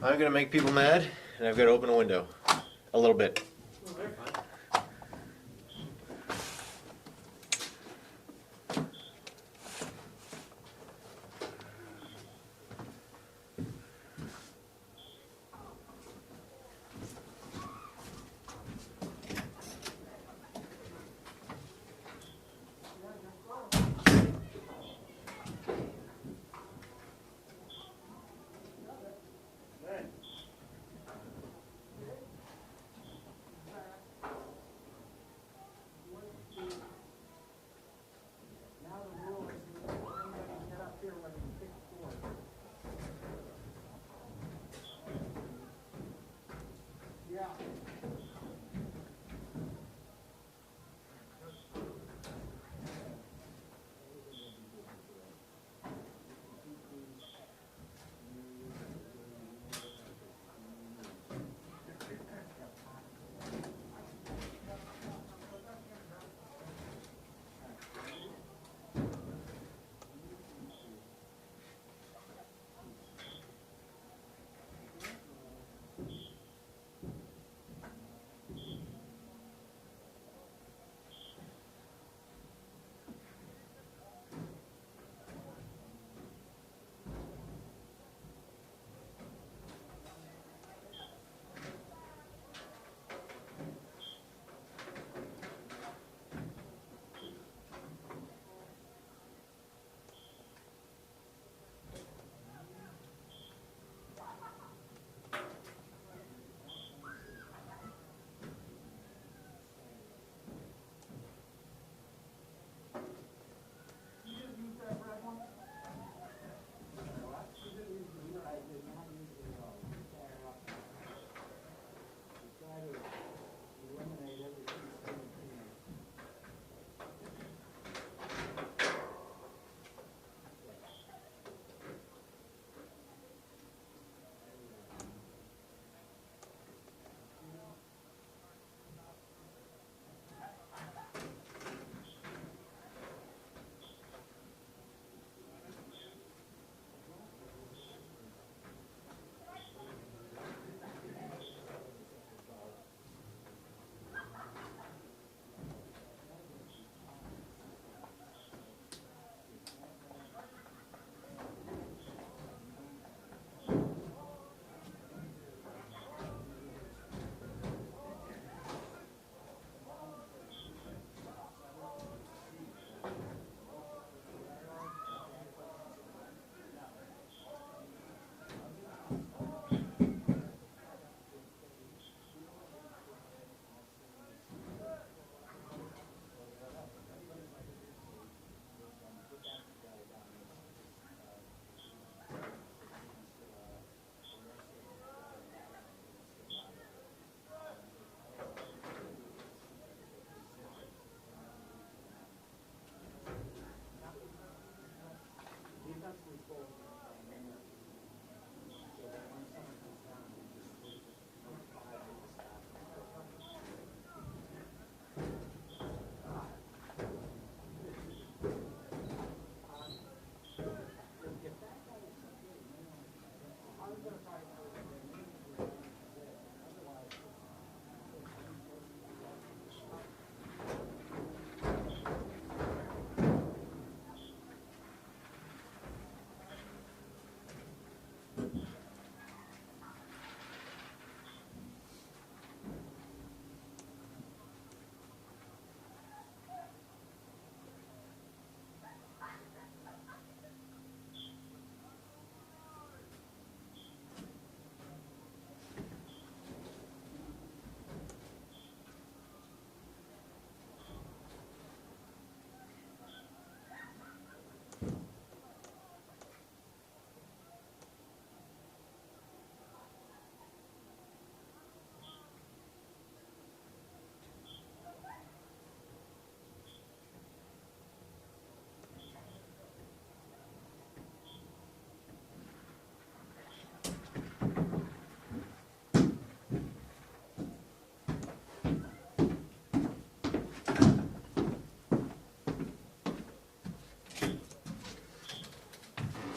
I'm gonna make people mad, and I've got to open a window. A little bit. Well, they're fine.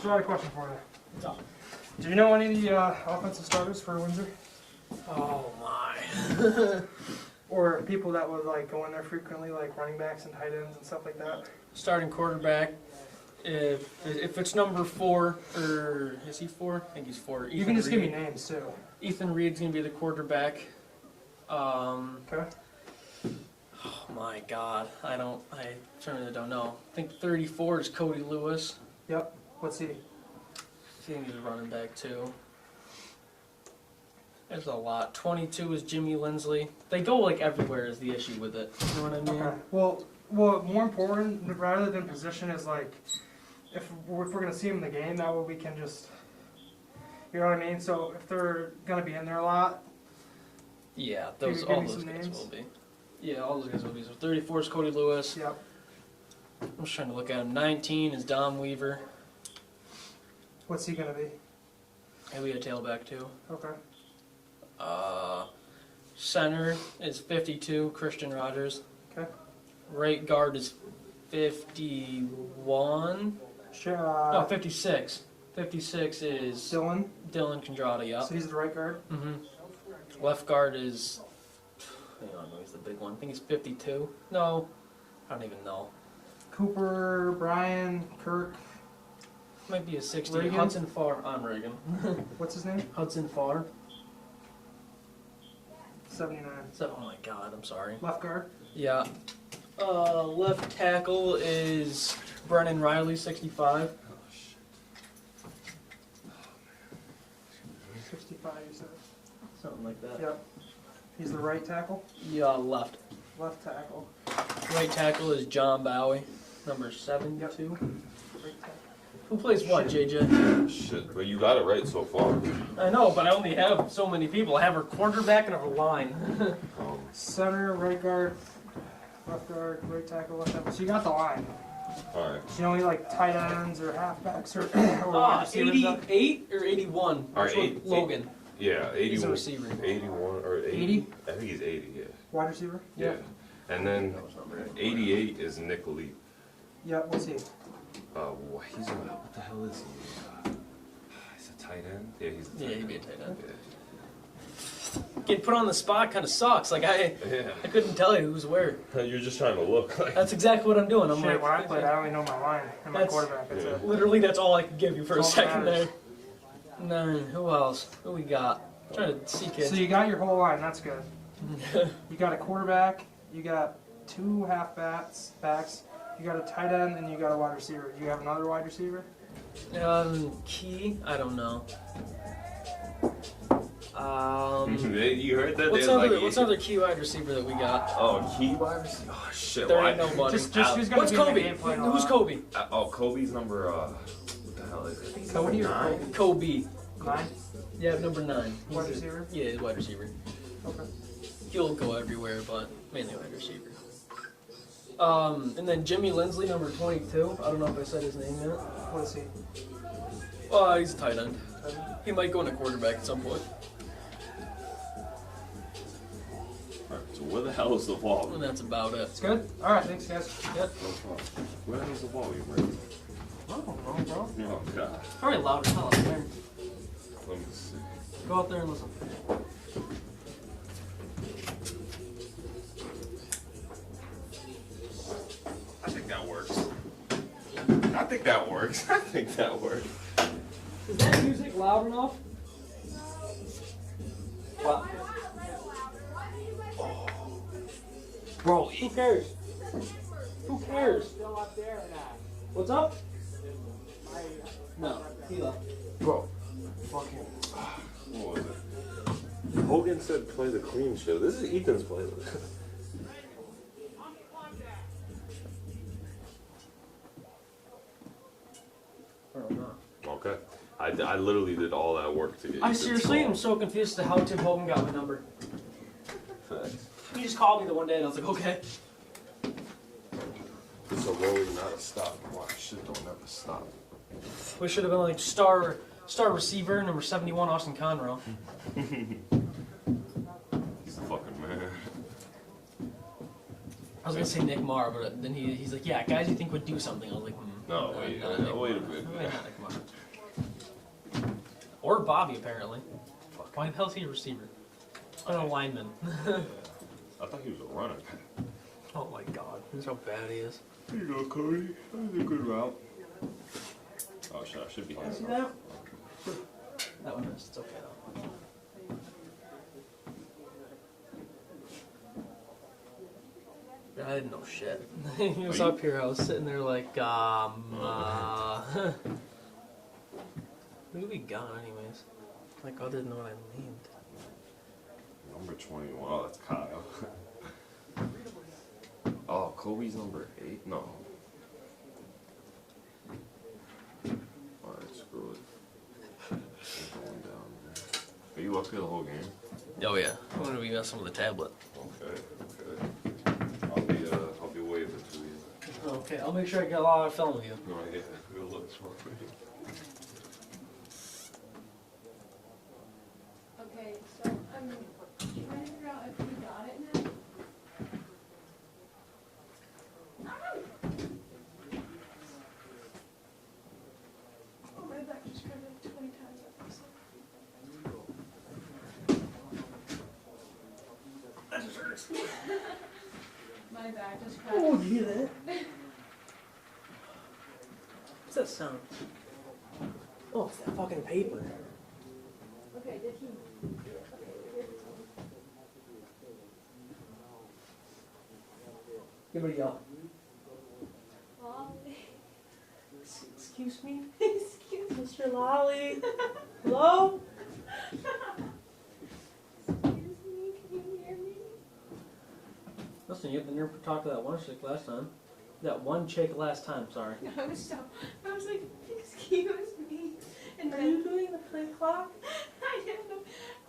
So I had a question for you. What's up? Do you know any of the offensive starters for Windsor? Oh my. Or people that would like go in there frequently, like running backs and tight ends and stuff like that? Starting quarterback. If it's number 4, or is he 4? I think he's 4. You can just give me names too. Ethan Reed's gonna be the quarterback. Okay. Oh my God, I certainly don't know. I think 34 is Cody Lewis. Yep. What's he? I think he's a running back too. There's a lot. 22 is Jimmy Lindsley. They go like everywhere is the issue with it. You know what I mean? Okay. Well, more important rather than position is like if we're gonna see them in the game, that way we can just, you know what I mean. So if they're gonna be in there a lot, Yeah, all those guys guys will be. Yeah, all those guys will be. So 34 is Cody Lewis. yep. I'm just trying to look at him. 19 is Dom Weaver. What's he gonna be? He'll be a tailback too. Okay. Center is 52, Christian Rogers. Okay. Right guard is 51. No, 56. 56 is Dylan. Dylan Condrada, yeah. So he's the right guard. Left guard is, hang on, he's the big one. I think he's 52. No, I don't even know. Cooper, Brian, Kirk. Might be a 60. Reagan? Hudson Farr. I'm Reagan. What's his name? Hudson Farr. 79. So, oh my God, I'm sorry. Left guard. Yeah. Left tackle is Brennan Riley, 65. 65, you said. Something like that. Yep. He's the right tackle. Yeah, left. Left tackle. Right tackle is John Bowie, number 72. Right tackle. Who plays what, JJ? Shit, but you got it right so far. I know, but I only have so many people. I have a quarterback and I have a line. Center, right guard, left guard, right tackle, left tackle. So you got the line. Alright. So you know any like tight ends or halfbacks or wide receivers? 88 or 81? Alright, Which one? Logan. Yeah, 81. He's a receiver. 81 or 80. 80? I think he's 80, yeah. Wide receiver? Yeah. And then 88 is Nick Lee. Yeah, what's he? He's what the hell is he? He's a tight end? Yeah, he's a tight end. Yeah, he'd be a tight end. Yeah. Getting put on the spot kind of sucks. Like, I couldn't tell you who's where. You're just trying to look like. That's exactly what I'm doing. I'm Shit, like, when I played, I only know my line and my That's- quarterback. That's it. literally, that's all I could give you for a That's all that second matters. there. 9. Who else? Who we got? I'm trying to see kids. So you got your whole line. That's good. You got a quarterback. You got 2 halfbacks. You got a tight end and you got a wide receiver. Do you have another wide receiver? Key? I don't know. You heard that? What's another key wide receiver that we got? Oh, key wide receiver? Oh, shit. There why- ain't nobody. Just who's gonna What's be in the Kobe? game plan a Who's lot? Kobe? Kobe's number, what the hell is it? Cody or 9? Kobe? Kobe. 9? Yeah, number 9. Wide receiver? Yeah, he's wide receiver. Okay. He'll go everywhere, but mainly wide receiver. And then Jimmy Lindsley, number 22. I don't know if I said his name yet. What is he? He's a tight end. He might go into quarterback at some point. Alright, so where the hell is the ball? And that's about it. It's good? Alright, thanks guys. Yep. No problem. Where the hell's the ball, you bring? I don't know, bro. Oh, God. Probably loud as hell out there. Let me see. Go out there and listen. I think that works. I think that works. I think that works. Is that music loud enough? Wow. Bro, who cares? Who cares? What's up? No, he left. Bro, fucking. What was it? Hogan said play the clean show. This is Ethan's playlist. Okay. I literally did all that work to get I Ethan's seriously am song. so confused as to how Tim Hogan got my number. Facts. He just called me the one day and I was like, okay. It's a rolling, not a stop. Why shit don't ever stop. We should have been like star receiver, number 71, Austin Conroe. He's a fucking man. I was gonna say Nick Marr, but then he's like, yeah, guys you think would do something. I was like, No, wait, not Nick wait a Marr. minute. Not Nick Marr. Or Bobby, apparently. Why the hell's he a receiver? An lineman. I thought he was a runner. Oh my god, that's how bad he is. Here you go, Cody. That was a good route. Oh shit, I should be here. See that? That one missed. It's okay though. I didn't know shit. He was up here, I was sitting there like, Who we got anyways? Like, other than what I named. Number 21. Oh, that's Kyle. Oh, Kobe's number 8? No. Alright, screw it. I'm going down there. Are you up here the whole game? Oh yeah, I'm gonna be messing with the tablet. Okay. I'll be waving to you. Okay, I'll make sure I get a lot of film with you. No, yeah, good looks for me. Okay, so I'm trying to figure out if we got it now. Oh, my back just cried like 20 times that episode. My back just cried. Oh, did you hear that? What's that sound? Oh, it's that fucking paper. Okay, did he? Everybody yell. Lolly. Excuse me? Excuse me. Mr. Lolly? Hello? Excuse me, can you hear me? Listen, you didn't talk to that one chick last time. That one chick last time, sorry. I was like, excuse me. And Are then you doing the play clock? I didn't know.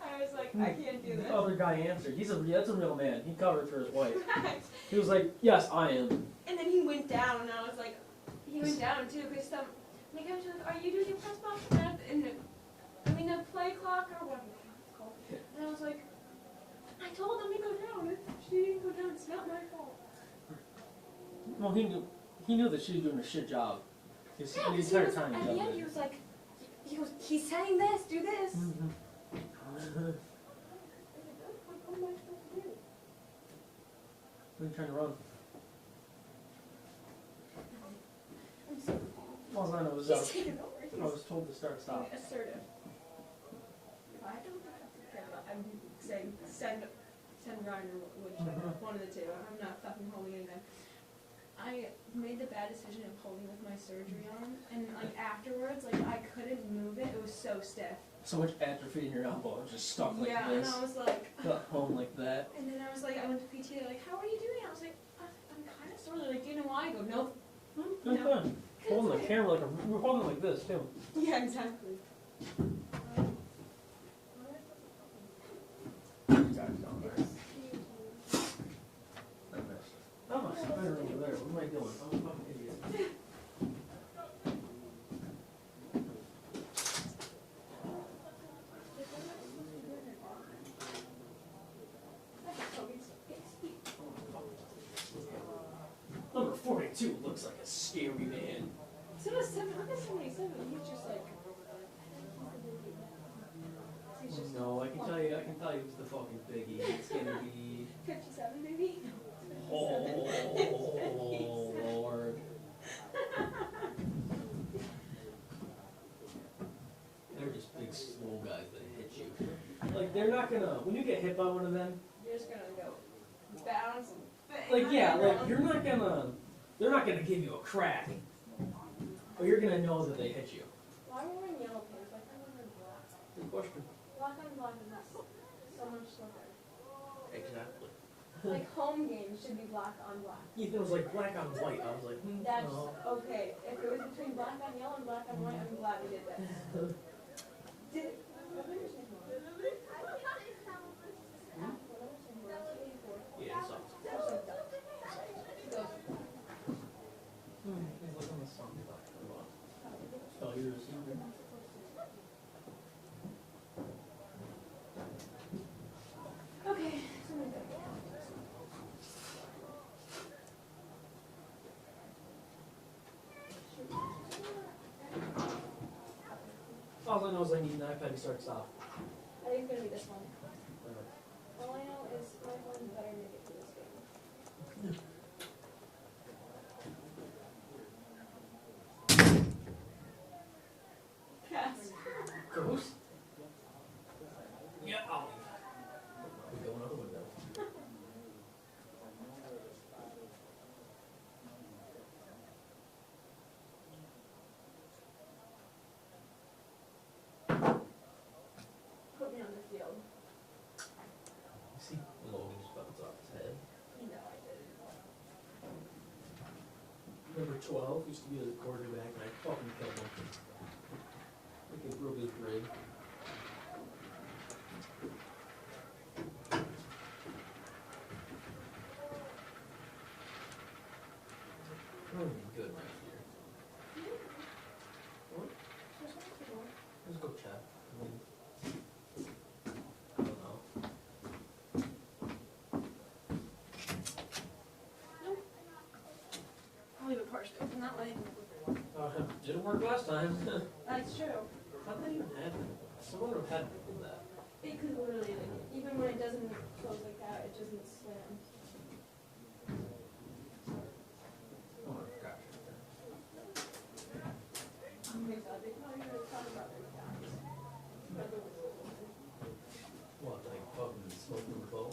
I was like, I can't do The this. other guy answered. That's a real man. He covered for his wife. He was like, yes, I am. And then he went down, and I was like, he went down too, because some, like, I was like, are you doing the press box? And the play clock, or whatever it's called. And I was like, I told him to go down. She didn't go down. It's not my fault. Well, he knew that she was doing a shit job. Yeah, The 'cause entire at time the he end, did he it. was like, he's saying this, do this. Mhm. What am I supposed to do? What are you trying to run? I'm so All I know was he's taking over. I was told to start stop. Being assertive. I don't have to care about. I'm saying send Ryan or whichever, one of the two. I'm not fucking holding anything. I made the bad decision of holding with my surgery arm, and like afterwards, like I couldn't move it. It was so stiff. So much atrophy in your elbow. It was just stuck like Yeah, this. and I was like, Got home like that. and then I was like, I went to PT. They're like, how are you doing? I was like, I'm kind of sore. They're like, do you know why? I go, no. Good, No. good. Holding the camera like we're holding it like this too. Yeah, exactly. I'm a spider over there. What am I doing? I'm a fucking idiot. Number 42 looks like a scary man. So does 77. He's just like. He's just No, I can tell you it's the fucking biggie. It's gonna be 57 maybe. oh Lord. They're just big slow guys that hit you. Like they're not gonna when you get hit by one of them, You're just gonna go bounce and bang. like yeah, like they're not gonna give you a crack. But you're gonna know that they hit you. Why are we wearing yellow pants? Why can't we wear black? Good question. Black on black is so much slicker. Exactly. Like home games should be black on black. Ethan was like black on white. I was like, That's no. okay. If it was between black on yellow and black on white, I'm glad we did this. Did it? Yeah, so. He's looking at something. Oh, you're a receiver. Okay. All I know is I need an iPad to start stop. I think it's gonna be this one. All I know is my phone better make it to this game. Yes. Ghost? Yeah, I'll leave. We're going out the window. Put me on the field. You see Logan's bounce off his head. No, I didn't. Number 12 used to be the quarterback, and I fucking killed him. Like a real good grade. Really good right here. What? Let's go chat. I mean, I don't know. I'll leave it partially open that way. Didn't work last time. That's true. How did that even happen? Someone would have had to do that. Because literally, like, even when it doesn't close like that, it doesn't slam. Oh my gosh. Oh my god, they probably gonna talk about their guys. What, like fucking smoking the bowl?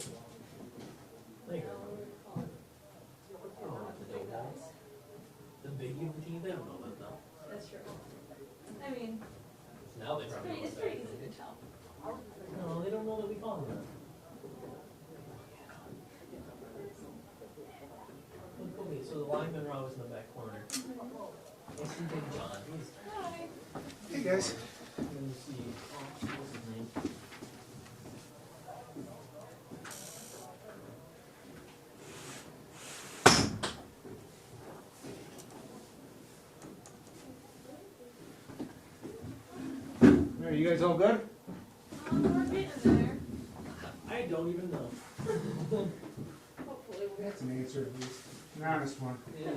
There you go. Oh, the dope guys. The biggie of the team, they don't know that though. That's true. I mean, Now they probably know it's that. pretty easy to tell. No, they don't know that we call them that. Okay, so the linemen are always in the back corner. Let's see Big John. He's, Hi. Hey guys. let me see. Oh, what's his name? Are you guys all good? We're getting there. I don't even know. Hopefully we'll get That's an answer at least. An honest one. Yeah.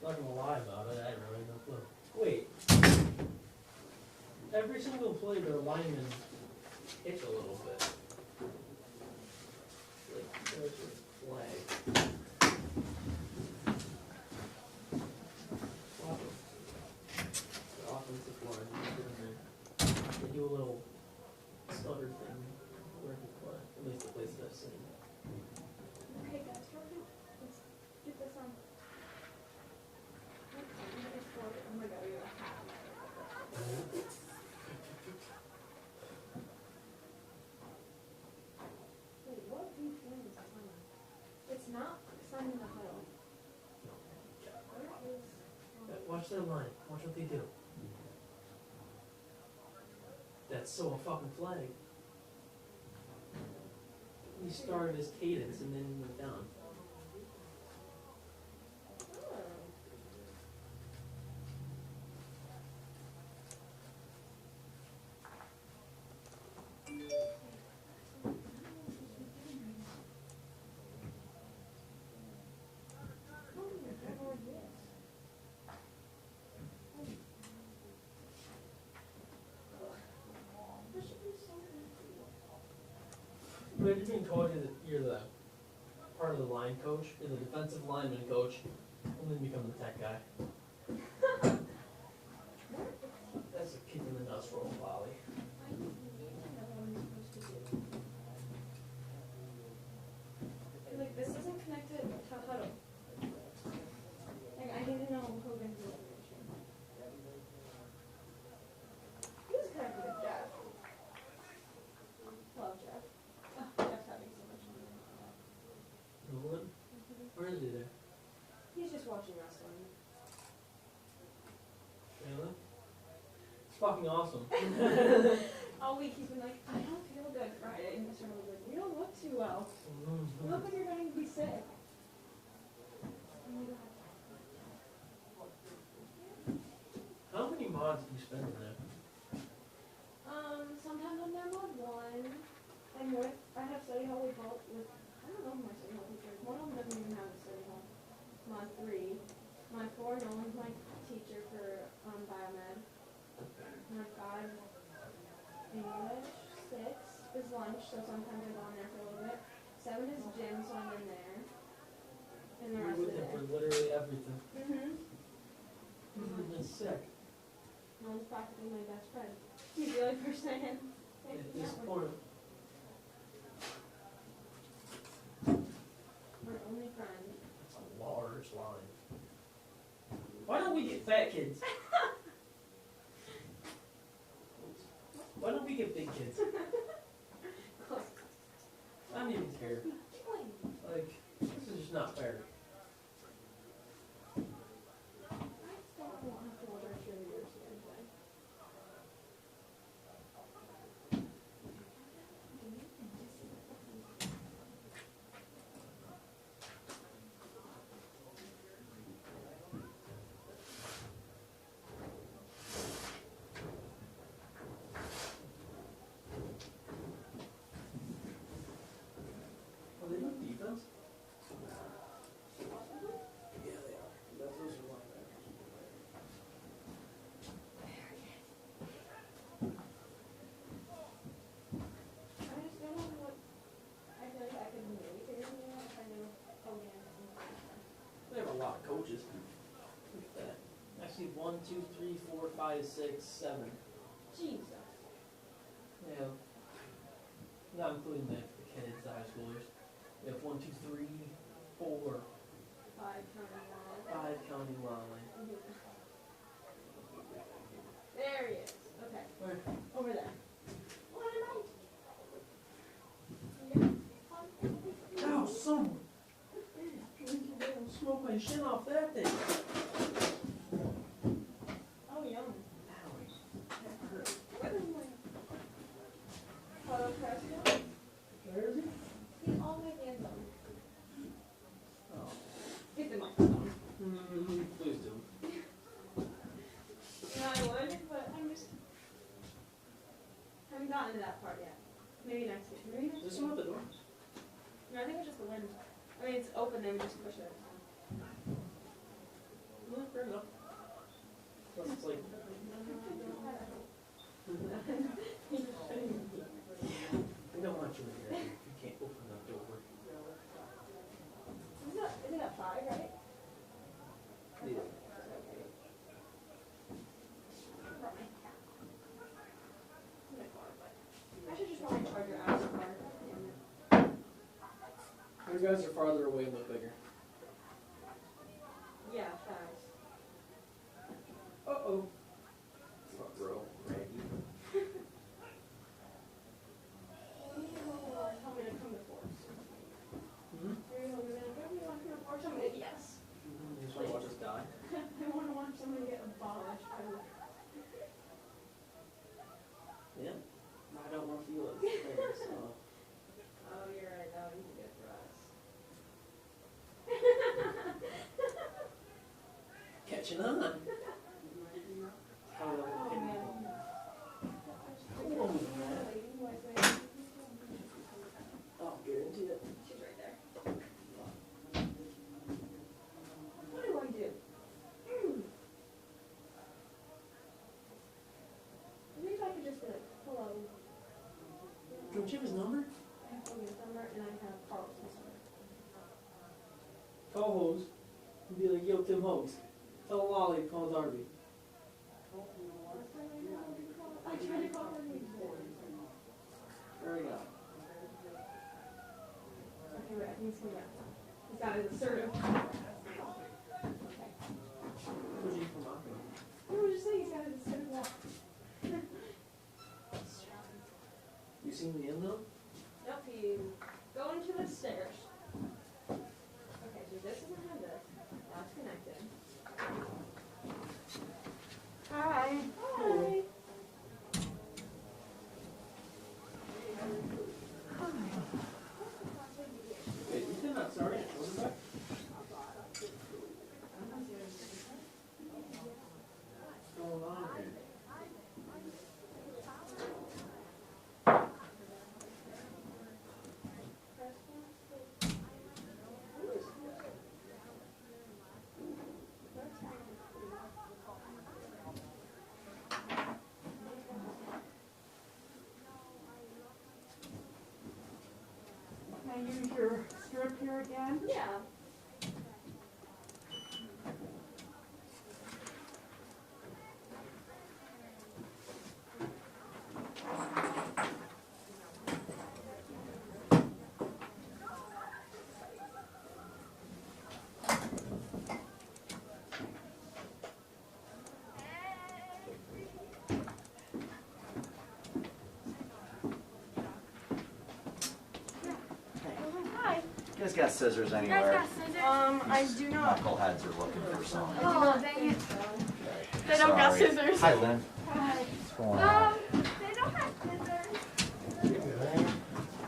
Not gonna lie about it, I really have no clue. Wait. Every single play their linemen hitch a little bit. Like, there's a flag. The offensive line, they do a little stutter thing where he play, at least the places I've seen. Okay, guys, let's get this on. Oh my god, we got a hat. Wait, what VPN is this on? It's not Sun in the Huddle. Where is... Watch their line, watch what they do. That's so a fucking flag. He started his cadence and then he went down. But you're being told that you're the part of the line coach, you're the defensive lineman coach, and then become the tech guy. That's a kick in the nuts roll, Polly. Like, this isn't connected to Huddle. Like, I need to know Hogan's information. He was connected with Jeff. Love Jeff. Oh, Jeff's having so much fun. Nolan? Where is he there? He's just watching wrestling. Really? It's fucking awesome. All week he's been like, I don't feel good Friday. And Mr. was like, you don't look too well. You look like you're going to be sick. Oh my god. How many mods do you spend in there? Sometimes I'm there mod 1. I'm with, I have study hall with, I don't know who my study hall teacher is. One of them doesn't even have a study hall. Mod 3. Mod 4, Nolan's my teacher for biomed. Mod 5, English. 6 is lunch, so sometimes I go in there for a little bit. 7 is gym, so I'm in there. And the You're rest of with the him for day. literally everything. Mm-hmm. He's been sick. Mom's practically my best friend. He's the only person I have. You support him. My only friend. That's a large line. Why don't we get fat kids? Why don't we get big kids? I don't even care. Like, this is just not fair. I still won't have to order cheerleaders again today. Are they doing defense? Yeah, they are. Those are linebackers. I just don't know what. I feel like I could maybe figure something out if I knew Hogan and stuff. They have a lot of coaches. Look at that. I see 1, 2, 3, 4, 5, 6, 7. Jesus. Yeah. Not including the kids, the high schoolers. We have 1, 2, 3, 4, 5 counting wall. 5 counting Lolly. There he is. Okay. Where? Over there. What am Ow, someone! Smoke my shit off that thing. Oh, yum. Owie. That hurt. Hello, Preston. Where is he? He's all my hands on. Oh. Get the microphone. Please do. Yeah, I would, but I'm just. Haven't gotten to that part yet. Maybe next week. Maybe next Is week. there someone at the door? No, I think it's just the wind. I mean, it's open, then we just push it. Yeah, fair enough. Plus it's like, we don't want you in here. You can't open that door. Is it at 5, right? Yeah. Brought my cat. In my car, but I should just run my charger out of the car. You guys are farther away and look bigger. Yeah, facts. Uh-oh. Front row, Raggy. Tell me to come to force. Mm-hmm. You're gonna come to force? I'm like, yes. You just want to watch us die? I want to watch someone get abolished. Yeah. I don't want to feel it. There, so. Oh, you're right. That would be good for us. Catching on. How will Oh, it man. Oh, I'll guarantee it. She's right there. What do I do? Maybe if I could just be like, hello. Don't you have his number? I have Hogan's number and I have Carlson's number. Call Hose. And be like, yo, Tim Hose. Tell Lolly to call Darby. I tried to call her name before. There we go. Okay, wait, I think it's coming out. He's got his assertive. Okay. Who's he from Aqua? I was just saying he's got his assertive walk. You seen me in though? Nope, he's going to the stairs. Okay, so this doesn't have this. That's connected. Hi. Hi. Wait, you did not sorry at quarterback? What's going on here? I use your strip here again? Yeah. Hi. You guys got scissors anywhere? I do not. Knuckleheads are looking for some. Oh, dang it. They don't Sorry. got scissors. Hi, Lynn. Hi. What's going on? They don't have scissors.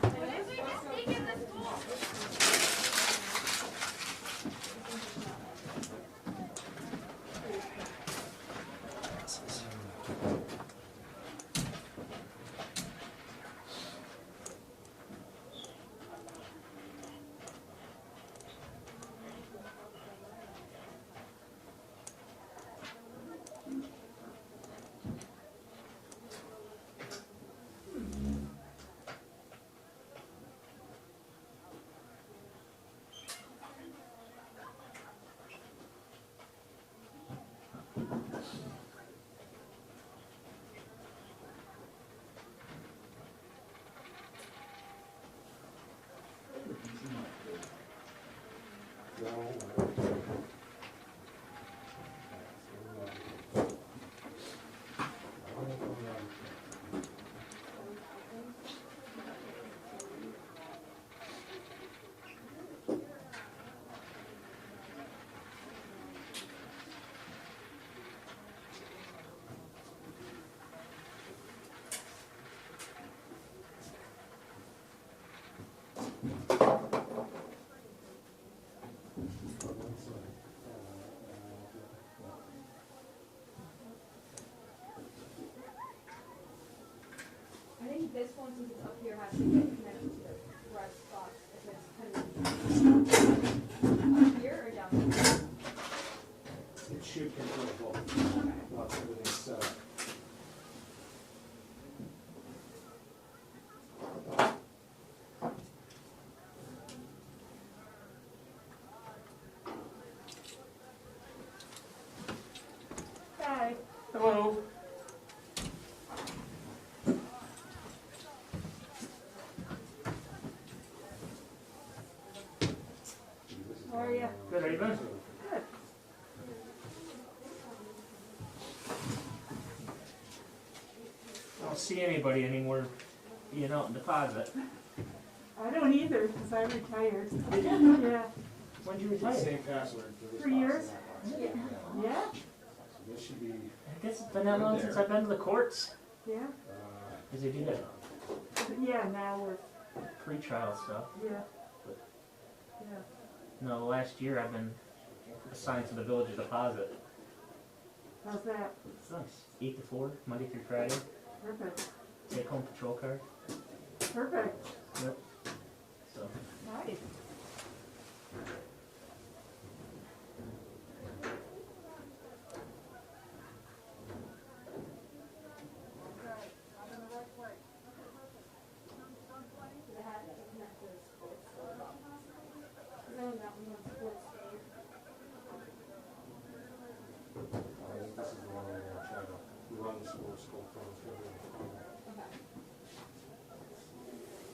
What if we just sneak in the school? I think this one, since it's up here, has to get connected to the right spots. If it's kind of up here or down here. It should control both. Once everything's set up. Hi. Hello. How are you? Good, how you been? Good. I don't see anybody anymore being out in deposit. I don't either, because I retired. Yeah. When'd you retire? Same password for this. 3 years? Yeah. Yeah? So this should be, I guess it's been that long since I've been to the courts. Yeah? Cause they do that Yeah, now we're, pre-trial stuff. yeah. Yeah. No, the last year I've been assigned to the village of deposit. How's that? It's nice. 8 to 4, Monday through Friday. Perfect. Take home patrol car. Perfect. Yep. So. Nice. It has to connect to the sports. Then that one was sports state. I think this is the one we're gonna try to run the sports school from. It's gonna be the final. Okay.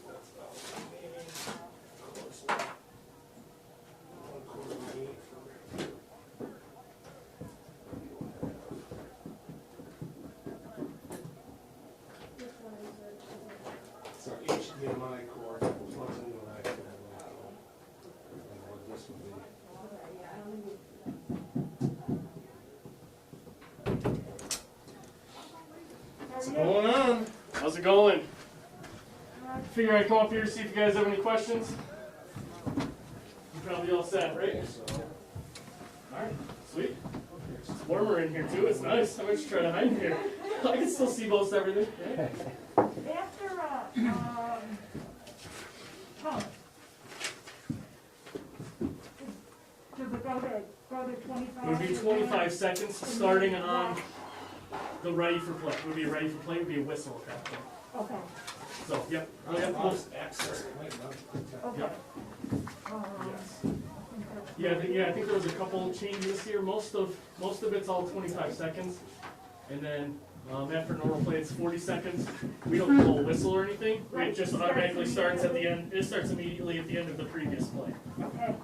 That's about maybe close to 1/4 for. Which one is it? So HDMI cord plugs into an actual laptop. And what this would be. Okay, yeah, I don't need. How are you? Going on? How's it going? Figure I'd come up here to see if you guys have any questions. You're probably all set, right? Alright, sweet. It's warmer in here too, it's nice. I might just try to hide in here. I can still see most everything. Yeah. After, pump. Does it go to 25? It would be 25 seconds starting on the ready for play. It would be ready for play, it would be a whistle at that point. Okay. So, yep, we have close access. Okay. Yep. Yes. Yeah, I think there was a couple changes here. Most of it's all 25 seconds, and then after normal play, it's 40 seconds. We don't blow a whistle or anything. It just automatically starts at the end. It starts immediately at the end of the previous play. Okay,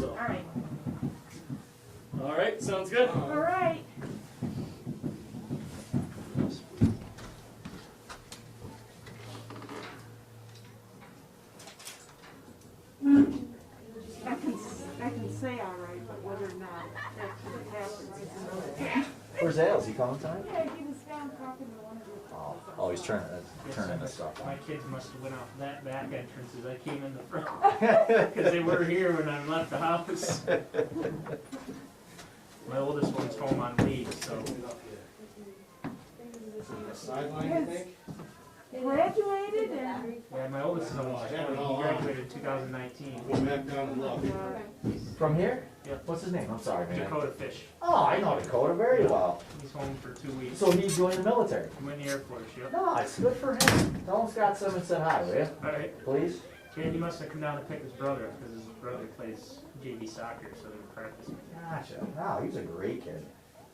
So, alright. all right, sounds good. Alright. I can say alright, but whether or not actually happens is another thing. Where's Al? Is he coming tonight? Yeah, he was down talking to one of the. Oh, he's turning this stuff My on. kids must have went out that back entrance as I came in the front. Because they were here when I left the house. My oldest one's home on leave, so. Sideline, you think? Graduated and. Yeah, my oldest is almost 20. He graduated in 2019. Go back down and look. From here? Yeah. What's his name? I'm sorry, man. Dakota Fish. Oh, I know Dakota very well. He's home for 2 weeks. So he joined the military. He went in the Air Force, yep. Nice, good for him. Tell him Scott Simmons said hi, will you? Alright. Please? Yeah, he must have come down to pick his brother up because his brother plays JV soccer, so they were practicing. Gotcha. Wow, he's a great kid.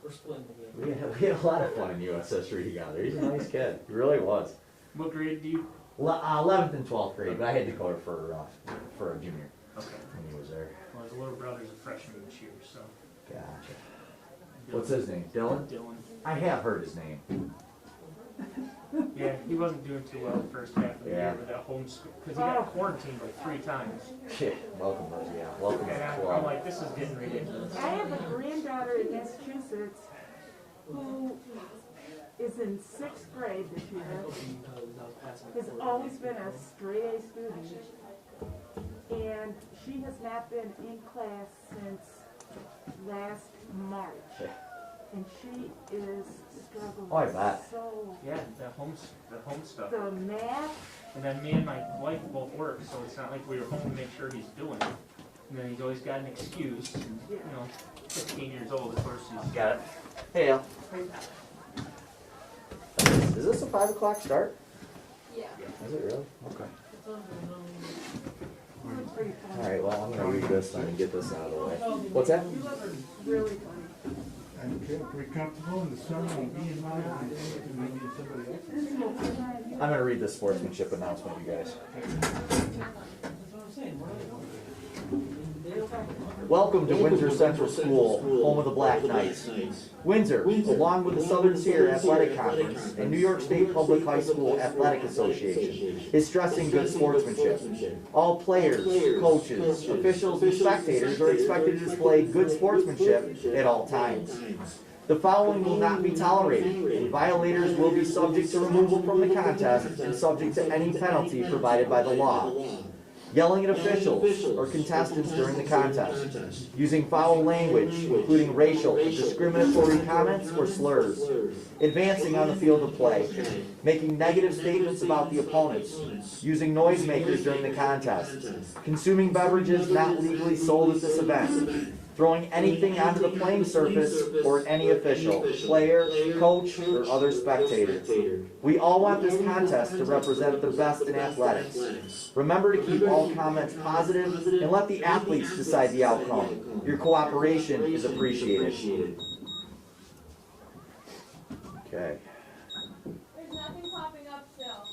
We're splitting the game. We had a lot of fun in US history together. He's a nice kid. He really was. What grade do you? 11th and 12th grade, but I had Dakota for a junior Okay. when he was there. Well, his little brother's a freshman this year, so. Gotcha. What's his name? Dylan? Dylan. I have heard his name. Yeah, he wasn't doing too well the first half of the Yeah. year with that homeschool, because he got quarantined like 3 times. Yeah, welcome, yeah. Welcome to And the I'm club. like, this is getting ridiculous. I have a granddaughter in Massachusetts who is in 6th grade this year, has always been a straight A student, and she has not been in class since last March. And she is struggling Oh, I bet. so. Yeah, the home stuff. The math, And then me and my wife both work, so it's not like we were home to make sure he's doing it. And then he's always got an excuse. And, you know, 15 years old, of course he's. Got it. Hey, Al. Is this a 5 o'clock start? Yeah. Is it really? Okay. it's pretty funny. Alright, well, I'm gonna read this then and get this out of the way. What's that? Really funny. I'm pretty comfortable in the sun and be in my eyes. Maybe somebody else. I'm gonna read the sportsmanship announcement, you guys. Welcome to Windsor Central School, home of the Black Knights. Windsor, along with the Southern Tier Athletic Conference and New York State Public High School Athletic Association, is stressing good sportsmanship. All players, coaches, officials, and spectators are expected to display good sportsmanship at all times. The following will not be tolerated, and violators will be subject to removal from the contest and subject to any penalty provided by the law. Yelling at officials or contestants during the contest, using foul language, including racial, discriminatory comments or slurs, advancing on the field of play, making negative statements about the opponents, using noisemakers during the contest, consuming beverages not legally sold at this event, throwing anything onto the playing surface or any official, player, coach, or other spectator. We all want this contest to represent the best in athletics. Remember to keep all comments positive and let the athletes decide the outcome. Your cooperation is appreciated. Okay. There's nothing popping up still.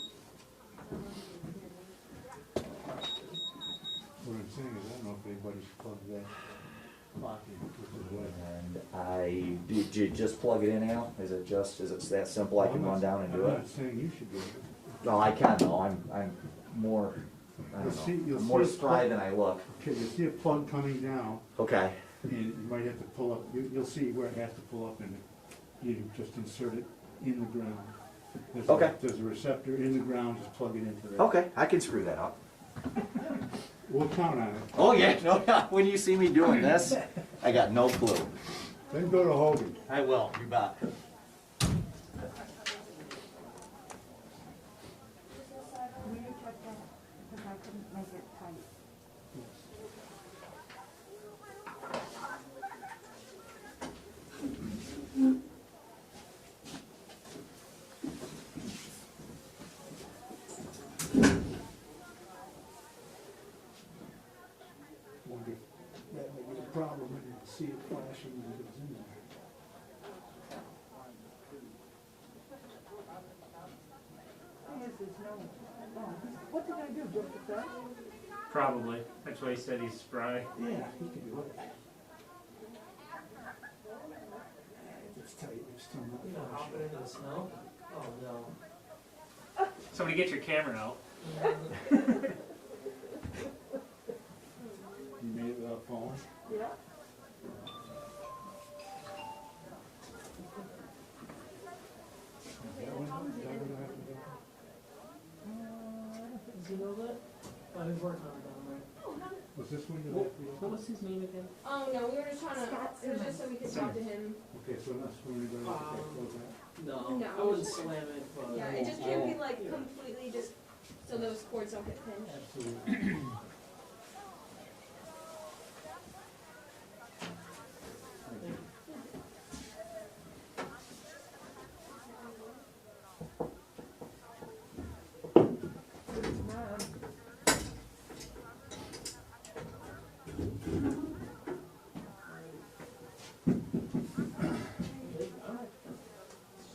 What I'm saying is, I don't know if anybody's plugged that clock in, which is what. Did you just plug it in, Al? Is it that simple? I can run down and do I'm it? not saying you should do it. No, I can though. I'm more, I don't know, You'll I'm more see a spry plug- than I look. Okay, you see a plug coming down, Okay. and you might have to pull up, you'll see where it has to pull up, and you just insert it in the ground. Okay. There's a receptor in the ground, just plug it into there. Okay, I can screw that up. We'll count on it. Oh yeah, no, when you see me doing this, I got no clue. Then go to Hogan. I will, you bet. Will you check that? Because I couldn't make it tight. flashing when it was in there. What did I do, just the fence? Probably. That's why he said he's spry. Yeah, he could do it. It's tight, it's still not You know, flashing. hopping into the snow? Oh, no. Somebody get your camera out. You made it without falling? Yeah. That one, that one I have to do. Does he know that? Oh, he's working on it down there. Was this one you What, have to do? what was his name again? Oh, no, we were just trying to, it was just so we could talk to him. Okay, so that's when you're gonna have to close that. No, No. I wouldn't slam it, but. Yeah, it just can't be like completely just, so those cords don't get pinched. Absolutely.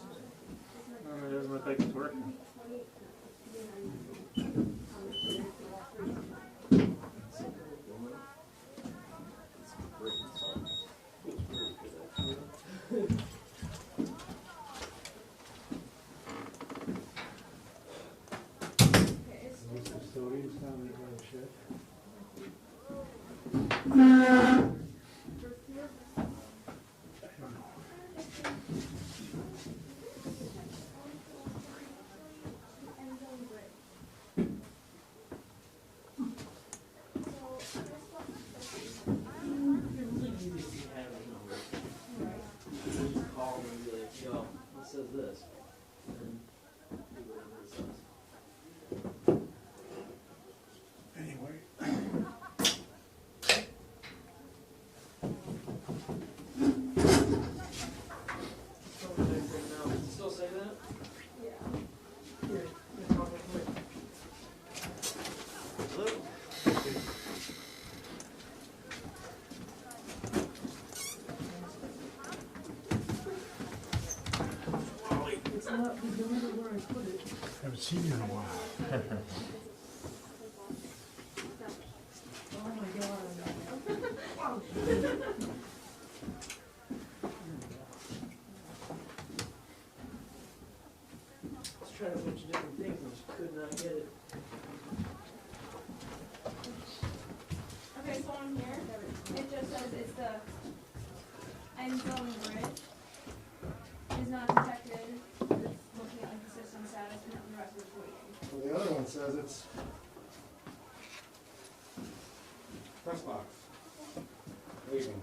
It doesn't look like it's working. Those custodians down there by the shed. Just call him and be like, yo, it says this. And do whatever it says. Anyway. Still say that? Yeah. Here, come here. It's not, you remember where I put it. Haven't seen you in a while. Oh my God. Let's try a bunch of different things and just could not get it. Okay, so on here, it just says it's the end zone bridge is not detected. It's looking at like the system status and the rest is waiting. Well, the other one says it's press box. Waiting.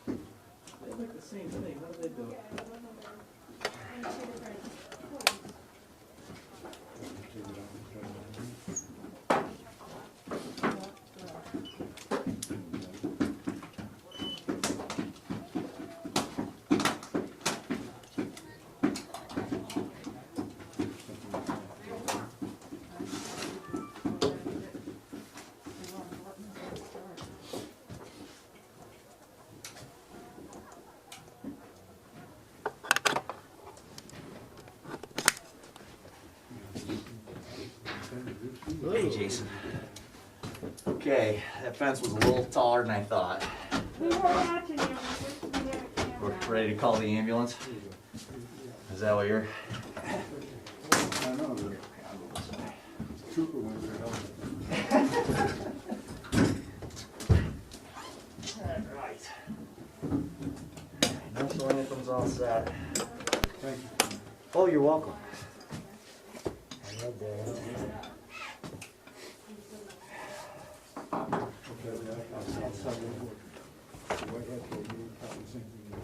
They like the same thing, how do they do Yeah, it? I don't know, they're in two different codes. Hey, Jason. Okay, that fence was a little taller than I thought. We were watching you, we wish we had a camera. We're ready to call the ambulance? Is that what you're? I know, the trooper went there, Alright. National anthem's all set. Thank you. Oh, you're welcome. Okay, I'll send you Whitehead, so you can copy the same thing you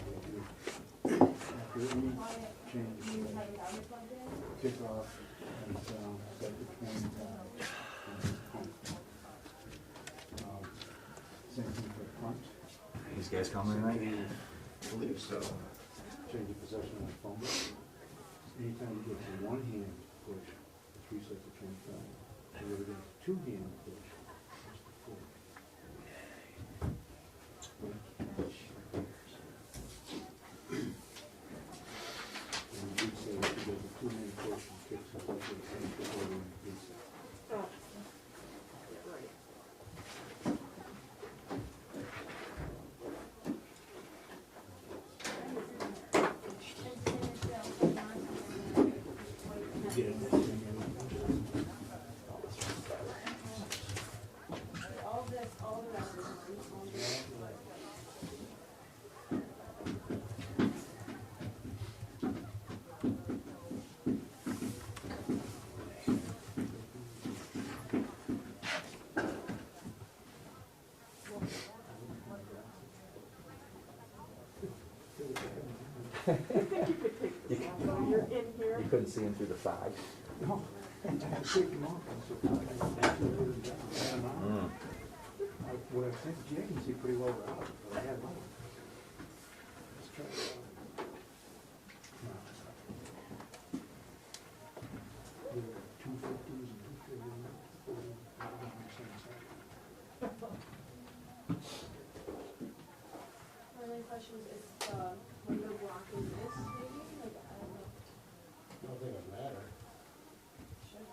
do. After we change, kick off, and, set the train, same thing for the front. These guys coming tonight? I believe so. Change the possession of the phone. Anytime you get to one hand push, it's reset the train phone. If you ever get a two hand push, it's the four. Oh. Right. All this, all the rest of it. I think you could take this off while you're in here. You couldn't see him through the fog. No, I take them off, I'm surprised. I had them on. What I think, Jay can see pretty well out, but I had them on. Let's try it out. No, it's not. There were 250s and 240s, not on the same side. My only question is window blocking this, maybe? Like, I don't know. I don't think it mattered. Sure.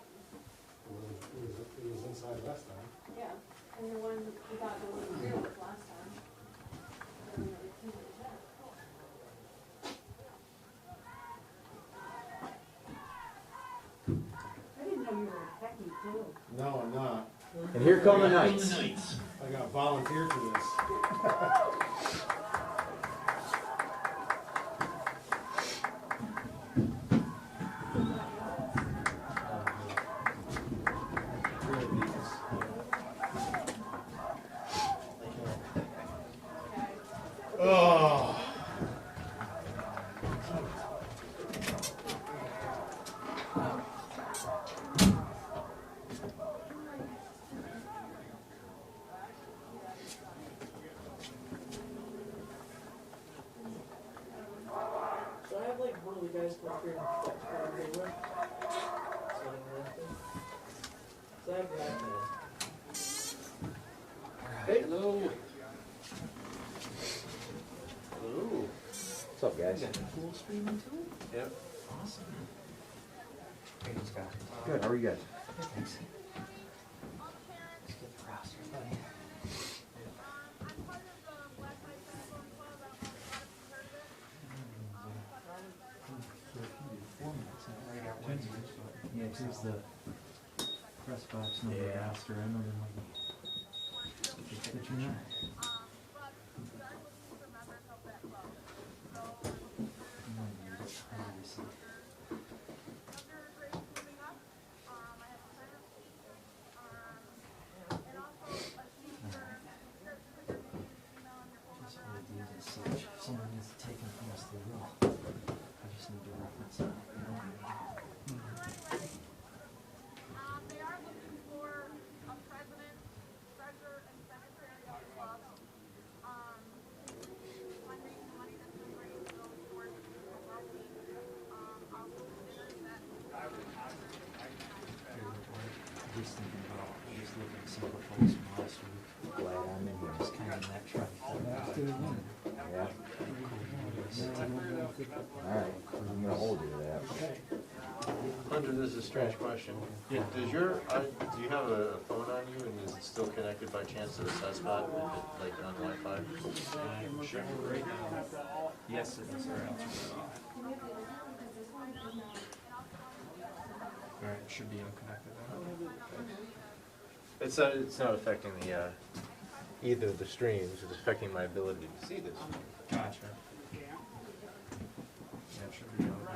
It was inside last time. Yeah, and the one we got the one real with last time. I don't know, it seems like that. I didn't know you were a techie too. No, I'm not. And here come the Knights. I got volunteered for this. Oh. So I have like one of the guys come up here and like grab the wood. So I don't know anything. So I have that man. Hey, hello. Hello. What's up, guys? Full screen too? Yep. Awesome. Good, how are you guys? Thanks. Let's get the roster, buddy. Yeah, here's the press box number roster. I know them. But you're not. Someone needs to take them from us, they will. I just need to reference it. They are looking for a president, treasurer, and secretary of the club. Fundraising money that's been raised goes towards the wealthy. Also considers that. Just thinking about, just looking at some of the posts from last week. Glad I'm in here. Just kind of in that track. Yeah. Alright, I'm gonna hold you to that. Hunter, this is a strange question. Yeah. Does your, do you have a phone on you and is it still connected by chance to the SESPOT, like on Wi-Fi? I'm sure right now. Yes, it is. Alright, I'll turn it off. Alright, it should be unconnected now. It's not affecting the, either of the streams, it's affecting my ability to see this. Gotcha. Yeah, it should be on now.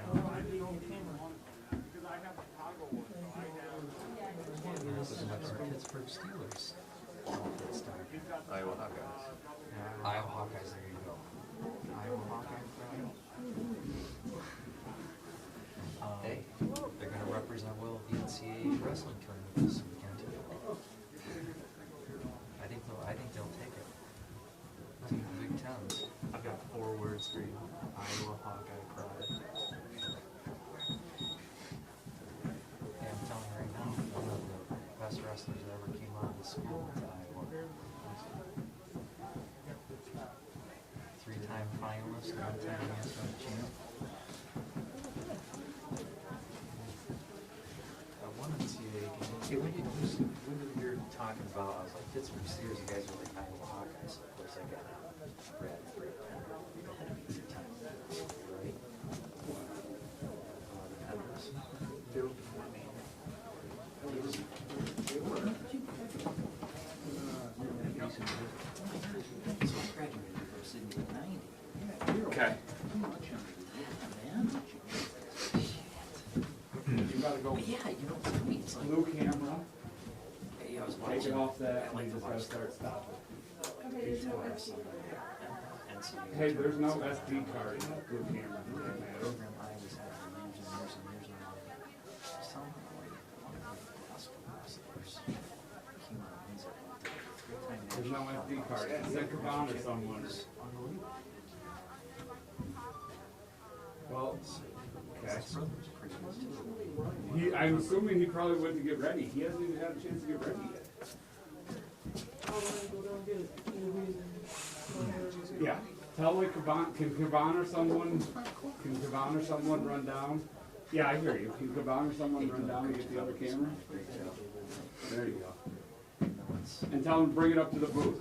This is like our Pittsburgh Steelers. Good start. Iowa Hawkeyes. Iowa Hawkeyes, there you go. Iowa Hawkeye Pride. Hey. They're going to represent well at the NCAA wrestling tournament this weekend. I think they'll take it. I think the Big Tens. I've got 4 words for you. Iowa Hawkeye Pride. Yeah, I'm telling you right now, one of the best wrestlers that ever came out of the school to Iowa. 3-time finalist, 1-time national champ. Hey, when you were talking about, I was like, Pittsburgh Steelers, you guys are like Iowa Hawkeyes. So of course, I got Brad Pitt, right? The Penguins. I mean, so I graduated from Sydney in '90. Okay. You gotta go But yeah, you know what's funny? It's like, blue camera, hey, I was take watching it off that, I and like you to just gotta watch start stopping. Okay, there's no FC. Hey, there's no SD card in that blue camera. Program I always had for years and years and years and years. Somehow, like, one of the basketball wrestlers came out of Windsor. There's no SD card. Send it on to someone. Well, okay. I'm assuming he probably went to get ready. He hasn't even had a chance to get ready yet. Yeah. Tell like can Kavan or someone run down? Yeah, I hear you. Can Kavan or someone run down and get the other camera? There you go. And tell him to bring it up to the booth.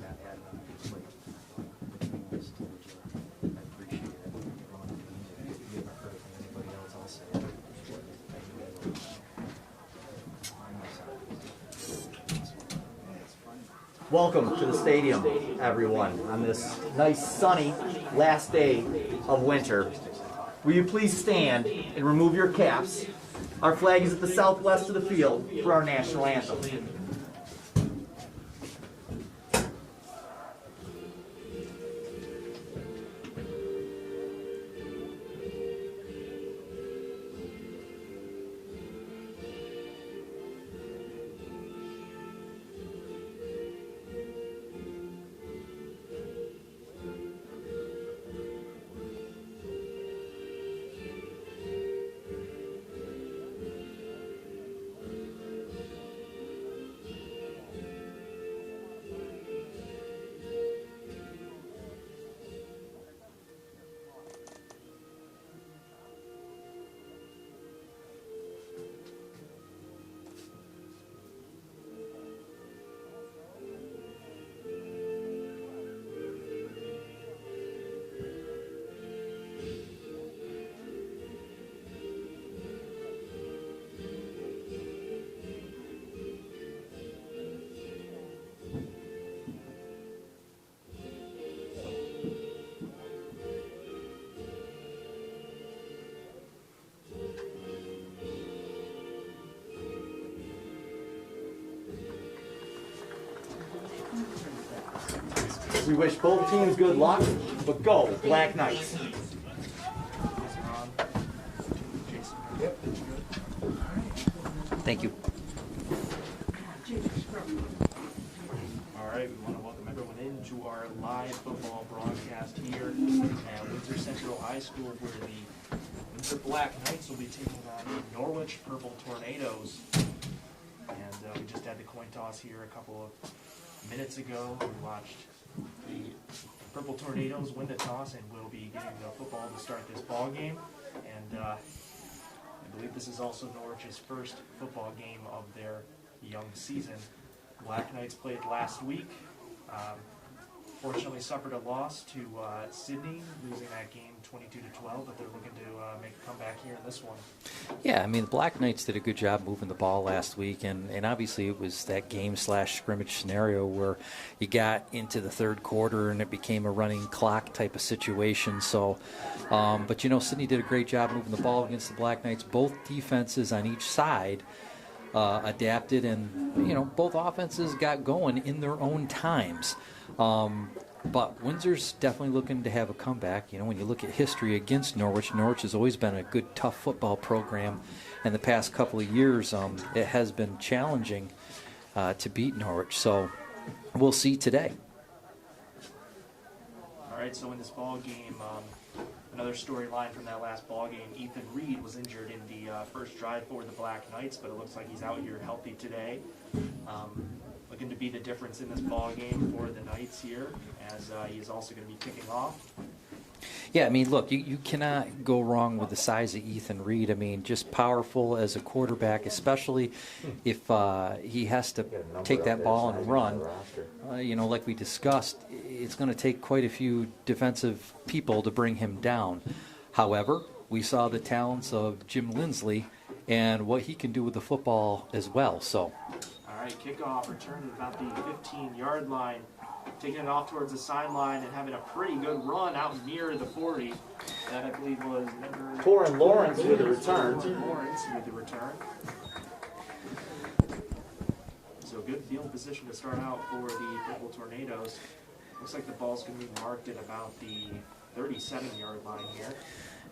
Welcome to the stadium, everyone, on this nice sunny last day of winter. Will you please stand and remove your caps? Our flag is at the southwest of the field for our national anthem. We wish both teams good luck, but go Black Knights. Thank you. All right, we want to welcome everyone into our live football broadcast here at Windsor Central High School, where the Windsor Black Knights will be taking on the Norwich Purple Tornadoes. And we just had the coin toss here a couple of minutes ago. We watched the Purple Tornadoes win the toss and will be getting the football to start this ball game. And I believe this is also Norwich's first football game of their young season. Black Knights played last week. Fortunately suffered a loss to Sydney, losing that game 22-12, but they're looking to make a comeback here in this one. Yeah, I mean, the Black Knights did a good job moving the ball last week, and obviously it was that game/scrimmage scenario where you got into the third quarter and it became a running clock type of situation. So, but you know, Sydney did a great job moving the ball against the Black Knights. Both defenses on each side adapted, and you know, both offenses got going in their own times. But Windsor's definitely looking to have a comeback. You know, when you look at history against Norwich, Norwich has always been a good, tough football program. In the past couple of years, it has been challenging to beat Norwich. So we'll see today. All right, so in this ball game, another storyline from that last ball game, Ethan Reed was injured in the first drive for the Black Knights, but it looks like he's out here healthy today. Looking to be the difference in this ball game for the Knights here, as he is also going to be kicking off. Yeah, I mean, look, you cannot go wrong with the size of Ethan Reed. I mean, just powerful as a quarterback, especially if he has to take that ball and run. You know, like we discussed, it's going to take quite a few defensive people to bring him down. However, we saw the talents of Jim Lindsley and what he can do with the football as well. So, all right, kickoff, return to about the 15-yard line. Taking it off towards the sideline and having a pretty good run out near the 40. That, I believe, was number... Torin Lawrence with the return. Lawrence with the return. So good field position to start out for the Purple Tornadoes. Looks like the ball's going to be marked at about the 37-yard line here.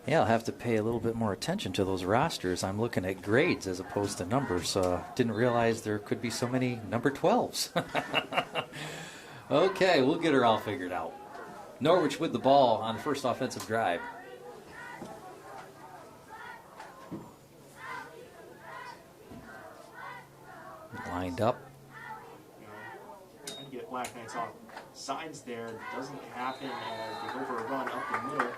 yeah, I'll have to pay a little bit more attention to those rosters. I'm looking at grades as opposed to numbers. Didn't realize there could be so many number 12s. Okay, we'll get her all figured out. Norwich with the ball on the first offensive drive. Lined up. Trying to get Black Knights off sides there. Doesn't happen as they go for a run up the middle.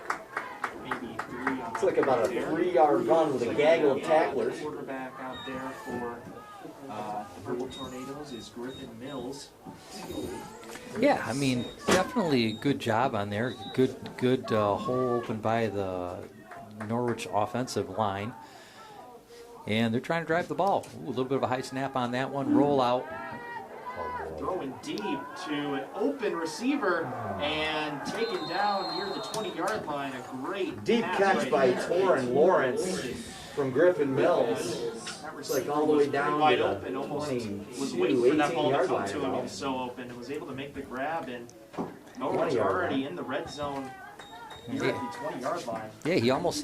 Maybe 3 on It's like about a 3-yard run with a gaggle of tacklers. Quarterback out there for the Purple Tornadoes is Griffin Mills. Yeah, I mean, definitely a good job on there. Good hole open by the Norwich offensive line. And they're trying to drive the ball. Ooh, a little bit of a high snap on that one. Roll out. Throwing deep to an open receiver and taken down near the 20-yard line. A great Deep catch by Torin Lawrence from Griffin Mills. It's like all the way down wide to open, almost 22, was waiting for that ball to 18-yard come line. to him. He was so open and was able to make the grab, and Norwich already in the red zone here at the 20-yard line. Yeah,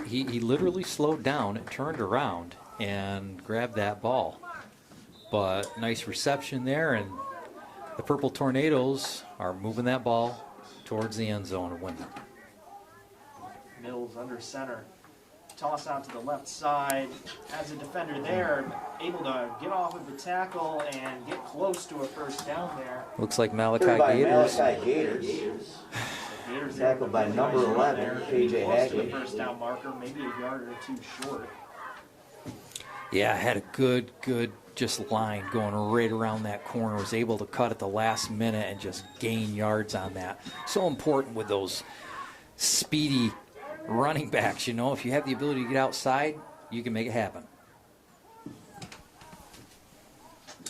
he literally slowed down, turned around, and grabbed that ball. But nice reception there, and the Purple Tornadoes are moving that ball towards the end zone of Windsor. Mills under center. Toss out to the left side. Has a defender there, able to get off of the tackle and get close to a first down there. Looks like Malachi Gators. Gators Tackled by number 11, KJ close to the Hackett. first down marker, maybe a yard or two short. Yeah, had a good just line going right around that corner. Was able to cut at the last minute and just gain yards on that. So important with those speedy running backs, you know. If you have the ability to get outside, you can make it happen.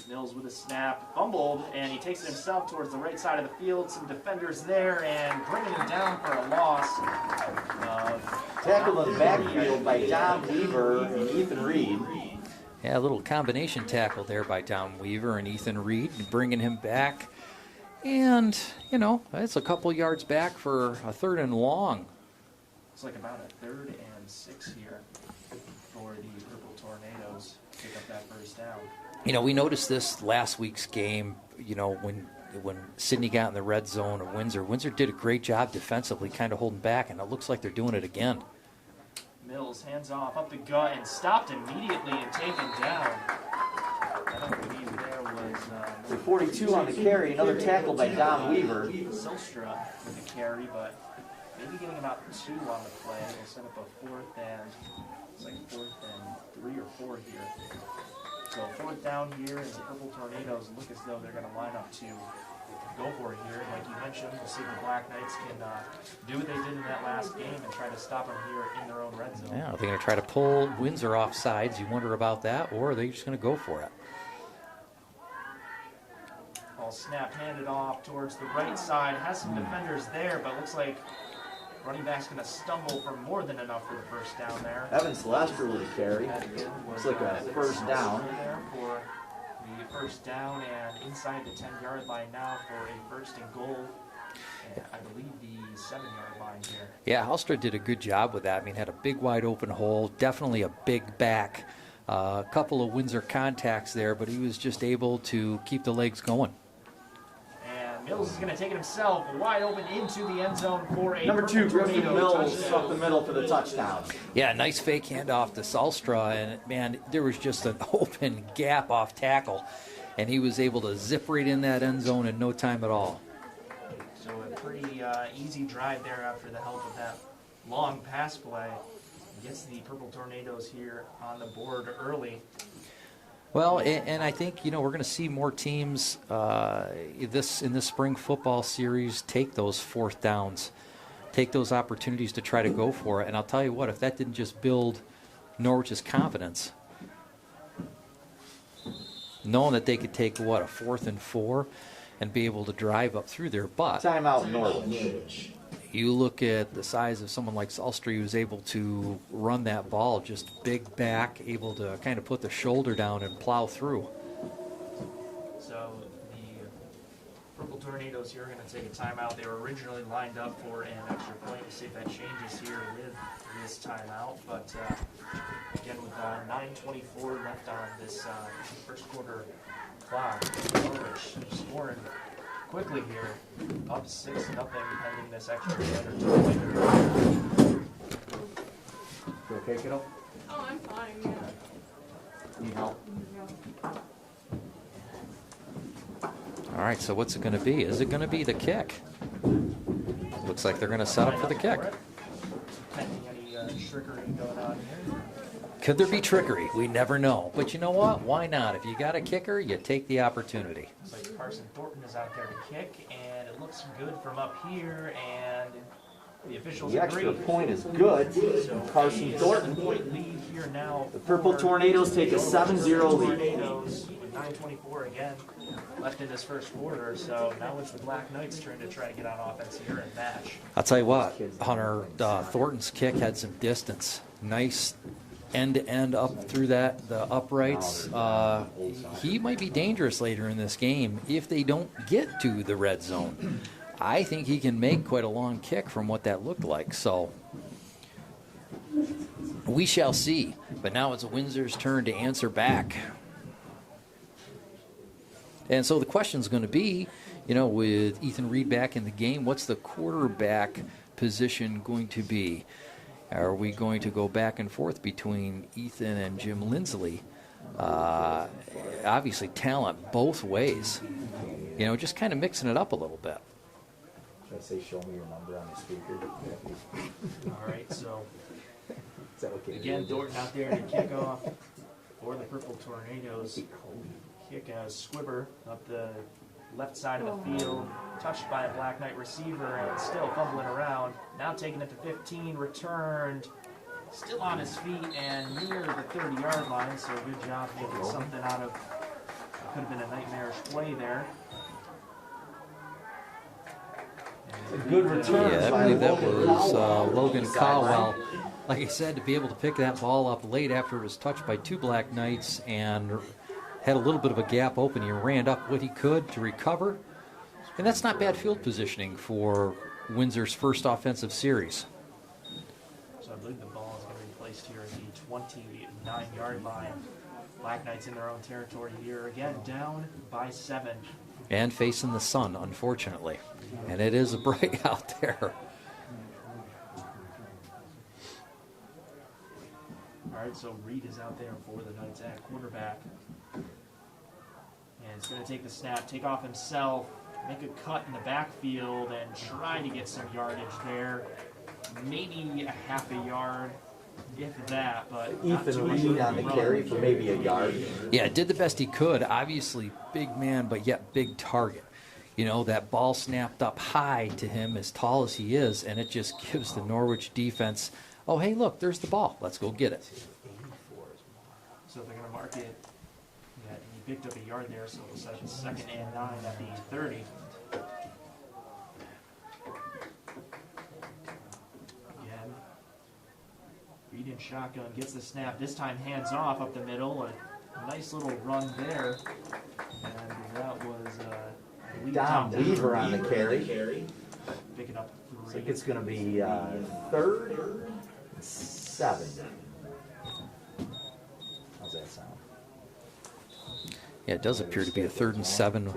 Mills with a snap, fumbled, and he takes it himself towards the right side of the field. Some defenders there, and bringing him down for a loss. Tackled in the backfield by Don Weaver and Ethan Reed. Yeah, a little combination tackle there by Don Weaver and Ethan Reed, bringing him back. And, you know, it's a couple yards back for a 3rd and long. It's like about a 3rd and 6 here for the Purple Tornadoes to pick up that first down. You know, we noticed this last week's game, you know, when Sydney got in the red zone of Windsor. Windsor did a great job defensively, kind of holding back, and it looks like they're doing it again. Mills hands off up the gut and stopped immediately and taken down. I believe there was The 42 on the carry, another tackle by Don Weaver. Silstra with the carry, but maybe getting about 2 on the play. We'll set up a 4th and it's like 4th and 3 or 4 here. So 4th down here, and the Purple Tornadoes look as though they're going to line up to go for it here. Like you mentioned, we'll see if the Black Knights can do what they did in that last game and try to stop them here in their own red zone. Yeah, are they going to try to pull Windsor off sides? You wonder about that, or are they just going to go for it? Ball snap handed off towards the right side. Has some defenders there, but looks like running back's going to stumble for more than enough for the first down there. Evan Celester with a carry. It's like a first down. There for the first down, and inside the 10-yard line now for a 1st and goal. And I believe the 7-yard line here. Yeah, Halstra did a good job with that. I mean, had a big wide open hole, definitely a big back. A couple of Windsor contacts there, but he was just able to keep the legs going. Mills is going to take it himself, wide open into the end zone for a Number 2, Griffin Mills touchdown. up the middle for the touchdown. Yeah, nice fake handoff to Salstra, and man, there was just an open gap off tackle, and he was able to zip right in that end zone in no time at all. So a pretty easy drive there after the help of that long pass play. Gets the Purple Tornadoes here on the board early. Well, and I think, we're going to see more teams in this spring football series take those fourth downs, take those opportunities to try to go for it. And I'll tell you what, if that didn't just build Norwich's confidence, knowing that they could take, a 4th and 4 and be able to drive up through there. But Timeout Norwich. you look at the size of someone like Salstry, who's able to run that ball, just big back, able to kind of put the shoulder down and plow through. So the Purple Tornadoes here are going to take a timeout. They were originally lined up for an extra point. We'll see if that changes here with this timeout. But again, with 9:24 left on this first quarter clock, Norwich scoring quickly here, up 6-0 pending this extra point or 2 later. You okay, kiddo? Oh, I'm fine, yeah. Need help? All right, so what's it going to be? Is it going to be the kick? Looks like they're going to set up for the kick. Pending any trickery going on here. Could there be trickery? We never know. But you know what? Why not? If you got a kicker, you take the opportunity. Looks like Carson Thornton is out there to kick, and it looks good from up here, and the officials The agree. extra point is good. So Carson a Thornton. 7-point lead here now. The Purple for Tornadoes take a the 7-0 lead. Tornadoes with 9:24 again left in this first quarter. So now it's the Black Knights' turn to try to get on offense here and match. I'll tell you what, Hunter, Thornton's kick had some distance. Nice end-to-end up through the uprights. He might be dangerous later in this game if they don't get to the red zone. I think he can make quite a long kick from what that looked like. So we shall see. But now it's Windsor's turn to answer back. And so the question's going to be, with Ethan Reed back in the game, what's the quarterback position going to be? Are we going to go back and forth between Ethan and Jim Lindsley? Obviously, talent both ways. Just kind of mixing it up a little bit. Should I say, show me your number on the speaker? All right, so Is that okay? again, Thornton out there to kick off for the Purple Tornadoes. Kick a squibber up the left side of the field, touched by a Black Knight receiver, and still fumbling around. Now taking it to 15, returned, still on his feet and near the 30-yard line. So good job making something out of what could have been a nightmarish play there. A good return. Yeah, I believe that was Logan Caldwell. Like I said, to be able to pick that ball up late after it was touched by two Black Knights and had a little bit of a gap open, he ran up what he could to recover. And that's not bad field positioning for Windsor's first offensive series. So I believe the ball is going to be placed here at the 29-yard line. Black Knights in their own territory here. Again, down by 7. And facing the sun, unfortunately. And it is bright out there. All right, so Reed is out there for the Knights at quarterback. And he's going to take the snap, take off himself, make a cut in the backfield, and try to get some yardage there. Maybe a half a yard, if that, but Ethan Reed on the carry for maybe a yard. Yeah, did the best he could. Obviously, big man, but yet big target. That ball snapped up high to him, as tall as he is, and it just gives the Norwich defense, oh, hey, look, there's the ball. Let's go get it. So they're going to mark it. Yeah, he picked up a yard there, so we'll set up 2nd and 9 at the 30. Again, Reed in shotgun, gets the snap. This time hands off up the middle. A nice little run there. And that was Dom Weaver on the carry. Picking up 3. I think it's going to be 3rd and 7. How's that sound? Yeah, it does appear to be a 3rd and 7.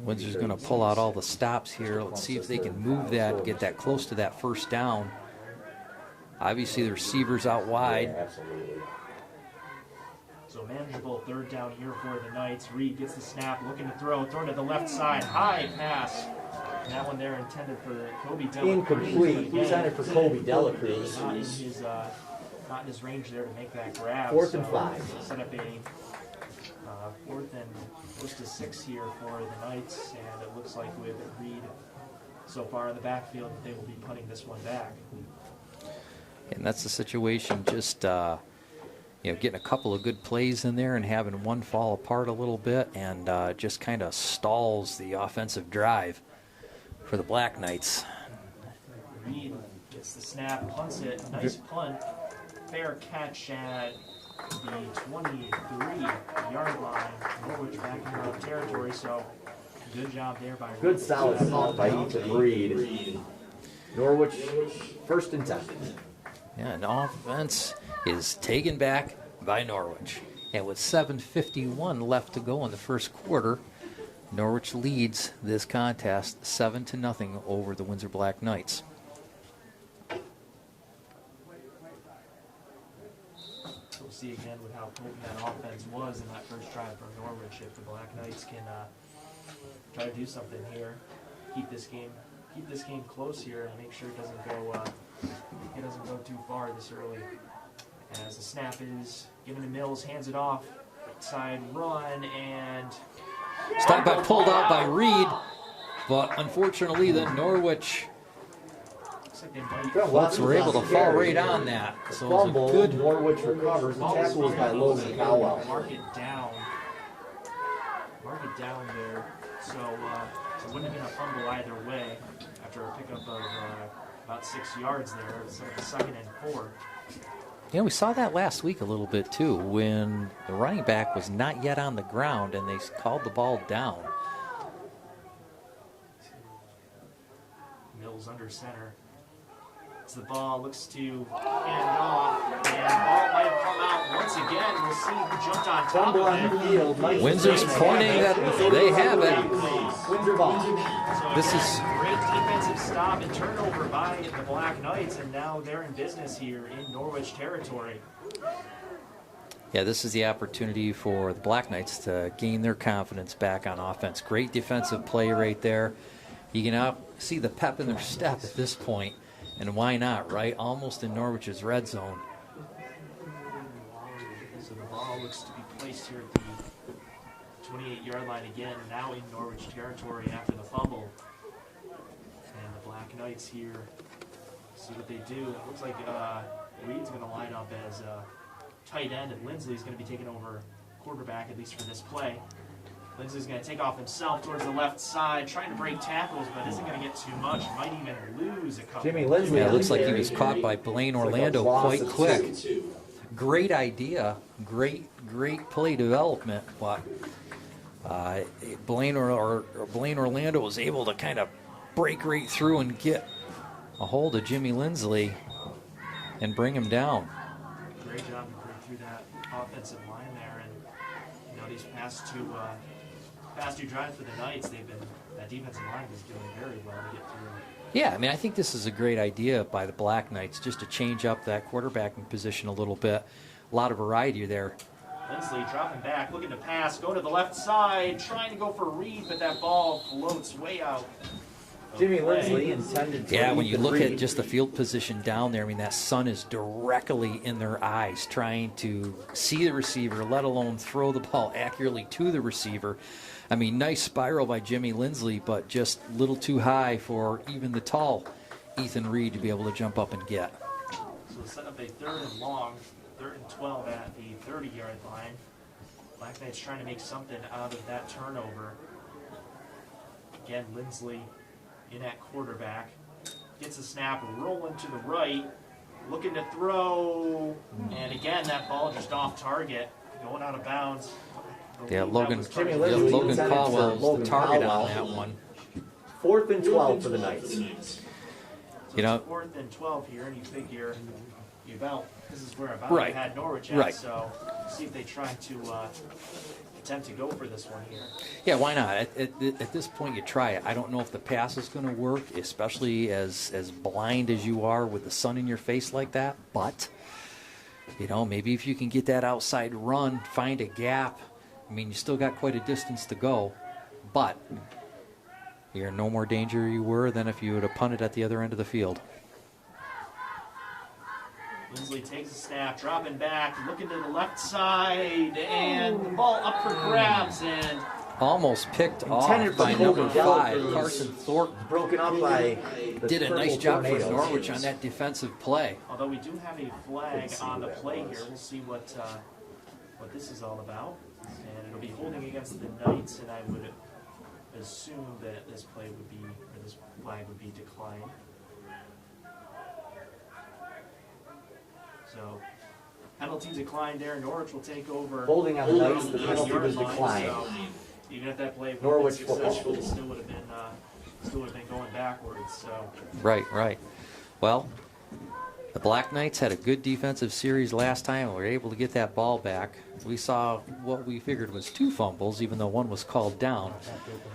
Windsor's going to pull out all the stops here. Let's see if they can move that, get that close to that first down. Obviously, the receiver's out wide. Absolutely. So manageable 3rd down here for the Knights. Reed gets the snap, looking to throw to the left side. High pass And that one there intended for Kobe Delacruz. Incomplete. He's on it for Kobe Delacruz. Not in his range there to make that grab. 4th and 5. Set up a 4th and close to 6 here for the Knights, and it looks like with Reed so far in the backfield that they will be punting this one back. And that's the situation, just getting a couple of good plays in there and having one fall apart a little bit, and just kind of stalls the offensive drive for the Black Knights. Reed gets the snap, punts it, nice punt, fair catch at the 23-yard line. Norwich back in their own territory, so good job there by Reed. Good solid punt by Ethan Reed. Norwich, 1st and 10. Yeah, and offense is taken back by Norwich. And with 7:51 left to go in the first quarter, Norwich leads this contest 7-0 over the Windsor Black Knights. We'll see again with how potent that offense was in that first drive from Norwich. If the Black Knights can try to do something here, keep this game close here, and make sure it doesn't go too far this early. As the snap is given to Mills, hands it off, side run, and Pulled out by Reed, but unfortunately then Norwich were able to fall right on that. So it was a good Norwich recovers. The tackle was by Logan Cowell. Mark it down there. So it wouldn't have been a fumble either way after a pickup of about 6 yards there. So it's 2nd and 4. Yeah, we saw that last week a little bit too, when the running back was not yet on the ground and they called the ball down. Mills under center. As the ball looks to hand off, and the ball might have come out once again. We'll see who jumped on top of it. Windsor's pointing that they have it. Windsor ball. So This is great defensive stop and turnover by the Black Knights, and now they're in business here in Norwich territory. Yeah, this is the opportunity for the Black Knights to gain their confidence back on offense. Great defensive play right there. You can now see the pep in their step at this point, and why not, right? Almost in Norwich's red zone. So the ball looks to be placed here at the 28-yard line again, now in Norwich territory after the fumble. And the Black Knights here, see what they do. It looks like Reed's going to line up as tight end, and Lindsley's going to be taking over quarterback, at least for this play. Lindsley's going to take off himself towards the left side, trying to break tackles, but isn't going to get too much. Might even lose a couple. Jimmy Lindsley. Yeah, it looks like he was caught by Blaine Orlando quite quick. Great idea, great play development, but Blaine Orlando was able to kind of break right through and get a hold of Jimmy Lindsley and bring him down. Great job to break through that offensive line there, and these past two drives for the Knights, that defensive line is doing very well to get through. Yeah, I mean, I think this is a great idea by the Black Knights, just to change up that quarterbacking position a little bit. A lot of variety there. Lindsley dropping back, looking to pass, go to the left side, trying to go for Reed, but that ball floats way out. Jimmy Lindsley intended to. Yeah, when you look at just the field position down there, I mean, that sun is directly in their eyes, trying to see the receiver, let alone throw the ball accurately to the receiver. I mean, nice spiral by Jimmy Lindsley, but just a little too high for even the tall Ethan Reed to be able to jump up and get. So set up a 3rd and long, 3rd and 12 at the 30-yard line. Black Knights trying to make something out of that turnover. Again, Lindsley in at quarterback. Gets a snap, rolling to the right, looking to throw, and again, that ball just off target, going out of bounds. Yeah, Logan Caldwell was the target on that one. 4th and 12 for the Knights. So 4th and 12 here, and you figure this is where right. you had Norwich at, right. So see if they try to attempt to go for this one here. Yeah, why not? At this point, you try it. I don't know if the pass is going to work, especially as blind as you are with the sun in your face like that. But, maybe if you can get that outside run, find a gap. I mean, you still got quite a distance to go. But You're in no more danger you were than if you would have punted at the other end of the field. Lindsley takes a snap, dropping back, looking to the left side, and the ball up for grabs, and almost picked off Intended by for number Colby 5, Dell. Carson Thornton. Broken up by the Did a nice Purple job for Tornadoes. Norwich on that defensive play. although we do have a flag on the play here, we'll see what this is all about. And it'll be holding against the Knights, and I would assume that this play would be, or this flag would be declined. So, penalty declined there. Norwich will take over. Holding on the Knights, the penalty was declined. So, even if that play would Norwich have been successful, football. it still would have been going backwards. So, Right. Well, the Black Knights had a good defensive series last time and were able to get that ball back. We saw what we figured was 2 fumbles, even though one was called down.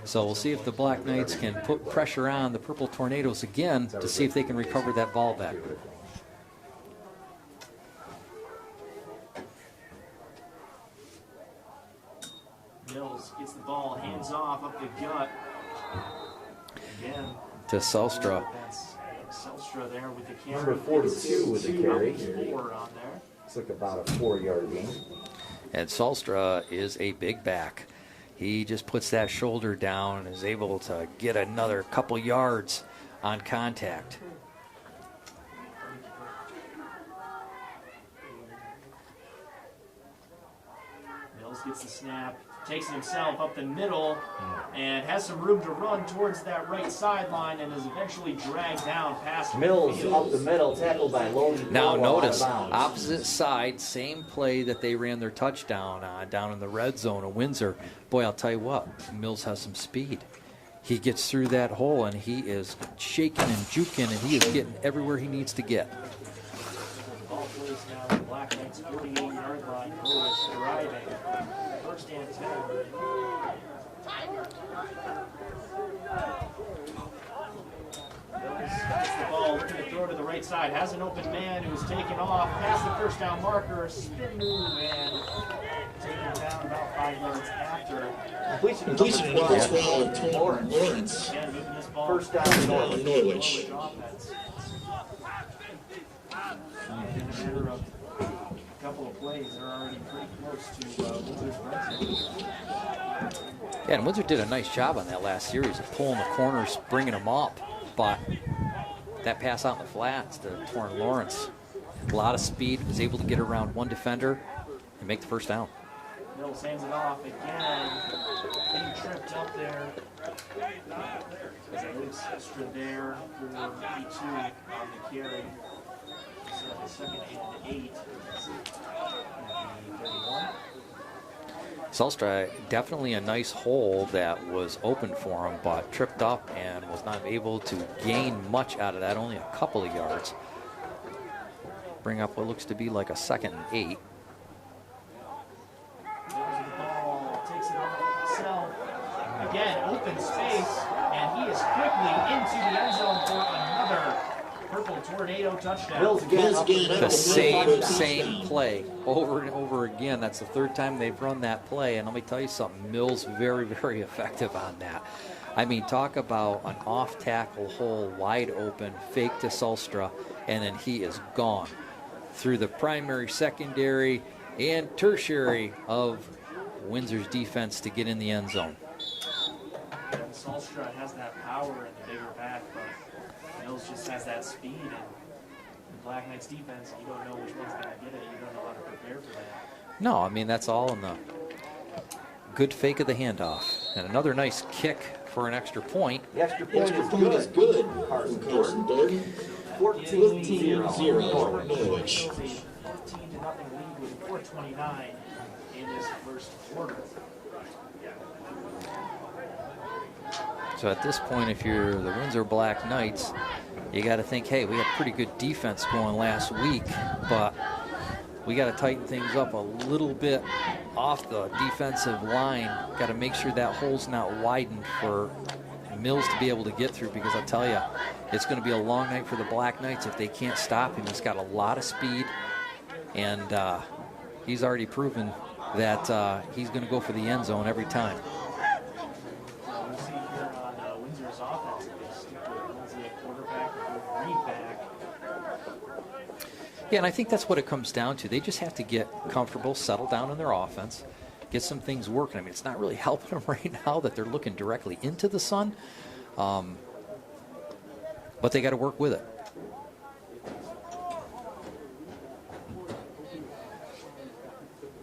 So we'll see if the Black Knights can put pressure on the Purple Tornadoes again to see if they can recover that ball back. Mills gets the ball, hands off, up the gut. Again. To Selstra. That's Selstra there with the camera. Number 42 with the carry. 4 on there. It's like about a 4-yard gain. And Selstra is a big back. He just puts that shoulder down and is able to get another couple yards on contact. Mills gets the snap, takes it himself up the middle, and has some room to run towards that right sideline, and is eventually dragged down past Mills up the middle, tackled by Logan. Now Caldwell, notice, out of bounds. opposite side, same play that they ran their touchdown on down in the red zone of Windsor. Boy, I'll tell you what, Mills has some speed. He gets through that hole and he is shaking and juking and he is getting everywhere he needs to get. Ball plays now at Black Knights 48-yard line. Norwich driving. First and 10. Mills gets the ball, looking to throw to the right side. Has an open man who's taken off past the first down marker. A spin move and taken down about 5 yards after. Completion number 12, Lawrence. Again, moving this ball. First down, Norwich. Norwich offense. In a matter of a couple of plays, they're already pretty close to Windsor's red zone. Yeah, and Windsor did a nice job on that last series of pulling the corners, bringing them up. But that pass out in the flats to Torrin Lawrence, a lot of speed, was able to get around one defender and make the first down. Mills hands it off again. Being tripped up there. As it moves extra there for E2 on the carry. So second and 8. 31. Selstra, definitely a nice hole that was open for him, but tripped up and was not able to gain much out of that, only a couple of yards. Bring up what looks to be like a second and 8. Takes it off himself. Again, open space, and he is quickly into the end zone for another Purple Tornado touchdown. Mills again up the middle. The same play over and over again. That's the 3rd time they've run that play, and let me tell you something, Mills very, very effective on that. I mean, talk about an off-tackle hole, wide open, fake to Selstra, and then he is gone through the primary, secondary, and tertiary of Windsor's defense to get in the end zone. And Selstra has that power in the bigger back, but Mills just has that speed, and the Black Knights defense, you don't know which one's going to get it. You don't know how to prepare for that. No, I mean, that's all in the good fake of the handoff. And another nice kick for an extra point. The extra point is good. Carson Thornton. 14-0 Norwich. 14-0 lead with 4:29 in this first quarter. So at this point, if you're the Windsor Black Knights, you got to think, hey, we had pretty good defense going last week, but we got to tighten things up a little bit off the defensive line. Got to make sure that hole's not widened for Mills to be able to get through, because I'll tell you, it's going to be a long night for the Black Knights if they can't stop him. He's got a lot of speed, and he's already proven that he's going to go for the end zone every time. We'll see here on Windsor's Yeah, and I think that's what it comes down to. They just have to get comfortable, settle down in their offense, get some things working. I mean, it's not really helping them right now that they're looking directly into the sun, but they got to work with it.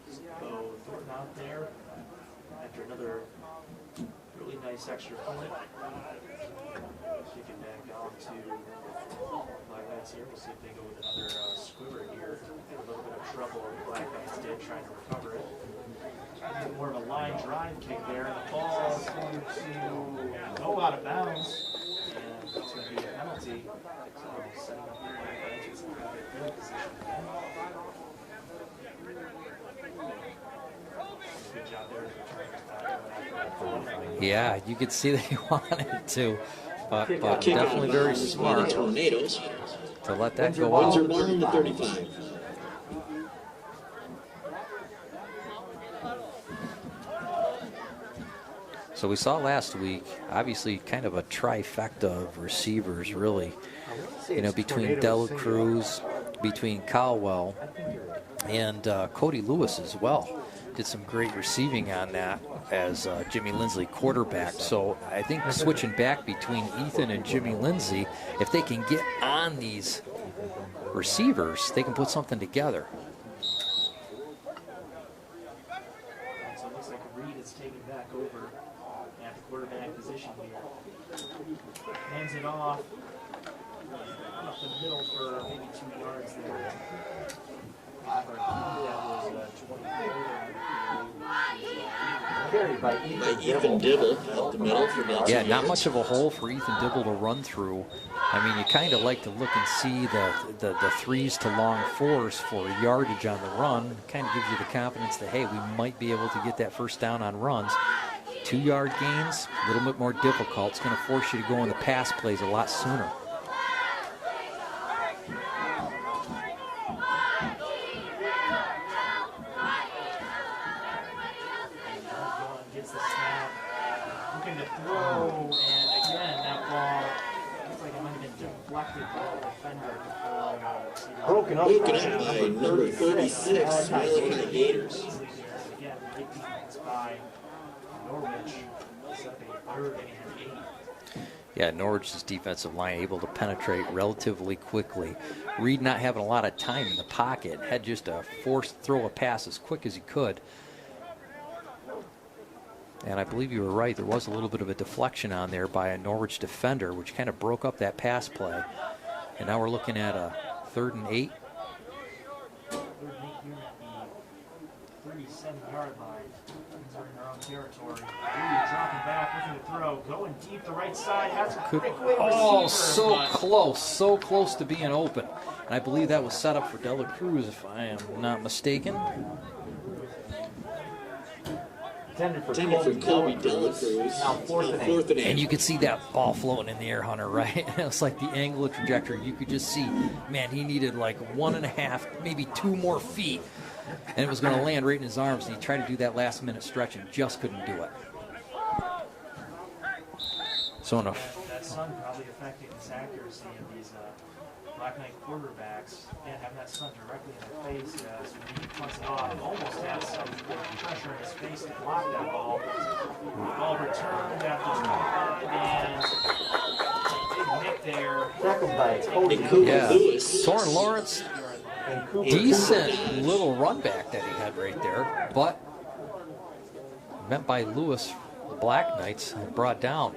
So Thornton out there after another really nice extra point. Kicking back on to Black Knights here. We'll see if they go with another squibber here. Had a little bit of trouble. Black Knights did trying to recover it. More of a line drive kick there. And the ball is going to go out of bounds. And it's going to be a penalty. So setting up the Black Knights with some good field position. Good job there. Yeah, you could see they wanted to, but definitely very smart to let that go out. Windsor ball in the 35. So we saw last week, obviously, kind of a trifecta of receivers, really. You know, between Dela Cruz, between Caldwell, and Cody Lewis as well. Did some great receiving on that as Jimmy Lindsley quarterbacked. So I think switching back between Ethan and Jimmy Lindsley, if they can get on these receivers, they can put something together. So it looks like Reed is taking back over at the quarterback position here. Hands it off up the middle for maybe 2 yards there. That was 23rd. Carried by Ethan Dibble up the middle for Nelson. Yeah, not much of a hole for Ethan Dibble to run through. I mean, you kind of like to look and see the threes to long fours for yardage on the run. Kind of gives you the confidence that, hey, we might be able to get that first down on runs. 2-yard gains, a little bit more difficult. It's going to force you to go in the pass plays a lot sooner. Gets the snap, looking to throw, and again, that ball looks like it might have been deflected by the defender before. Broken up by number 36, Malachi Gators. Again, great defense by Norwich, set up a 3rd and 8. Yeah, Norwich's defensive line able to penetrate relatively quickly. Reed not having a lot of time in the pocket, had just a forced throw a pass as quick as he could. And I believe you were right, there was a little bit of a deflection on there by a Norwich defender, which kind of broke up that pass play. And now we're looking at a 3rd and 8. 3rd and 8 here at the 37-yard line. Things are in their own territory. Reed dropping back, looking to throw, going deep the right side, has a breakaway receiver. So close to being open. And I believe that was set up for Dela Cruz, if I am not mistaken. Intended for Kobe Dela Cruz. Now 4th and 8. And you could see that ball floating in the air, Hunter, right? It's like the angular trajectory. You could just see, man, he needed like 1.5, maybe 2 more feet. And it was going to land right in his arms. And he tried to do that last-minute stretch and just couldn't do it. So in a that sun probably affecting this accuracy of these Black Knight quarterbacks. And having that sun directly in their face as Reed punts it off. Almost had some pressure in his face to block that ball. Ball returned after 25 and big nick there. Tackled by Cody Lewis. Torrin Lawrence, decent little run back that he had right there, but meant by Lewis, the Black Knights, and brought down.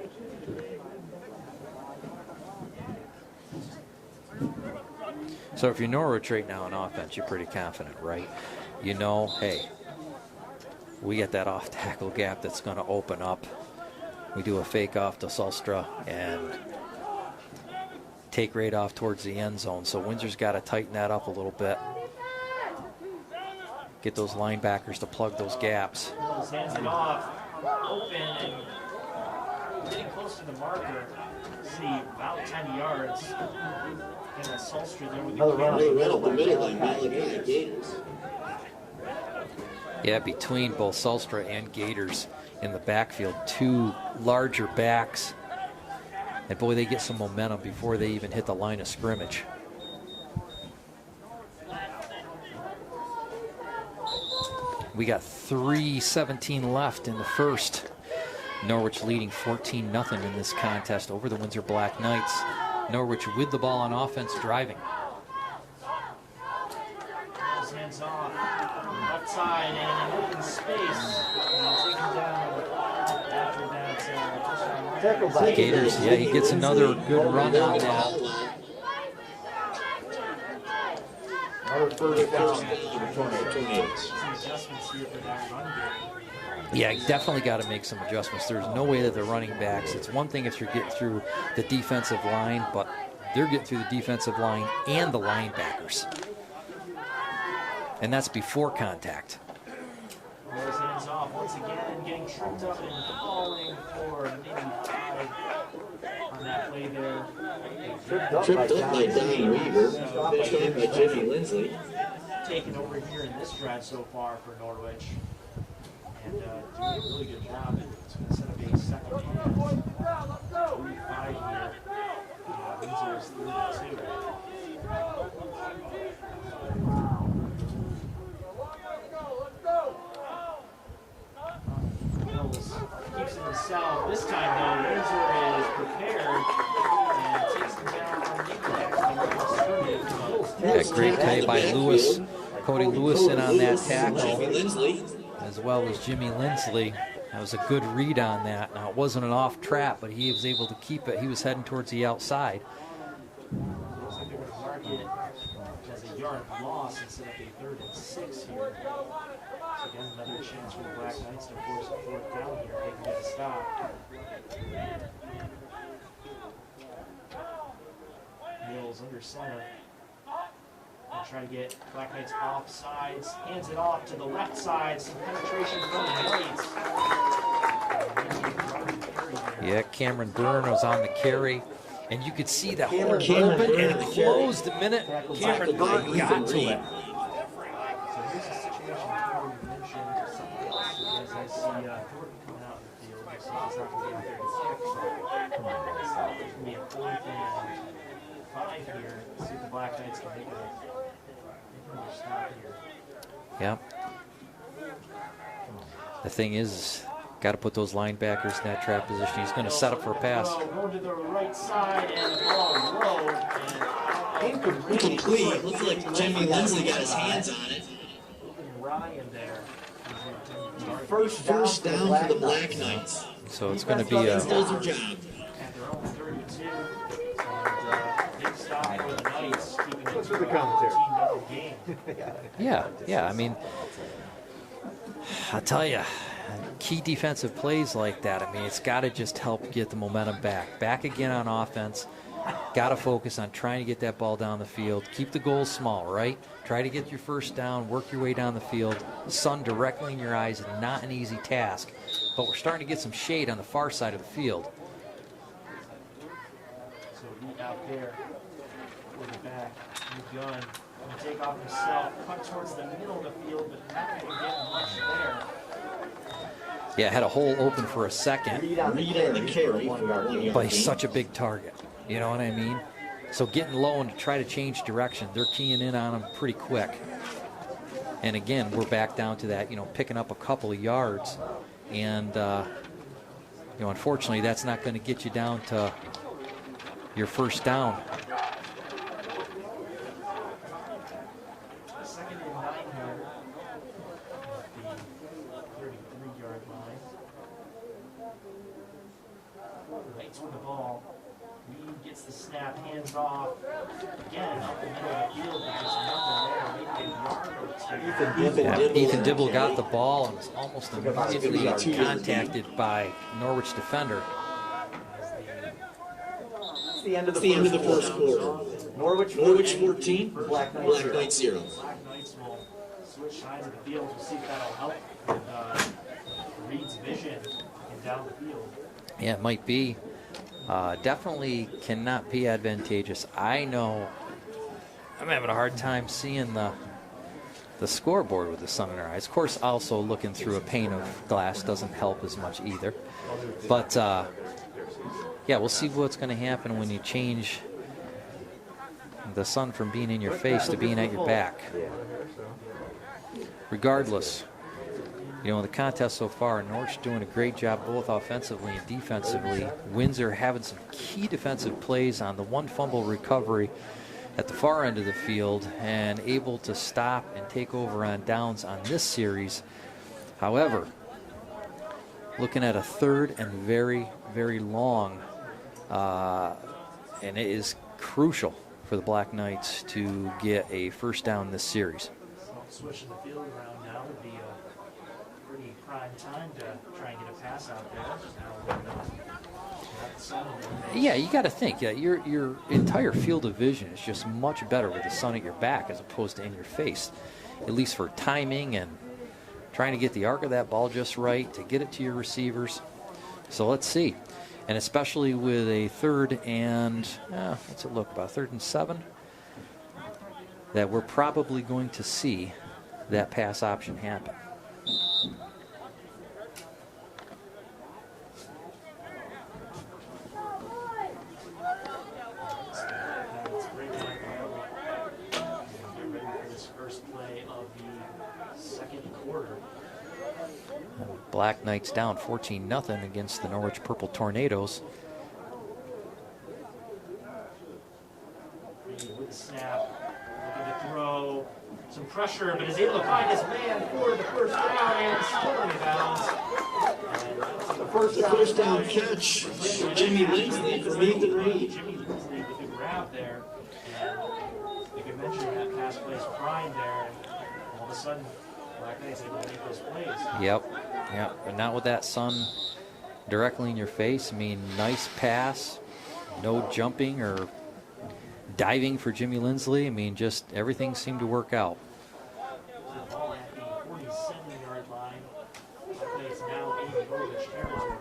So if you're Norwich right now on offense, you're pretty confident, right? You know, hey, we get that off-tackle gap that's going to open up. We do a fake off to Sulstra and take right off towards the end zone. So Windsor's got to tighten that up a little bit. Get those linebackers to plug those gaps. Hands it off, open, and getting close to the marker. See, about 10 yards. And a Sulstra there with the right up the middle line, Malachi Gators. Yeah, between both Sulstra and Gators in the backfield, 2 larger backs. And boy, they get some momentum before they even hit the line of scrimmage. We got 3:17 left in the first. Norwich leading 14-0 in this contest over the Windsor Black Knights. Norwich with the ball on offense, driving. Hands off, left side, and an open space. Taken down after that touchdown. Gators, yeah, he gets another good run on that. Another first down for the Tornadoes. Some adjustments here for that run game. Yeah, definitely got to make some adjustments. There's no way that they're running backs. It's one thing if you're getting through the defensive line, but they're getting through the defensive line and the linebackers. And that's before contact. Those hands off once again, getting tripped up and falling for maybe 5 on that play there. Tripped up by Don Weaver, finished off by Jimmy Lindsley. Taken over here in this drive so far for Norwich. And doing a really good job. It's going to set up a second and 45 here. Windsor is 32. Mills keeps it himself. This time, though, Windsor is prepared and takes him down on the impact. Yeah, great play by Lewis. Cody Lewis in on that tackle, as well as Jimmy Lindsley. That was a good read on that. Now, it wasn't an off trap, but he was able to keep it. He was heading towards the outside. Has a yard loss and set up a 3rd and 6 here. So again, another chance for the Black Knights to force a 4th down here if they can get a stop. Mills under center. And try to get Black Knights off sides. Hands it off to the left side. Some penetration from the Knights. Yeah, Cameron Byrne was on the carry. And you could see that hole open and closed the minute Cameron Byrne got to it. So here's a situation where you mentioned something else. As I see Thornton coming out in the field. I see he's not going to be out there to kick. So there's going to be a 4th and 5 here. See if the Black Knights can make another stop here. Yeah. The thing is, got to put those linebackers in that trap position. He's going to set up for a pass. Going to the right side and the ball rolled. Incomplete. Looks like Jimmy Lindsley got his hands on it. Ryan there. First down for the Black Knights. So it's going to be a... At their own 32. And big stop for the Knights. Keeping it to a 14-0 game. Yeah, I mean, I'll tell you, key defensive plays like that, I mean, it's got to just help get the momentum back. Back again on offense. Got to focus on trying to get that ball down the field. Keep the goals small, right? Try to get your first down, work your way down the field. Sun directly in your eyes is not an easy task, but we're starting to get some shade on the far side of the field. So he out there with the back, the gun, and take off himself, cut towards the middle of the field, but not going to get much there. Yeah, had a hole open for a second. Read on the carry. But he's such a big target. You know what I mean? So getting low and to try to change direction, they're keying in on him pretty quick. And again, we're back down to that, picking up a couple of yards. And, unfortunately, that's not going to get you down to your first down. Second and 9 here at the 33-yard line. Knights with the ball. Reed gets the snap, hands off. Again, up the middle of the field, but there's nothing there. Maybe a yard or two. Ethan Dibble got the ball and was almost immediately contacted by Norwich defender. It's the end of the first quarter. Norwich 14, Black Knights 0. Black Knights will switch sides of the field. We'll see if that'll help with Reed's vision and down the field. Yeah, it might be. Definitely cannot be advantageous. I know I'm having a hard time seeing the scoreboard with the sun in our eyes. Of course, also looking through a pane of glass doesn't help as much either. But, yeah, we'll see what's going to happen when you change the sun from being in your face to being at your back. Regardless, You know, in the contest so far, Norwich doing a great job both offensively and defensively. Windsor having some key defensive plays on the one fumble recovery at the far end of the field and able to stop and take over on downs on this series. However, looking at a third and very, very long, and it is crucial for the Black Knights to get a first down this series. Switching the field around now would be a pretty prime time to try and get a pass out there. Now, got the sun in your face. Yeah, you got to think. Yeah, your entire field of vision is just much better with the sun at your back as opposed to in your face, at least for timing and trying to get the arc of that ball just right to get it to your receivers. So let's see. And especially with a third and, what's it look, about 3rd and 7, that we're probably going to see that pass option happen. Black Knights down 14-0 against the Norwich Purple Tornadoes. With the snap, looking to throw some pressure, but is able to find his man for the first down and still in bounds. The first down catch, Jimmy Lindsley from Ethan Reed. Jimmy Lindsley with the grab there, and you can mention that pass plays prime there, and all of a sudden, Black Knights able to make those plays. Yep, but not with that sun directly in your face. I mean, nice pass, no jumping or diving for Jimmy Lindsley. I mean, just everything seemed to work out. The ball at the 47-yard line. Black Knights now in Norwich territory.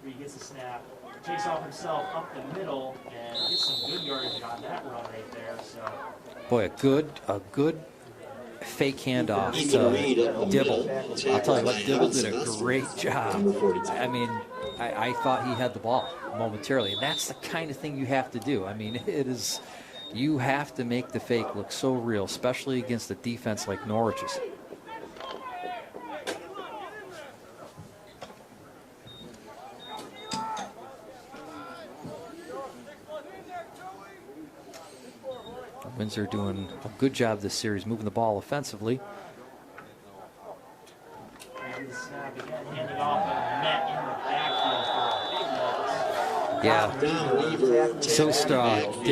Reed gets a snap, takes off himself up the middle, and gets some good yardage on that run right there. So, boy, a good fake handoff to Dibble. I'll tell you what, Dibble did a great job. I mean, I thought he had the ball momentarily, and that's the kind of thing you have to do. I mean, you have to make the fake look so real, especially against a defense like Norwich's. Windsor doing a good job this series, moving the ball offensively. Yeah, so strong.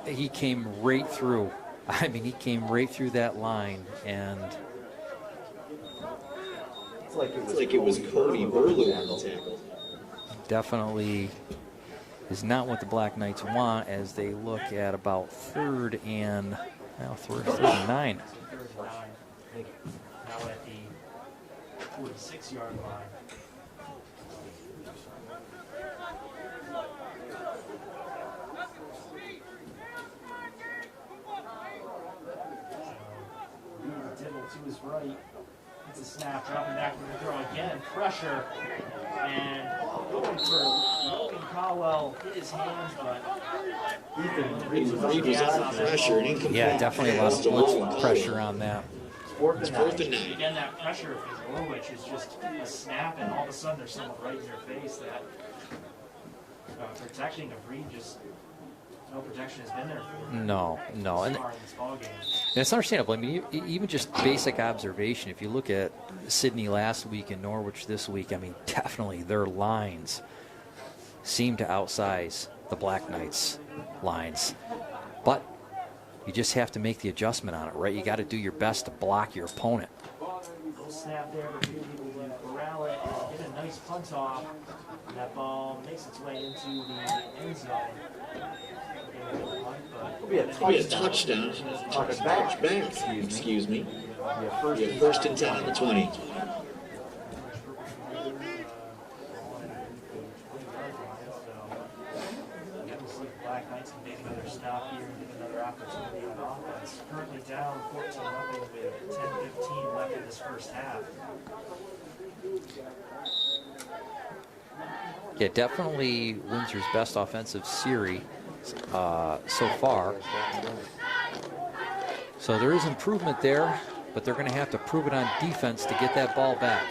He came right through. I mean, he came right through that line, and it's like it was Cody Burlew on the tackle. Definitely is not what the Black Knights want as they look at about 3rd and 9. Now at the 46-yard line. Dibble to his right. It's a snap, dropping back for the throw again. Pressure. And going for Logan Caldwell. Hit his hands, but Reed was under pressure and incomplete. Yeah, definitely a lot of pressure on that. It's 4th and 9. Again, that pressure for Norwich is just a snap, and all of a sudden there's someone right in your face that protecting of Reed just. No protection has been there for him. No. And it's understandable. I mean, even just basic observation, if you look at Sydney last week and Norwich this week, I mean, definitely their lines seem to outsize the Black Knights' lines. But you just have to make the adjustment on it, right? You got to do your best to block your opponent. Little snap there, but people corral it and get a nice punt off. And that ball makes its way into the end zone. It'll be a touchdown. Touchback. Excuse me. Be a 1st and 10 on the 20. Black Knights can make another stop here and get another opportunity on offense. Currently down 14-0 with 10:15 left in this first half. Yeah, definitely Windsor's best offensive series so far. So there is improvement there, but they're going to have to prove it on defense to get that ball back.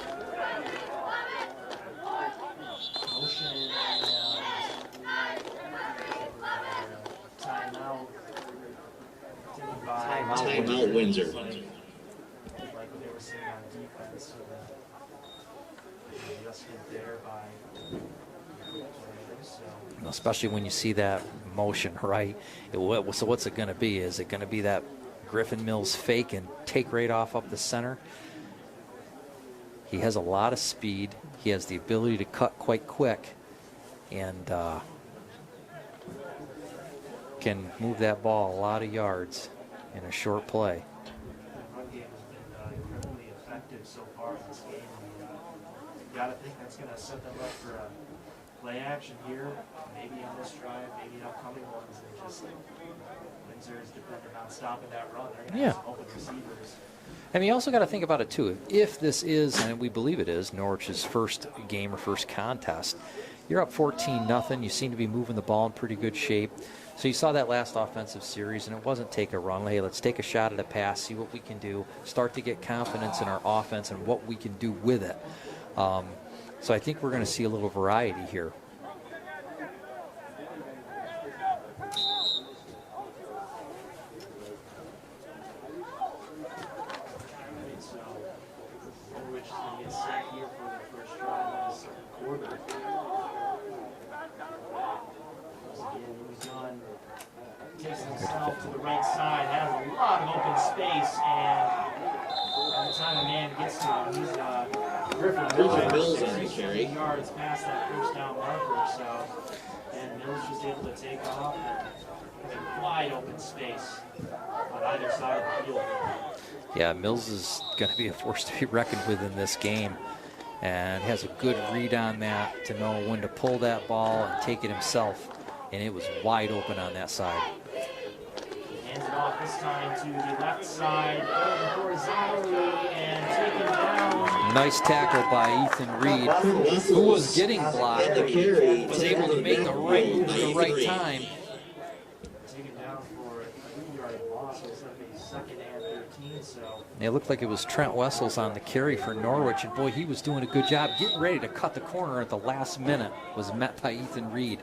Motion timeout. Timeout Windsor. Like what they were saying on defense. So the adjustment there by players. So. Especially when you see that motion, right? So what's it going to be? Is it going to be that Griffin Mills fake and take right off up the center? He has a lot of speed. He has the ability to cut quite quick and can move that ball a lot of yards in a short play. The run game has been incredibly effective so far in this game. You got to think that's going to set them up for a play action here, maybe on this drive, maybe upcoming ones, and just Windsor is dependent on stopping that run. They're going to have some open receivers. And you also got to think about it too. If this is, and we believe it is, Norwich's first game or first contest, you're up 14-0. You seem to be moving the ball in pretty good shape. So you saw that last offensive series, and it wasn't take a run. Hey, let's take a shot at a pass, see what we can do, start to get confidence in our offense and what we can do with it. So I think we're going to see a little variety here. Takes himself to the right side, has a lot of open space, and by the time a man gets to him, he's Griffin Mills on the carry. yards past that first down marker, so, and Mills just able to take off and a wide open space on either side of the field. Yeah, Mills is going to be a force to be reckoned with in this game, and has a good read on that to know when to pull that ball and take it himself, and it was wide open on that side. Hands it off this time to the left side, horizontally, and taken down. Nice tackle by Ethan Reed, who was getting blocked, was able to make the right move at the right time. Taken down for a 3-yard loss. It was like a 2nd and 13, so. It looked like it was Trent Wessels on the carry for Norwich, and boy, he was doing a good job. Getting ready to cut the corner at the last minute was met by Ethan Reed.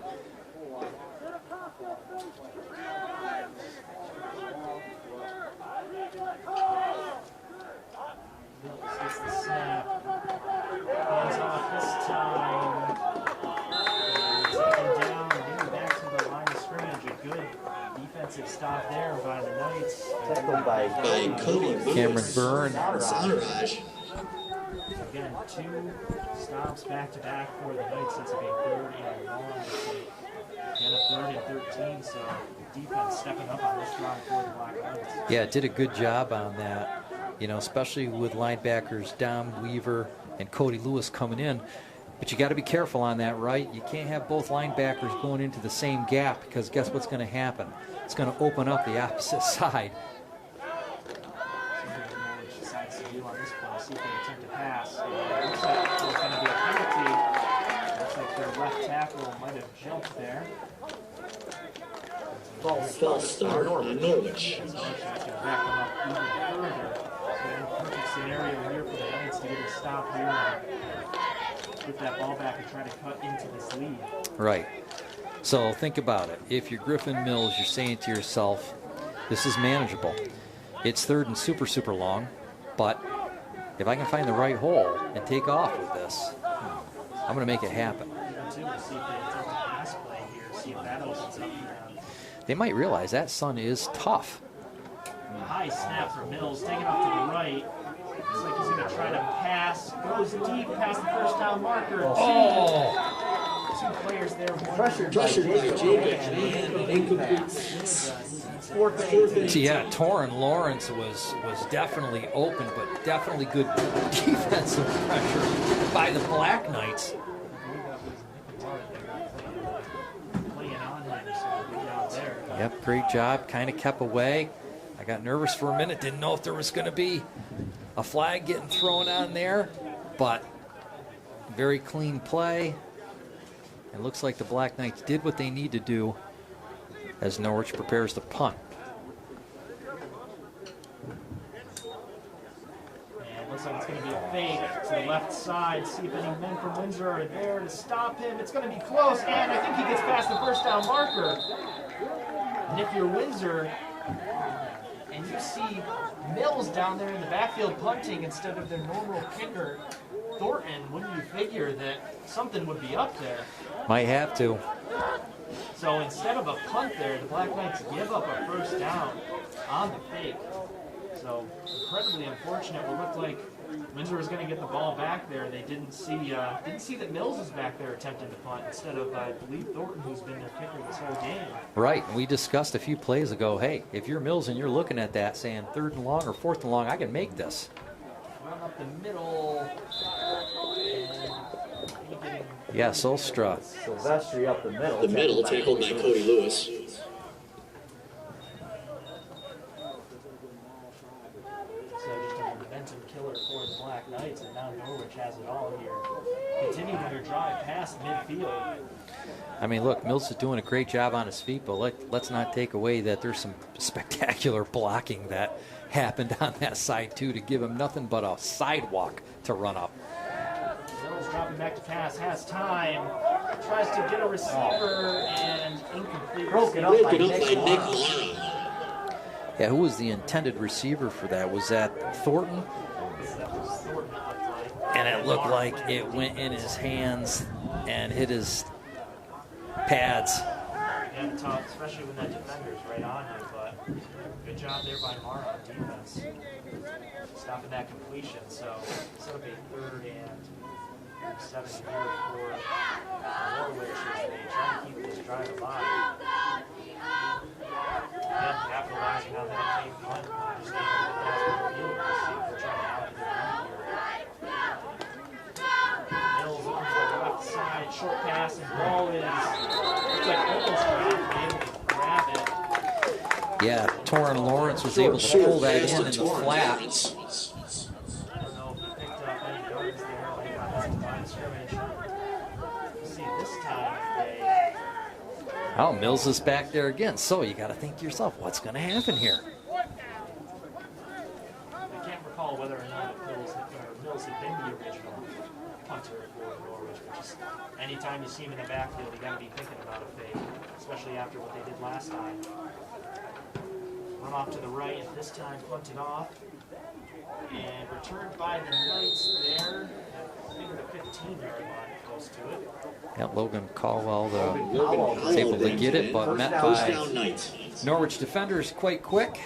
Gets the snap. Hands off this time. Taken down, maybe back to the line of scrimmage. A good defensive stop there by the Knights. Tackled by Cody Cameron Byrne. Sonaraj. Again, 2 stops back to back for the Knights. It's a 3rd and long. And a 3rd and 13, so defense stepping up on this drive for the Black Knights. Yeah, did a good job on that, you know, especially with linebackers Dom Weaver and Cody Lewis coming in. But you got to be careful on that, right? You can't have both linebackers going into the same gap, because guess what's going to happen? It's going to open up the opposite side. Decides to do on this play, see if they attempt to pass. And it looks like there's going to be a penalty. Looks like their left tackle might have jumped there. False start on Norwich. So that's going to back them up even further. So in a perfect scenario here for the Knights to get a stop here and get that ball back and try to cut into this lead. Right. So think about it. If you're Griffin Mills, you're saying to yourself, this is manageable. It's 3rd and super long, but if I can find the right hole and take off with this, I'm going to make it happen. See if they attempt a pass play here, see if that opens up for them. They might realize that sun is tough. A high snap for Mills, taken off to the right. Looks like he's going to try to pass. Goes deep past the first down marker. Two players there. Pressured by Jacob. Yeah, Torrin Lawrence was definitely open, but definitely good defensive pressure by the Black Knights. Yep, great job. Kind of kept away. I got nervous for a minute. Didn't know if there was going to be a flag getting thrown on there, but very clean play. It looks like the Black Knights did what they need to do as Norwich prepares to punt. like it's going to be a fake to the left side. See if any men from Windsor are there to stop him. It's going to be close, and I think he gets past the first down marker. And if you're Windsor, and you see Mills down there in the backfield punting instead of their normal kicker, Thornton, wouldn't you figure that something would be up there? Might have to. So instead of a punt there, the Black Knights give up a first down on the fake. So incredibly unfortunate. It looked like Windsor was going to get the ball back there. They didn't see that Mills was back there attempting to punt instead of, I believe, Thornton, who's been their kicker this whole game. Right. We discussed a few plays ago, hey, if you're Mills and you're looking at that saying 3rd and long or 4th and long, I can make this. Run up the middle. Yeah, Solstra. Silvestri up the middle. The middle tackled by Cody Lewis. So just a momentum killer for the Black Knights, and now Norwich has it all here. Continuing their drive past midfield. I mean, look, Mills is doing a great job on his feet, but let's not take away that there's some spectacular blocking that happened on that side, too, to give him nothing but a sidewalk to run up. Mills dropping back to pass, has time, tries to get a receiver, and incomplete. Broken up by Nick. Yeah, who was the intended receiver for that? Was that Thornton? And it looked like it went in his hands and hit his pads. Again, tough, especially when that defender's right on you, but good job there by Mara on defense. Stopping that completion, so set up a 3rd and 7 here for Norwich as they try to keep this drive alive. Again, capitalizing on that fake punt. Just getting the pass to the field to see if they're trying to add to the lead here. Mills on the left side, short pass, and ball is looks like almost able to grab it. Yeah, Torrin Lawrence was able to pull that in the flat. Oh, Mills is back there again. So you got to think to yourself, what's going to happen here? I can't recall whether or not Mills had been the original punter for Norwich, but just anytime you see him in the backfield, you got to be thinking about a fake, especially after what they did last time. Run off to the right, and this time punted off. And returned by the Knights there. I think the 15-yard line, close to it. Yeah, Logan Caldwell was able to get it, but met by Norwich defenders quite quick.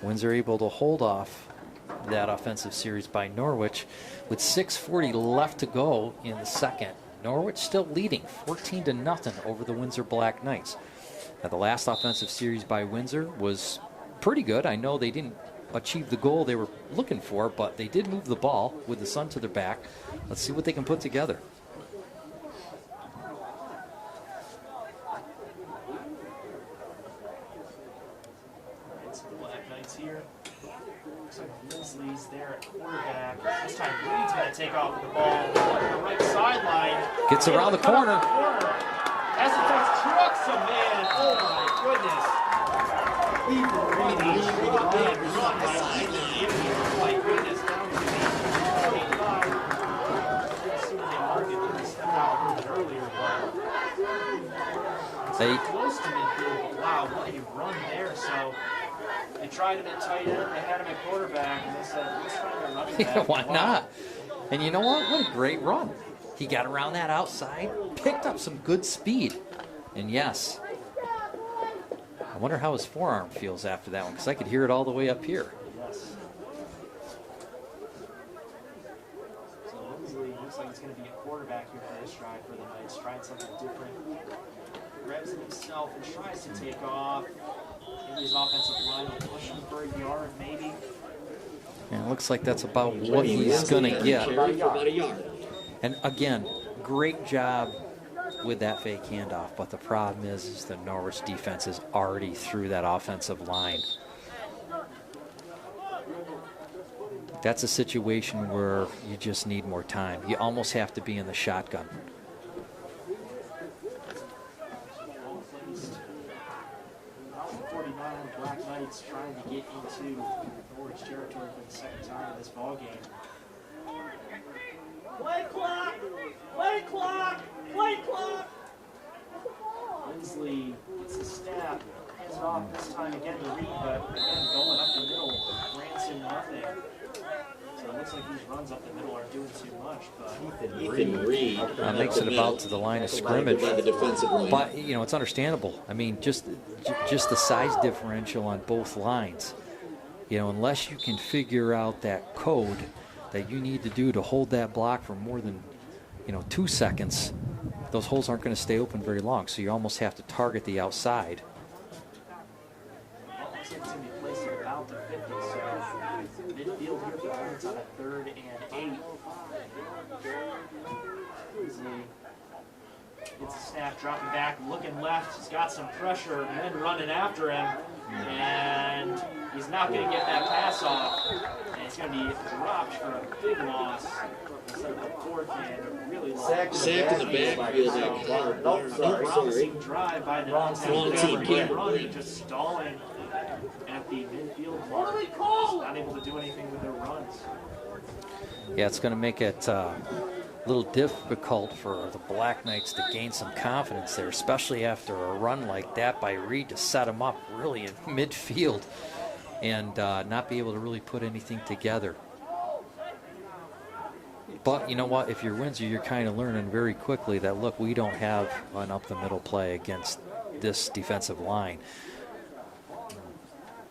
Windsor able to hold off that offensive series by Norwich with 6:40 left to go in the second. Norwich still leading 14-0 over the Windsor Black Knights. Now, the last offensive series by Windsor was pretty good. I know they didn't achieve the goal they were looking for, but they did move the ball with the sun to their back. Let's see what they can put together. It's the Black Knights here. Looks like Leslie's there at quarterback. This time Reed's going to take off with the ball on the right sideline. Gets around the corner. As it takes trucks a man. Oh my goodness. Reed run by oh my goodness, down to the 45. See what they marked it. They stepped out a little bit earlier, but They close to midfield. But wow, what a run there. So they tried him at tight end, they had him at quarterback, and they said, let's try their running back. Yeah, why not? And you know what? What a great run. He got around that outside, picked up some good speed. And yes, I wonder how his forearm feels after that one, because I could hear it all the way up here. Yes. So Lindsley looks like it's going to be a quarterback here for this drive for the Knights. Trying something different. Grabs it himself and tries to take off. Maybe his offensive line will push him for a yard, maybe. And it looks like that's about what he's going to get. And again, great job with that fake handoff, but the problem is the Norwich defense is already through that offensive line. That's a situation where you just need more time. You almost have to be in the shotgun. now the Black Knights trying to get into Norwich territory for the second time in this ball game. Play clock! Play clock! Play clock! Lindsley gets the snap, hands it off this time again to Reed, but again going up the middle, Branson nothing. So it looks like these runs up the middle aren't doing too much, but Ethan Reed makes it about to the line of scrimmage. by the defensive line. But, you know, it's understandable. I mean, just the size differential on both lines. You know, unless you can figure out that code that you need to do to hold that block for more than, 2 seconds, those holes aren't going to stay open very long. So you almost have to target the outside. well, looks like it's going to be placed at about the 50, so midfield here for the Hornets on a 3rd and 8. Lindsley gets a snap, dropping back, looking left. He's got some pressure, men running after him, and he's not going to get that pass off. And it's going to be dropped for a big loss instead of a 4th and really long. Sacked in the backfield. Promising drive by the Wrong team. keep running, just stalling at the midfield mark. Just not able to do anything with their runs. Yeah, it's going to make it a little difficult for the Black Knights to gain some confidence there, especially after a run like that by Reed to set them up really in midfield and not be able to really put anything together. But you know what? If you're Windsor, you're kind of learning very quickly that, look, we don't have an up-the-middle play against this defensive line.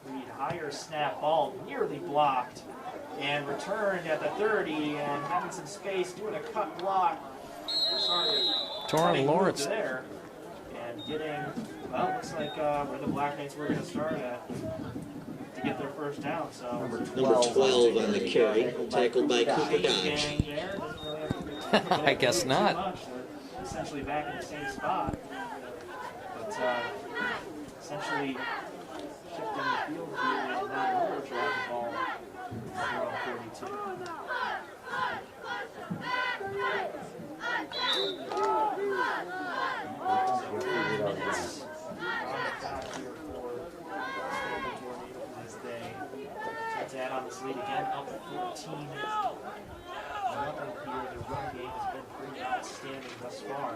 Reed higher snap, ball nearly blocked. And returned at the 30 and having some space, doing a cut block. Torrin Lawrence there. And getting, well, looks like where the Black Knights were going to start at to get their first down. So Number 12 on the carry, tackled by Cooper Dodge. I guess not. Essentially back in the same spot. But essentially shifting the field here and now Norwich will have the ball. Around 42. As they add on this lead again, up 14. Nothing here. The run game has been pretty outstanding thus far.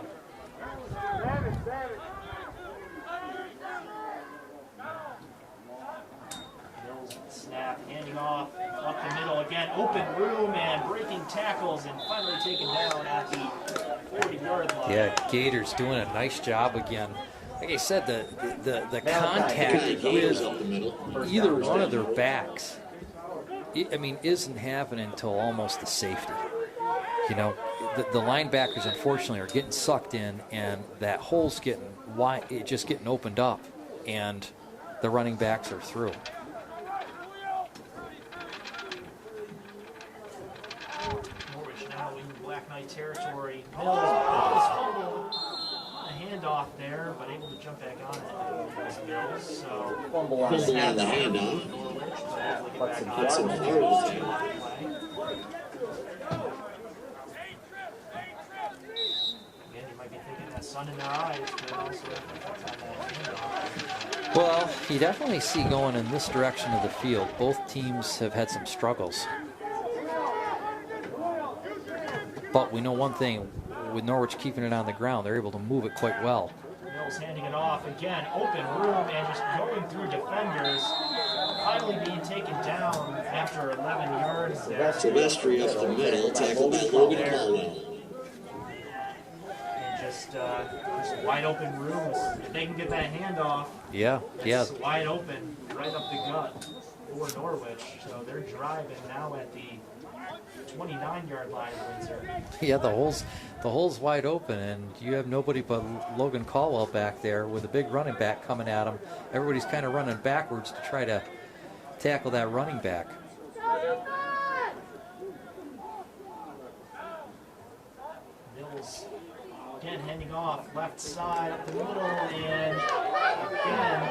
Snap, handing off up the middle again, open room and breaking tackles and finally taken down at the 40-yard line. Yeah, Gators doing a nice job again. Like I said, the contact with either one of their backs, isn't happening until almost the safety. You know, the linebackers unfortunately are getting sucked in, and that hole's getting wide, just getting opened up, and the running backs are through. Norwich now in Black Knight territory. Mills fumbled on a handoff there, but able to jump back on it. Mills, so Fumble on the handoff. Norwich, but able to get back That's on some it. throws. Again, you might be thinking that sun in their eyes, but also on that handoff. Well, you definitely see going in this direction of the field. Both teams have had some struggles. But we know one thing, with Norwich keeping it on the ground, they're able to move it quite well. Mills handing it off again, open room and just going through defenders. Finally being taken down after 11 yards there. Silvestri up the middle, tackled by Logan Caldwell. And just wide open rooms. If they can get that handoff, Yeah. it's wide open, right up the gut for Norwich. So they're driving now at the 29-yard line of Windsor. Yeah, the hole's wide open, and you have nobody but Logan Caldwell back there with a big running back coming at him. Everybody's kind of running backwards to try to tackle that running back. Mills again handing off left side up the middle, and again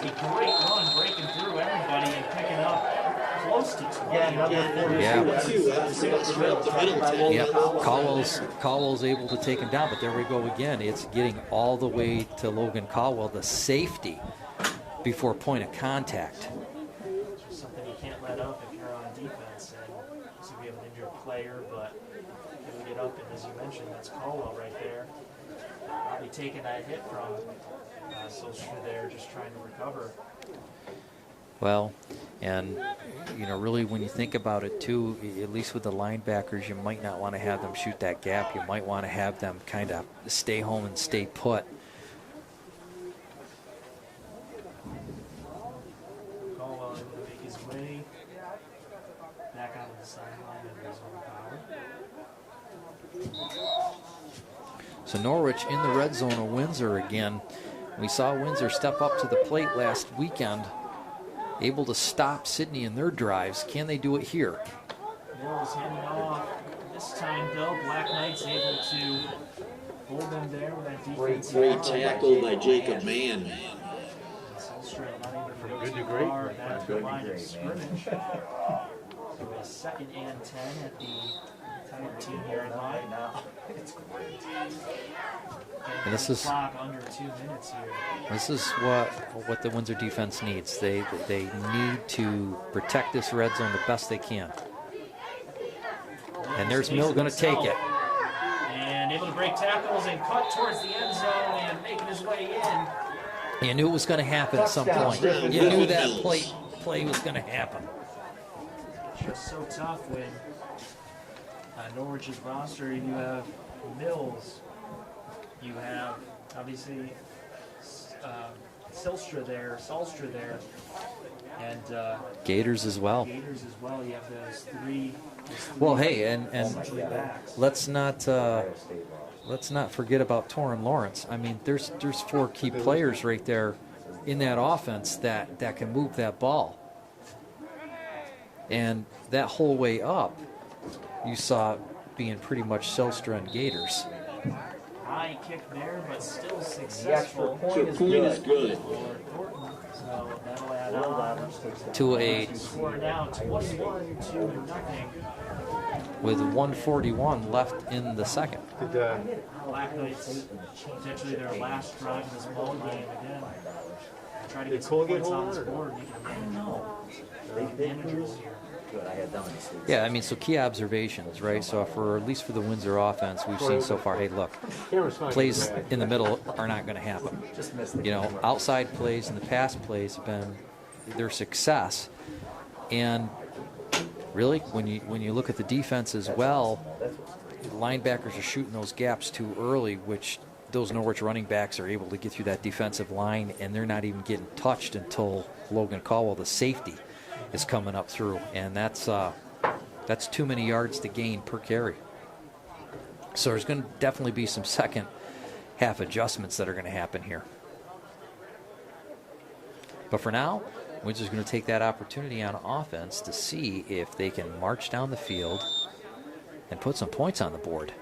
a great run breaking through everybody and picking up close to 20. Yeah, Caldwell's able to take him down, but there we go again. It's getting all the way to Logan Caldwell, the safety, before point of contact. It's just something you can't let up if you're on defense. And so we have an injured player, but if we get up, and as you mentioned, that's Caldwell right there. Probably taking that hit from Solskjaer there, just trying to recover. Well, and really when you think about it too, at least with the linebackers, you might not want to have them shoot that gap. You might want to have them kind of stay home and stay put. Caldwell able to make his way back onto the sideline under his own power. So Norwich in the red zone of Windsor again. We saw Windsor step up to the plate last weekend, able to stop Sydney in their drives. Can they do it here? Mills handing off. This time, though, Black Knight's able to hold them there with that defense. Great tackle by Jacob Mann. Good to great. That's the line of scrimmage. So a 2nd and 10 at the 14-yard line now. It's great. And this is under 2 minutes here. This is what the Windsor defense needs. They need to protect this red zone the best they can. And there's Mill going to take it. And able to break tackles and cut towards the end zone and making his way in. You knew it was going to happen at some point. You knew that play was going to happen. Just so tough when Norwich's roster, you have Mills, you have obviously Solskjaer there, and Gators as well. You have those three. Well, hey, and let's not forget about Torrin Lawrence. I mean, there's 4 key players right there in that offense that can move that ball, and that whole way up, you saw being pretty much Solskjaer and Gators. High kick there, but still successful. The point is good. So that'll add on to a score now 21-0 with 1:41 left in the second. Black Knights potentially their last drive of this ball game again. Try to get some points on this board. I don't know. Managers here. Yeah, I mean, so key observations, right? So at least for the Windsor offense, we've seen so far, hey, look, plays in the middle are not going to happen. Outside plays and the pass plays have been their success. And really, when you look at the defense as well, linebackers are shooting those gaps too early, which those Norwich running backs are able to get through that defensive line, and they're not even getting touched until Logan Caldwell, the safety, is coming up through, and that's too many yards to gain per carry. So there's going to definitely be some second half adjustments that are going to happen here. But for now, Windsor's going to take that opportunity on offense to see if they can march down the field and put some points on the board.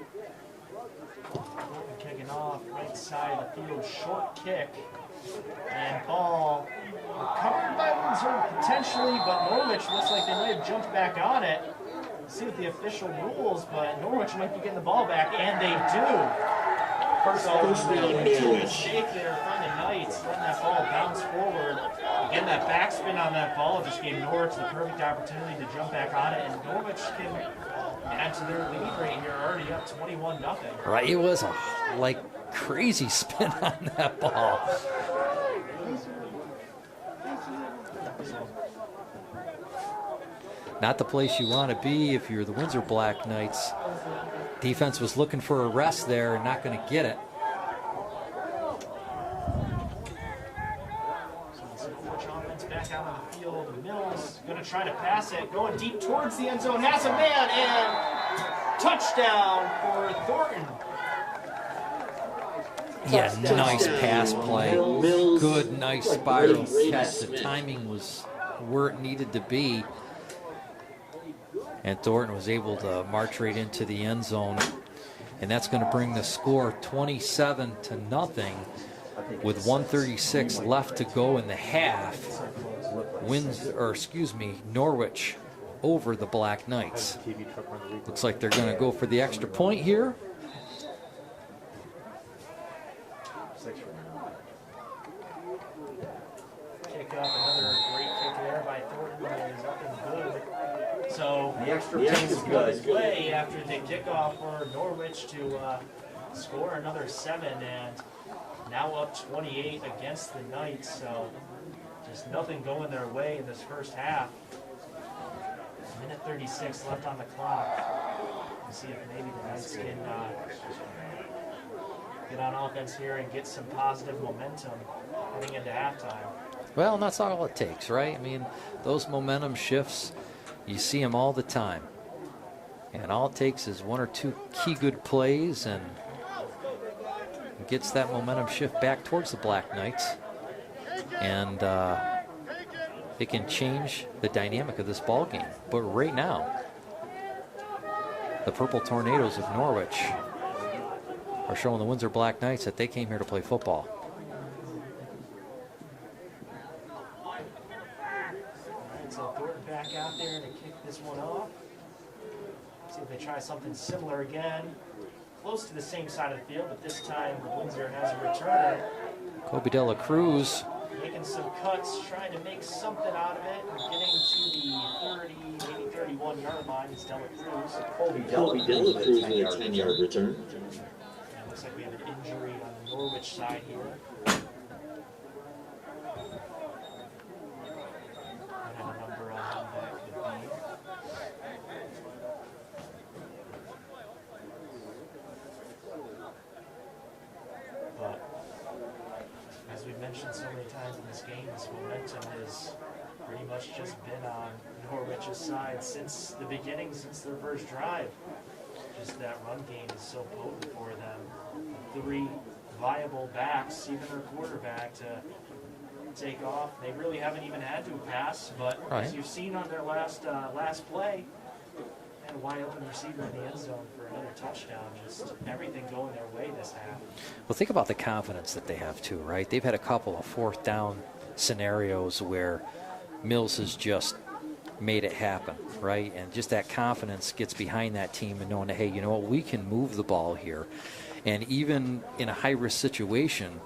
Kicking off right side of the field, short kick, and ball recovered by Windsor potentially, but Norwich looks like they might have jumped back on it. Let's see what the official rules, but Norwich might be getting the ball back, and they do. First down, Norwich. Shake there from the Knights, letting that ball bounce forward. Again, that backspin on that ball just gave Norwich the perfect opportunity to jump back on it, and Norwich can add to their lead right here, already up 21-0. Right, it was a crazy spin on that ball. Not the place you want to be if you're the Windsor Black Knights. Defense was looking for a rest there and not going to get it. So Norwich offense back out on the field. Mills going to try to pass it, going deep towards the end zone, has a man, and touchdown for Thornton. Yeah, nice pass play. Good, nice spiral catch. The timing was where it needed to be. And Thornton was able to march right into the end zone. And that's going to bring the score 27-0 with 1:36 left to go in the half. Norwich over the Black Knights. Looks like they're going to go for the extra point here. The extra point is good. Play after the kickoff for Norwich to score another 7, and now up 28 against the Knights. So just nothing going their way in this first half. Minute 36 left on the clock. We'll see if maybe the Knights can get on offense here and get some positive momentum heading into halftime. Well, and that's all it takes, right? I mean, those momentum shifts, you see them all the time. And all it takes is one or two key good plays, and it gets that momentum shift back towards the Black Knights. And it can change the dynamic of this ball game. But right now, the Purple Tornadoes of Norwich are showing the Windsor Black Knights that they came here to play football. So Thornton back out there to kick this one off. See if they try something similar again. Close to the same side of the field, but this time Windsor has a returner. Kobe De La Cruz Making some cuts, trying to make something out of it. Getting to the 30, maybe 31-yard line is De La Cruz. Colby De La Cruz with a 10-yard return. And looks like we have an injury on the Norwich side here. I have a number on who that could be. But as we've mentioned so many times in this game, this momentum has pretty much just been on Norwich's side since the beginning, since their first drive. Just that run game is so potent for them. 3 viable backs, even their quarterback, to take off. They really haven't even had to pass, but as you've seen on their last play, and a wide open receiver in the end zone for another touchdown. Just everything going their way this half. Well, think about the confidence that they have too, right? They've had a couple of 4th down scenarios where Mills has just made it happen, right? And just that confidence gets behind that team and knowing that, hey, you know what, we can move the ball here. And even in a high-risk situation,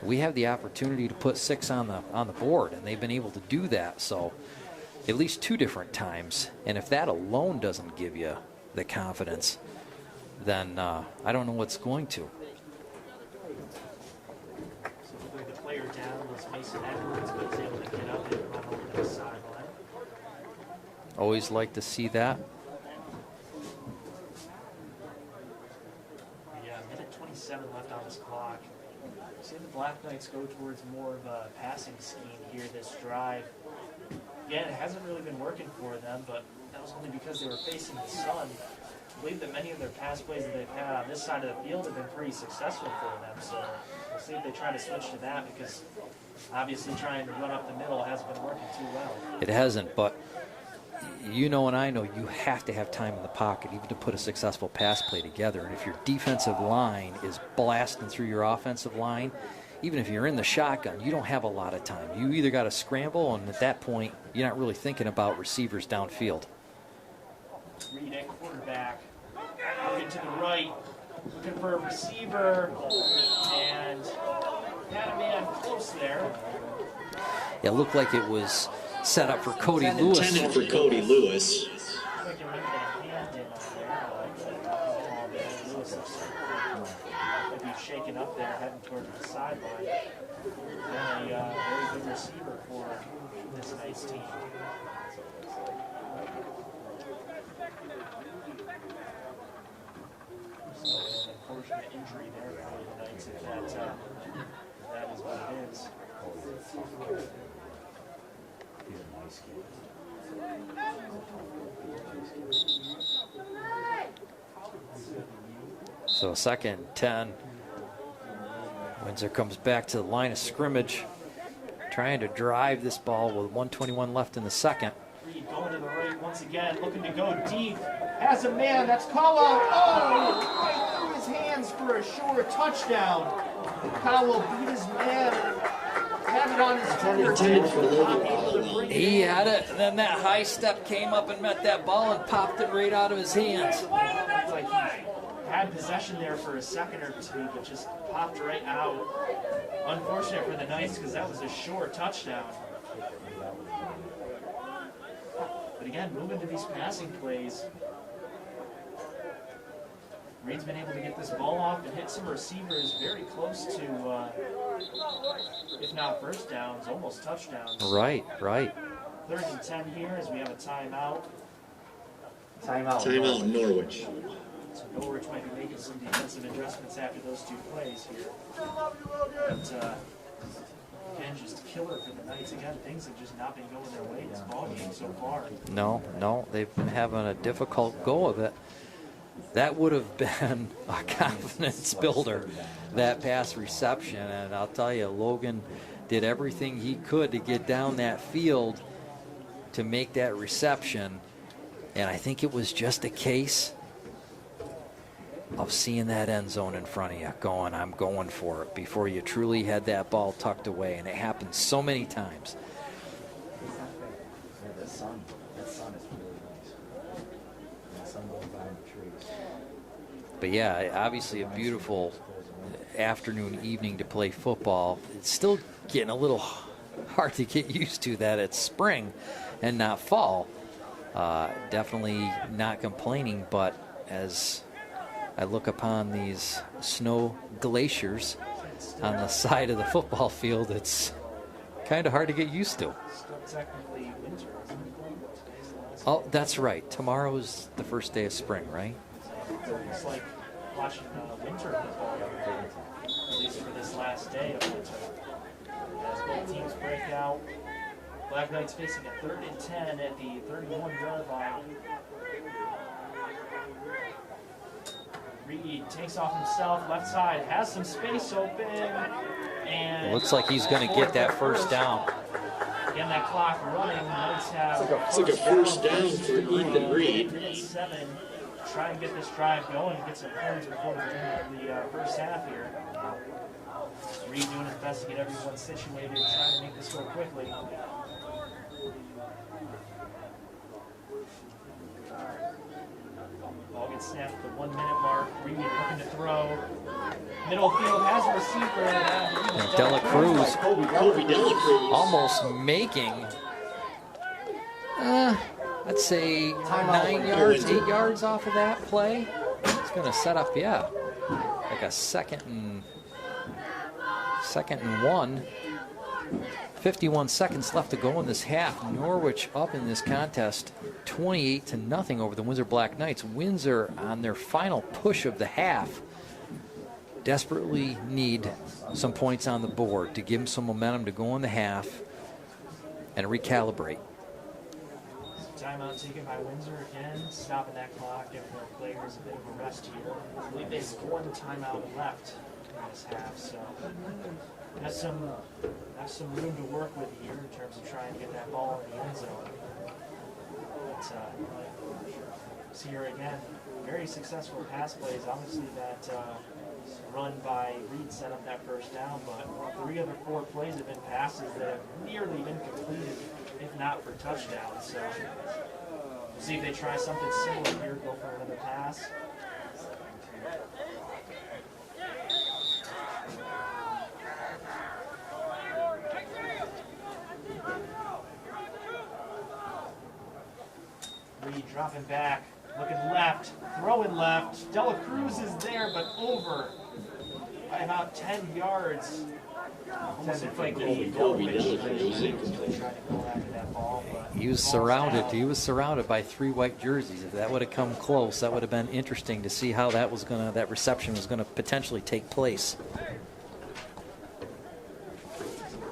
we have the opportunity to put 6 on the board, and they've been able to do that. So at least 2 different times. And if that alone doesn't give you the confidence, then I don't know what's going to. So the player down was Mason Edwards, but he's able to get up and run over the sideline. Always like to see that. Yeah, minute 27 left on this clock. See the Black Knights go towards more of a passing scheme here this drive. Again, it hasn't really been working for them, but that was only because they were facing the sun. I believe that many of their pass plays that they've had on this side of the field have been pretty successful for them. So we'll see if they try to switch to that, because obviously trying to run up the middle hasn't been working too well. It hasn't, but you know and I know you have to have time in the pocket even to put a successful pass play together. And if your defensive line is blasting through your offensive line, even if you're in the shotgun, you don't have a lot of time. You either got to scramble, and at that point, you're not really thinking about receivers downfield. Reed at quarterback, looking to the right, looking for a receiver, and had a man close there. It looked like it was set up for Cody Lewis. Intended for Cody Lewis. Shaken up there, heading towards the sideline. And a very good receiver for this Knights team. So an unfortunate injury there for the Knights, if that is what it is. So 2nd and 10. Windsor comes back to the line of scrimmage, trying to drive this ball with 1:21 left in the second. Reed going to the right once again, looking to go deep. Has a man, that's Caldwell. Oh, right through his hands for a short touchdown. Caldwell beat his man, had it on his fingertips. He had it, and then that high step came up and met that ball and popped it right out of his hands. Looked like he had possession there for a second or two, but just popped right out. Unfortunate for the Knights, because that was a short touchdown. But again, moving to these passing plays, Reed's been able to get this ball off and hit some receivers very close to, if not first downs, almost touchdowns. Right, right. 3rd and 10 here as we have a timeout. Timeout Norwich. So Norwich might be making some defensive adjustments after those 2 plays here. But again, just killer for the Knights. Again, things have just not been going their way this ball game so far. No, they've been having a difficult go of it. That would have been a confidence builder, that pass reception. And I'll tell you, Logan did everything he could to get down that field to make that reception. And I think it was just a case of seeing that end zone in front of you, going, I'm going for it, before you truly had that ball tucked away. And it happened so many times. Yeah, that sun is really nice. And the sun goes behind the trees. But yeah, obviously a beautiful afternoon, evening to play football. It's still getting a little hard to get used to that it's spring and not fall. Definitely not complaining, but as I look upon these snow glaciers on the side of the football field, it's kind of hard to get used to. Still technically winter, isn't it? Oh, that's right. Tomorrow's the first day of spring, right? It's like watching winter football, at least for this last day of winter. As both teams break out, Black Knights facing a 3rd and 10 at the 31-yard line. Reed takes off himself, left side, has some space open, and It looks like he's going to get that first down. Again, that clock running. Knights have It's like a first down for Ethan Reed. 3-7. Try and get this drive going and get some points before the end of the first half here. Reed doing his best to get everyone situated, trying to make this go quickly. Ball gets snapped at the 1 minute mark. Reed looking to throw. Middle field has a receiver. Dela Cruz Kobe Dela Cruz. almost making, I'd say 9 yards, 8 yards off of that play. It's going to set up, yeah, like a second and 1. 51 seconds left to go in this half. Norwich up in this contest 28-0 over the Windsor Black Knights. Windsor on their final push of the half desperately need some points on the board to give them some momentum to go in the half and recalibrate. Timeout taken by Windsor again, stopping that clock, giving their players a bit of a rest here. I believe they have 1 timeout left in this half, so have some room to work with here in terms of trying to get that ball in the end zone. But see here again, very successful pass plays. Obviously that run by Reed set up that first down, but 3 of the 4 plays have been passes that have nearly been completed, if not for touchdowns. So we'll see if they try something similar here, go for another pass. Reed dropping back, looking left, throwing left. Dela Cruz is there, but over by about 10 yards. Almost looked like he tried to go after that ball, but He was surrounded. He was surrounded by 3 white jerseys. If that would have come close, that would have been interesting to see how that reception was going to potentially take place.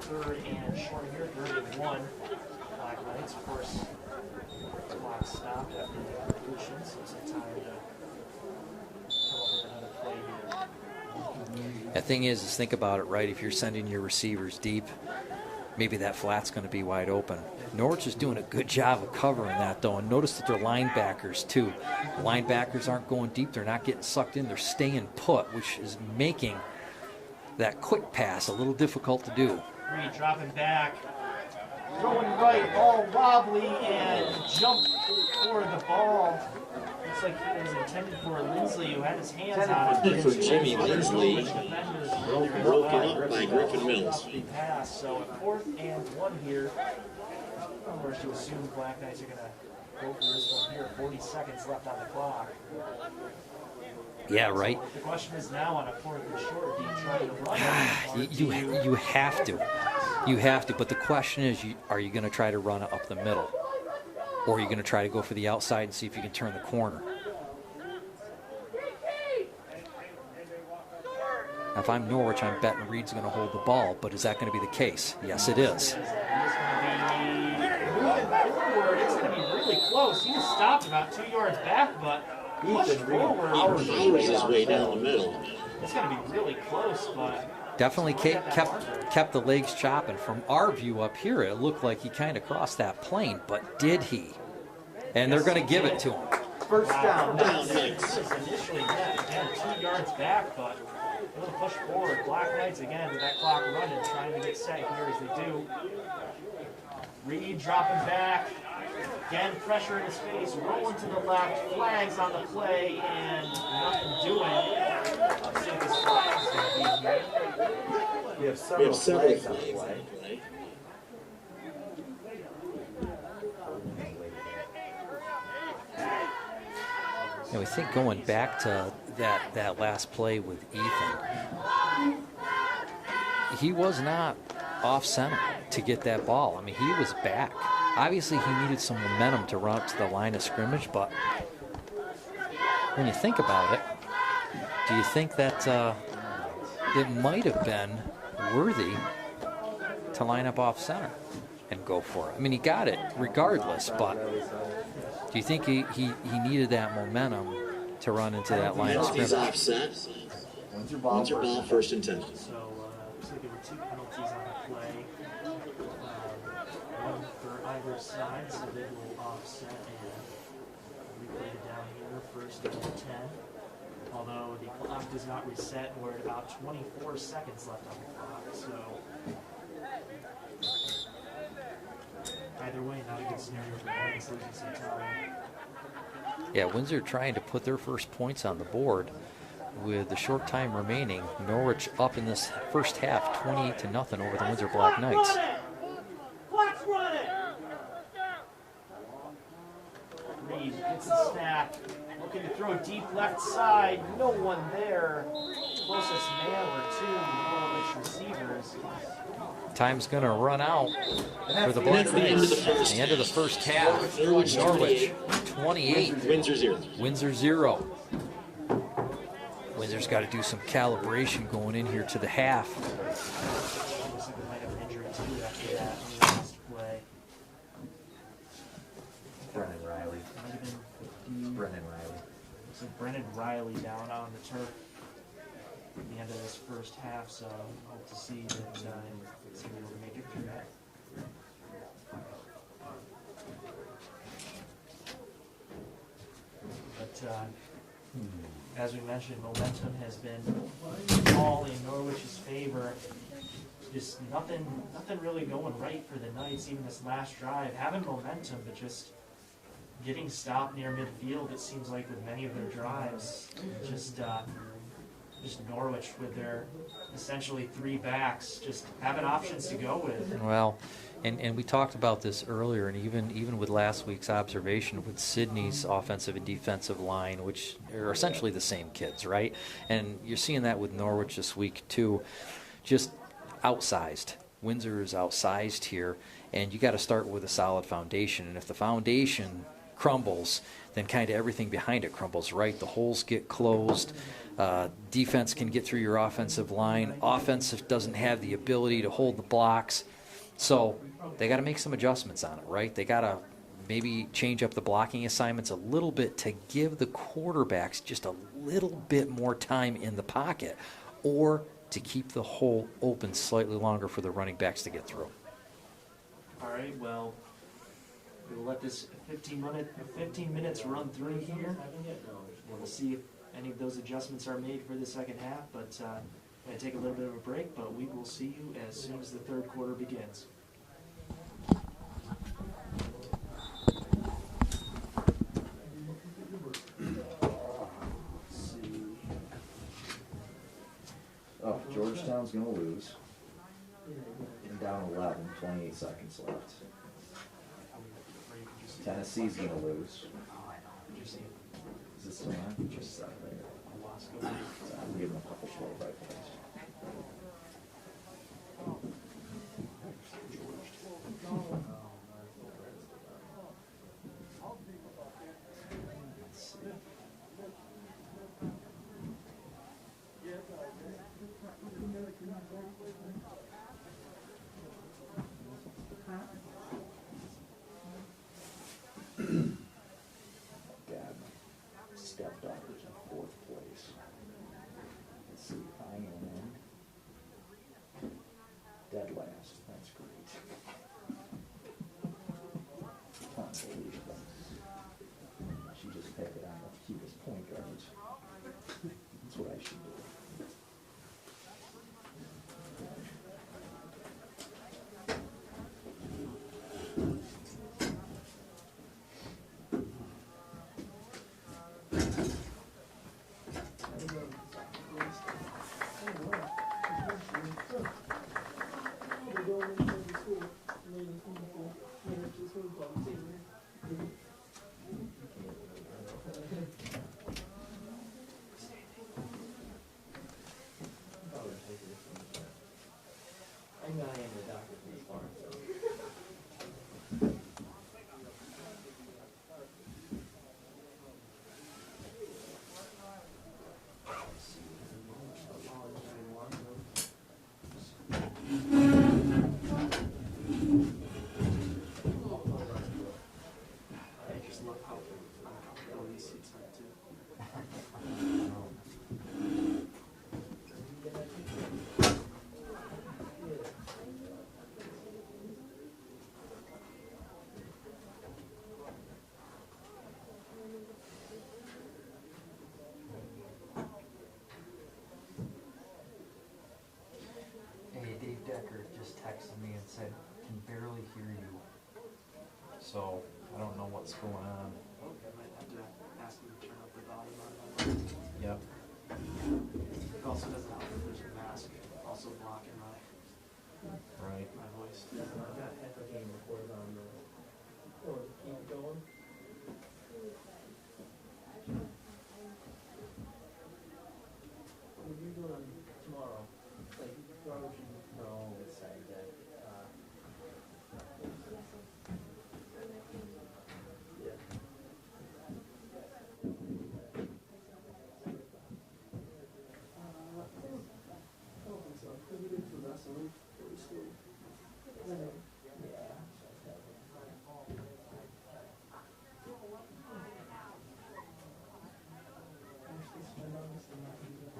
3rd and short here, 3rd and 1. Black Knights, of course, clock stopped after the completion, so it's a time to come up with another play here. The thing is think about it, right? If you're sending your receivers deep, maybe that flat's going to be wide open. Norwich is doing a good job of covering that, though, and notice that they're linebackers, too. The linebackers aren't going deep. They're not getting sucked in. They're staying put, which is making that quick pass a little difficult to do. Reed dropping back, throwing right, ball wobbly, and jump for the ball. Looks like it was intended for Lindsley, who had his hands on it. For Jimmy Lindsley, broken up by Griffin Mills. Pass, so a 4th and 1 here. Of course, you assume the Black Knights are going to go for this one here. 40 seconds left on the clock. Yeah, right. The question is now on a 4th and short, do you try to run it? You have to. You have to. But the question is, are you going to try to run it up the middle? Or are you going to try to go for the outside and see if you can turn the corner? Now, if I'm Norwich, I'm betting Reed's going to hold the ball. But is that going to be the case? Yes, it is. He's going to be moving forward. It's going to be really close. He was stopped about 2 yards back, but pushed forward. Powers his way down the middle. It's going to be really close, but definitely kept the legs chopping. From our view up here, it looked like he kind of crossed that plane, but did he? And they're going to give it to him. First down. This is initially again 2 yards back, but a little push forward. Black Knights again with that clock running, trying to get set here as they do. Reed dropping back. Again, pressure in his face, rolling to the left, flags on the play, and nothing doing. Let's see if this flag's going to be here. We have several flags on the play. I think going back to that last play with Ethan, he was not off center to get that ball. I mean, he was back. Obviously, he needed some momentum to run up to the line of scrimmage, but when you think about it, do you think that it might have been worthy to line up off center and go for it? I mean, he got it regardless, but do you think he needed that momentum to run into that line of scrimmage? Offset. Windsor ball, first and 10. So, looks like there were 2 penalties on the play. One for either side, so they will offset and replay it down here, first and 10. Although the clock does not reset, we're at about 24 seconds left on the clock, so either way, not a good scenario for Windsor losing some time. Yeah, Windsor trying to put their first points on the board with the short time remaining. Norwich up in this first half, 28-0 over the Windsor Black Knights. Clock's running! Reed gets the snap, looking to throw deep left side. No one there. Closest man were 2 Norwich receivers. Time's going to run out for the Black Knights. The end of the first half. Norwich 28. Windsor 0. Windsor 0. Windsor's got to do some calibration going in here to the half. Looks like they might have an injury too after that last play. Brennan Riley. Looks like Brennan Riley down on the turf at the end of this first half, so hope to see that he's able to make it through that. But as we mentioned, momentum has been all in Norwich's favor. Just nothing really going right for the Knights, even this last drive. Having momentum, but just getting stopped near midfield, it seems like, with many of their drives. Just Norwich with their essentially 3 backs, just having options to go with. Well, and we talked about this earlier, and even with last week's observation with Sydney's offensive and defensive line, which are essentially the same kids, right? And you're seeing that with Norwich this week too, just outsized. Windsor is outsized here, and you got to start with a solid foundation. And if the foundation crumbles, then kind of everything behind it crumbles, right? The holes get closed. Defense can get through your offensive line. Offensive doesn't have the ability to hold the blocks. So they got to make some adjustments on it, right? They got to maybe change up the blocking assignments a little bit to give the quarterbacks just a little bit more time in the pocket, or to keep the hole open slightly longer for the running backs to get through. All right, well, we'll let this 15 minutes run through here. We'll see if any of those adjustments are made for the second half, but I'm going to take a little bit of a break, but we will see you as soon as the third quarter begins. Oh, Georgetown's going to lose. And down 11, 28 seconds left. Tennessee's gonna lose. Oh, I know. Just Is it still on? Just there. I'm giving them a couple slow by plays. Dad, my stepdaughter's in 4th place. Let's see if I am in. Dead last. That's great. Unbelievable. She just picked it on the cutest point guards. That's what I should do. I'm not in the doctor for this farm, so. I just love how these seats are too. Hey, Dave Decker just texted me and said, can barely hear you. So, I don't know what's going on. Okay, I might have to ask you to turn up the volume on that. Yep. It also doesn't help if there's a mask also blocking my Right. my voice. I've got half a game recorded on the, or keep it going. What are you doing tomorrow? Like, Norwich, no, it's Saturday. Yeah. I don't think so. Maybe we did for wrestling, but we still. Yeah. Actually, spend on this and not use it.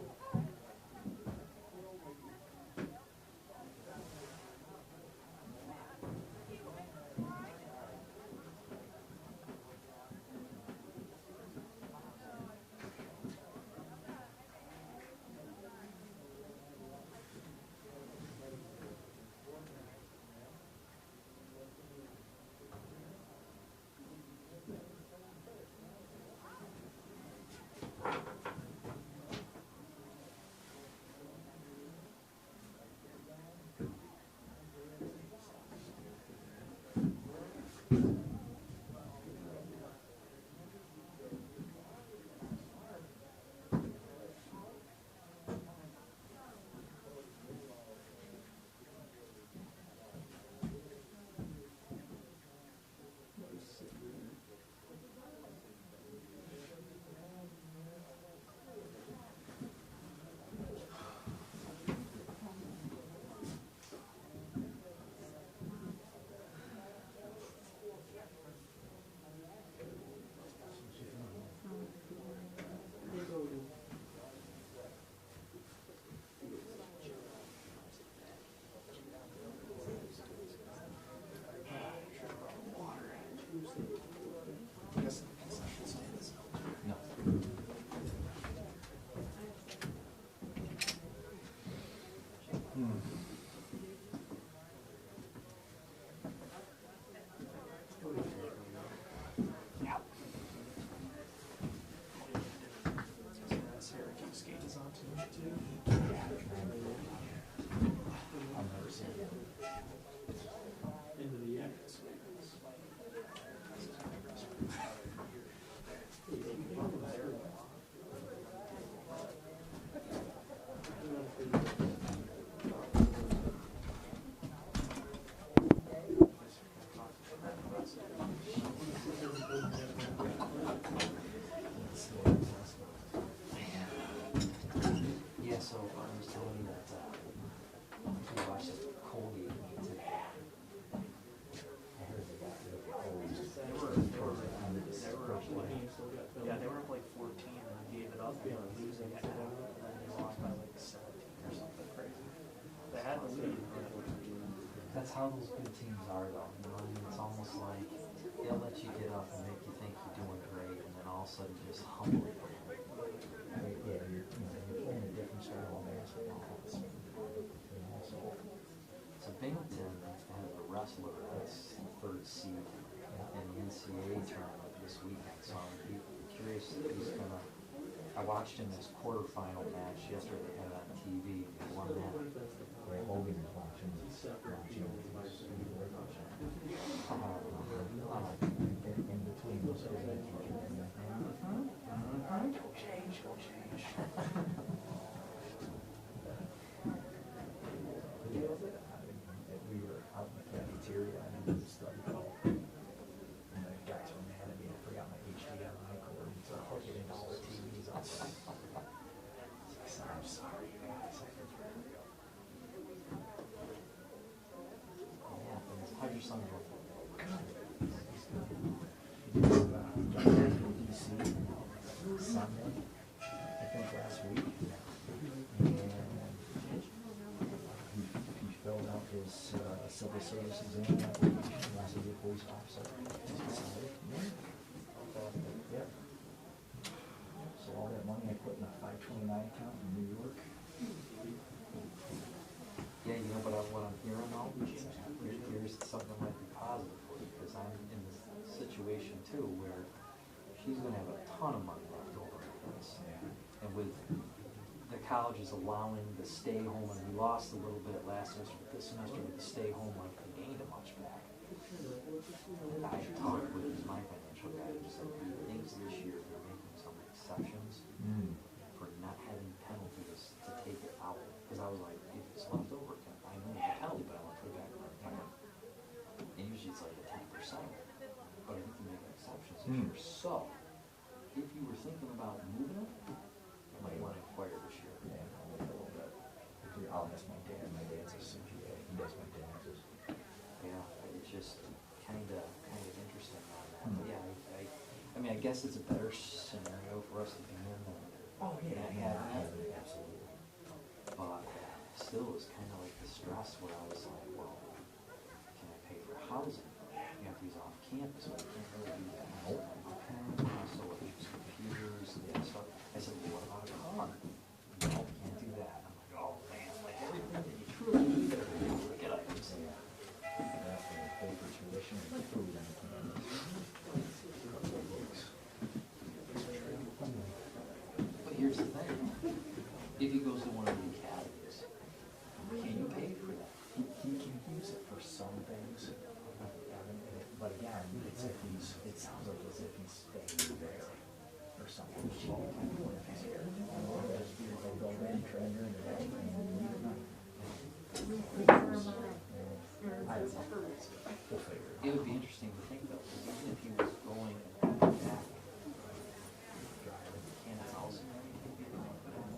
losing at half, and then they lost by like 17 or something crazy. They had the lead. That's how those good teams are, though. You know, I mean, it's almost like they'll let you get up and make you think you're doing great, and then all of a sudden just humble you. Yeah, you're playing a different style of basketball. So Binghamton has a wrestler that's third seed in the NCAA tournament this weekend, so I'm curious if he's gonna. I watched him his quarterfinal match yesterday. They had it on TV. He won that. Hogan was watching. In between those guys, go change. We were out in the cafeteria and it was a study hall. And the guys were mad at me. I forgot my HDMI cord, so I hooked it into all the TVs. I'm sorry, guys. How'd your son go? DC Sunday, I think last week. And he filled out his civil service exam application. He wants to be a police officer. Yep. So all that money I put in a 529 account in New York. Yeah, you know, but what I'm hearing though, here's something that might be positive for you, because I'm in this situation too, where she's gonna have a ton of money left over for this. And with the colleges allowing the stay home, and we lost a little bit last semester, but this semester with the stay home, like we gained a much back. I talked with my financial guy, and just said he thinks this year they're making some exceptions for not having penalties to take it out. Because I was like, if it's left over, I know it's a penalty, but I want to put it back in my account. And usually it's like a 10%, but I think they're making exceptions this year. So, if you were thinking about moving it, you might want to inquire this year. Yeah, a little bit. I'll ask my dad. My dad's a CPA. He does my taxes. Yeah, it's just kind of interesting on that. But yeah, I mean, I guess it's a better scenario for us to be in than Absolutely. But still, it's kind of like the stress where I was like, well, can I pay for housing? You have to use off campus, but I can't really do that. So I'm like, okay, so what use computers and that stuff. I said, well, what about a car? No, can't do that. I'm like, oh man, like everybody, you truly need everything to get items. Pay for tuition and food and But here's the thing. If he goes to one of the academies, can you pay for that? He can use it for some things. But again, it sounds like as if he's staying there or something. If he's here, they'll go in, train her into that, and leave at night. We'll figure it out. It would be interesting to think though, because even if he was going and coming back, can a house and everything be like that?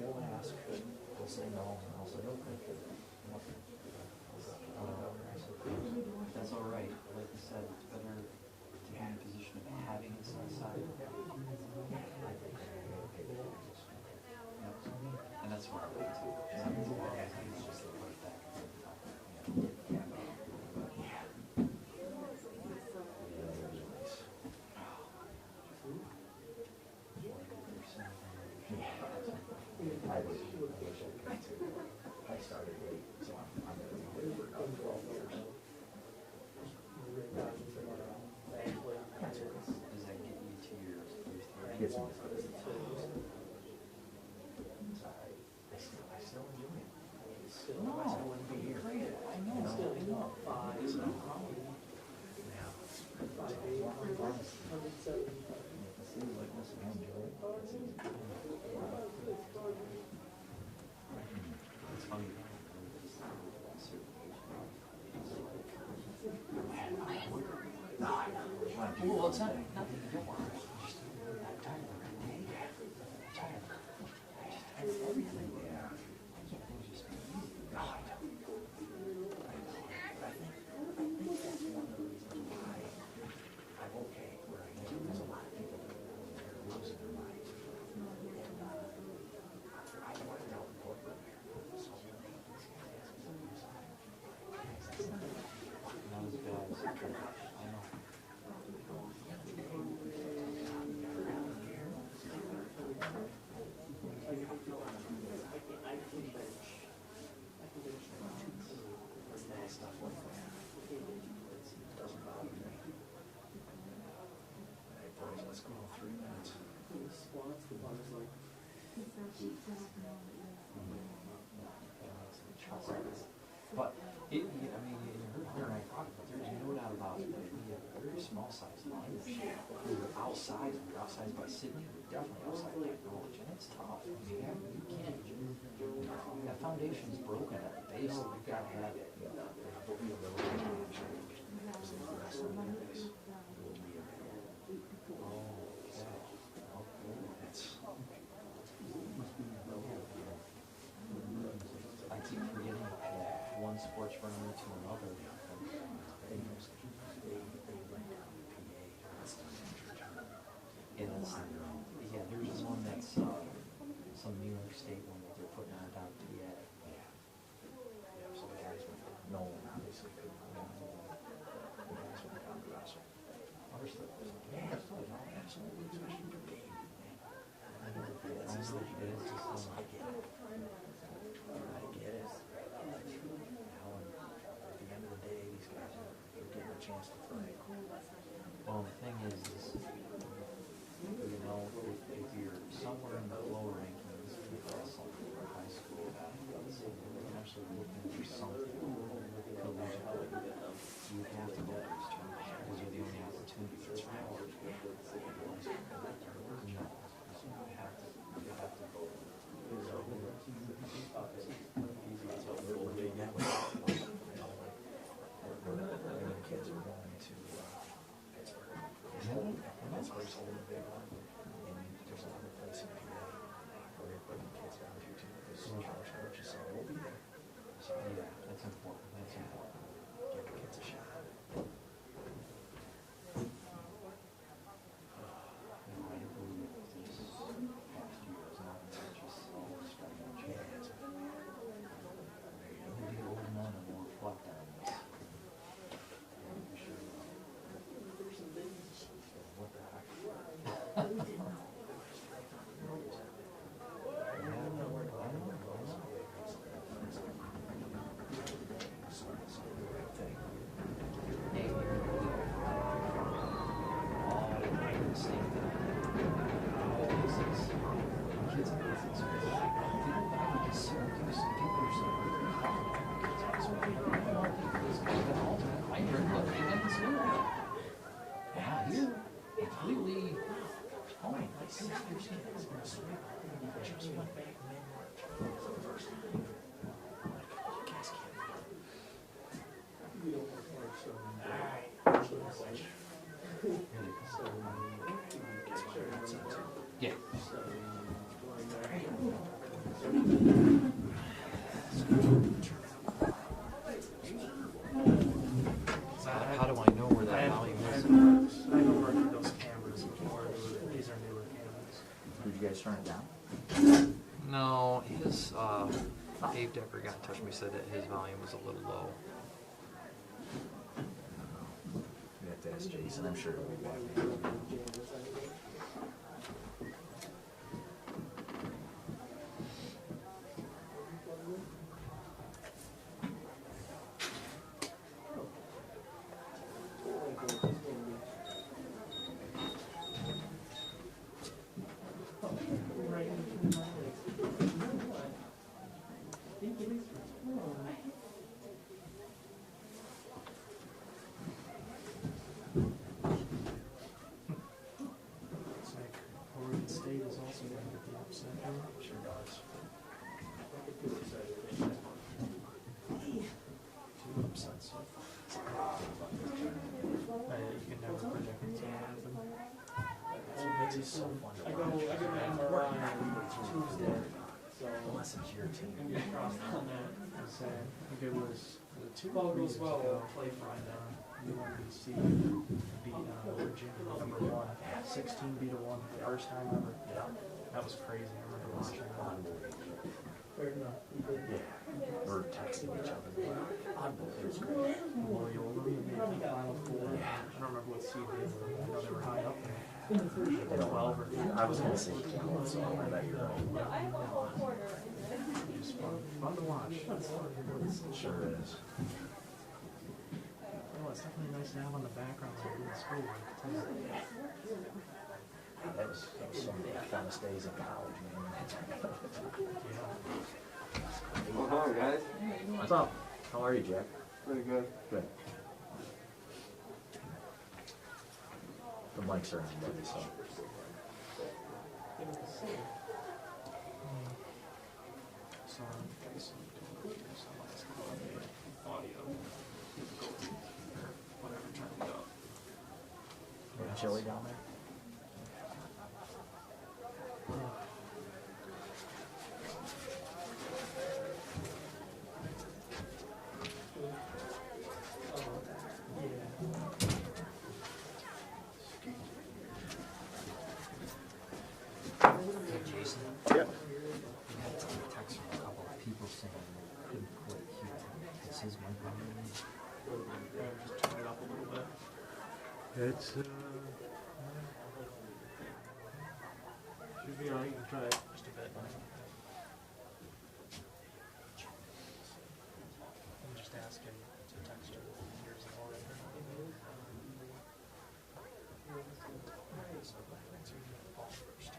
We'll ask. They'll say no, and I'll say okay. That's all right. Like I said, it's better to be in a position of having it set aside. And that's where I went to. It's just like right back at the time. I started late, so I'm going to be late for about 12 years. Does that get you to your first year? Gets me to the It's all right. I still enjoy it. Otherwise I wouldn't be here. I know. It's no problem. It seems like this, I enjoy it. It's funny. Well, it's not that you don't want it. Just, I'm tired of the red tape. I'm tired of everything. Yeah. Things just be easy. No, I don't. I think that's one of the reasons why I'm okay where I am. There's a lot of people that about, we have a very small size line. We were outside, by Sydney, we were definitely outside by Norwich, and it's tough. I mean, you can't, that foundation's broken at the base, and you've got to have it. But we have a little bit I keep forgetting one sports running into another. Yeah, there's one that's some New York State one that they're putting on down PA. Yeah. So the guys went, no one obviously couldn't go down. The guys went down to us. Others thought, yeah, absolutely, especially for game. It's just like, it is just, I get it. I get it. Now, at the end of the day, these guys are getting a chance to play. Well, the thing is, you know, if you're somewhere in the lower rankings, something for high school, you're actually looking for something collegiate. You have to go to these tournaments because you're the only opportunity for this round. Kids are going to Pittsburgh. Pittsburgh's holding a big one. And there's another place in PA where they're putting kids down to too. Because college coaches say we'll be there. So yeah, that's important. That's important. Give the kids a shot. How do I know where that volume is? I haven't worked with those cameras before. These are newer cameras. Did you guys turn it down? No, his Dave Decker got in touch with me, said that his volume was a little low. We have to ask Jason, I'm sure he'll be back. So fun to watch. I go to MRI Tuesday. So unless it's your team. I think it was if all goes well, we'll play Friday. UMBC beat Virginia number 1. 16 beat a 1 for the first time ever. Yeah. That was crazy. I remember watching that. Yeah. We're texting each other. Unbelievable. Loyola made the Final Four. I don't remember what seed they were. I know they were high up there. 12 or 13. I was going to say 12, so I bet you're right. It's fun to watch. It sure is. Oh, it's definitely nice to have on the background while you're in school. That was some of the funnest days in college, man. What's on, guys? What's up? How are you, Jack? Pretty good. Good. The mics are on, buddy, so. Getting chilly down there? Jason? Yeah. We had a text from a couple of people saying they couldn't quite hear him. Is his mic on? Just turn it up a little bit. It's, Should be on. You can try it just a bit. I'm just asking to text her. Here's the order. So thanks for the ball first.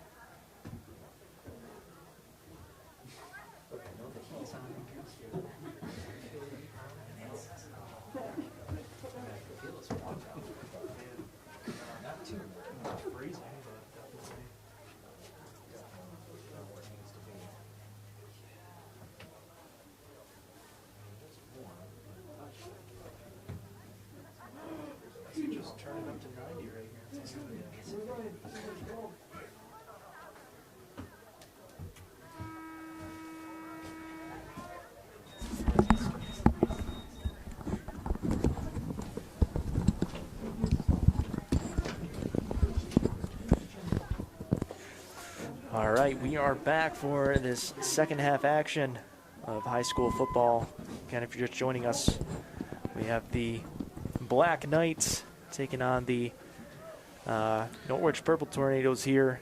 Okay, no, the heat's on. Feel this watch out. Not too freezing, but definitely. Where it needs to be. It's warm. You just turn it up to 90 right here. All right, we are back for this second half action of high school football. Again, if you're just joining us, we have the Black Knights taking on the Norwich Purple Tornadoes here.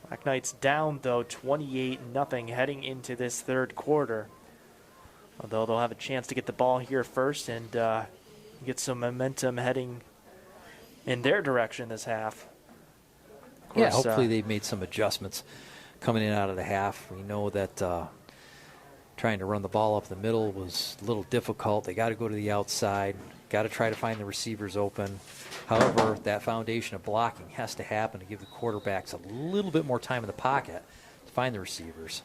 Black Knights down, though, 28-0 heading into this third quarter. Although they'll have a chance to get the ball here first and get some momentum heading in their direction this half. Yeah, hopefully they've made some adjustments coming in out of the half. We know that trying to run the ball up the middle was a little difficult. They got to go to the outside, got to try to find the receivers open. However, that foundation of blocking has to happen to give the quarterbacks a little bit more time in the pocket to find the receivers.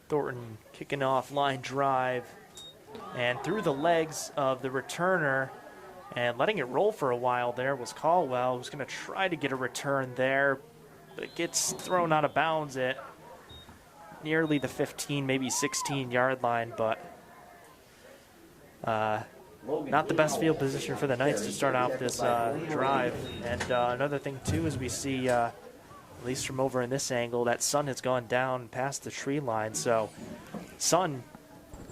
Thornton kicking off line drive and through the legs of the returner and letting it roll for a while there was Caldwell, who's going to try to get a return there, but it gets thrown out of bounds at nearly the 15, maybe 16-yard line, but not the best field position for the Knights to start out this drive. And another thing, too, is we see, at least from over in this angle, that sun has gone down past the tree line, so sun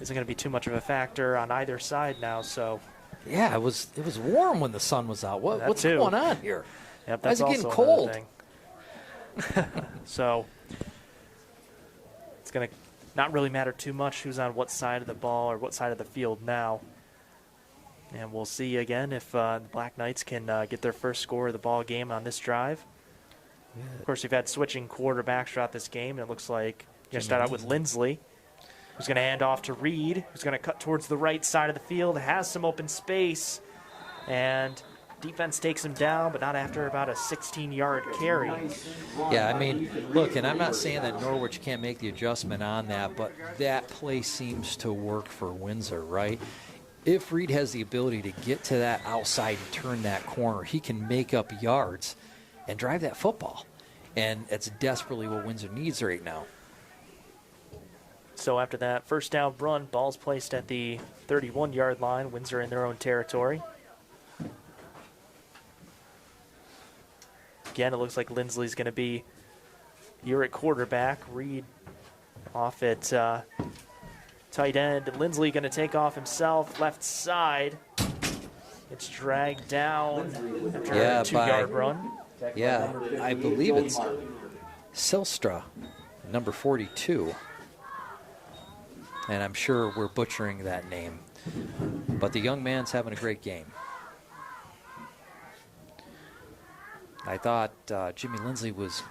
isn't going to be too much of a factor on either side now, so... Yeah, it was warm when the sun was out. What's going on here? Yep, Why is that's it getting also cold? thing. So it's going to not really matter too much who's on what side of the ball or what side of the field now. And we'll see again if the Black Knights can get their first score of the ball game on this drive. Yeah. Of course, we've had switching quarterbacks throughout this game, and it looks like you're going to start out with Lindsley, who's going to hand off to Reed, who's going to cut towards the right side of the field, has some open space, and defense takes him down, but not after about a 16-yard carry. Yeah, I mean, look, and I'm not saying that Norwich can't make the adjustment on that, but that play seems to work for Windsor, right? If Reed has the ability to get to that outside and turn that corner, he can make up yards and drive that football. And it's desperately what Windsor needs right now. So after that first down run, ball's placed at the 31-yard line. Windsor in their own territory. Again, it looks like Lindsley's going to be here at quarterback. Reed off at tight end. Lindsley going to take off himself, left side. It's dragged down after a 2-yard run. Yeah, I believe it's Silstra, number 42. And I'm sure we're butchering that name. But the young man's having a great game. I thought Jimmy Lindsley was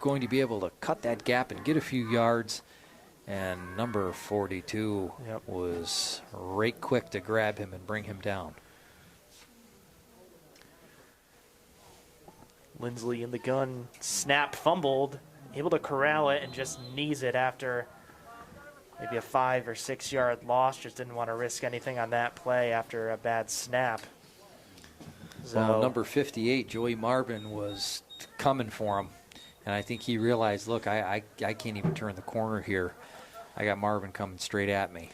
going to be able to cut that gap and get a few yards. And number 42 was right quick to grab him and bring him down. Lindsley in the gun, snap, fumbled, able to corral it and just knees it after maybe a 5 or 6 yard loss. Just didn't want to risk anything on that play after a bad snap. So, well, number 58, Joey Marvin, was coming for him. And I think he realized, look, I can't even turn the corner here. I got Marvin coming straight at me.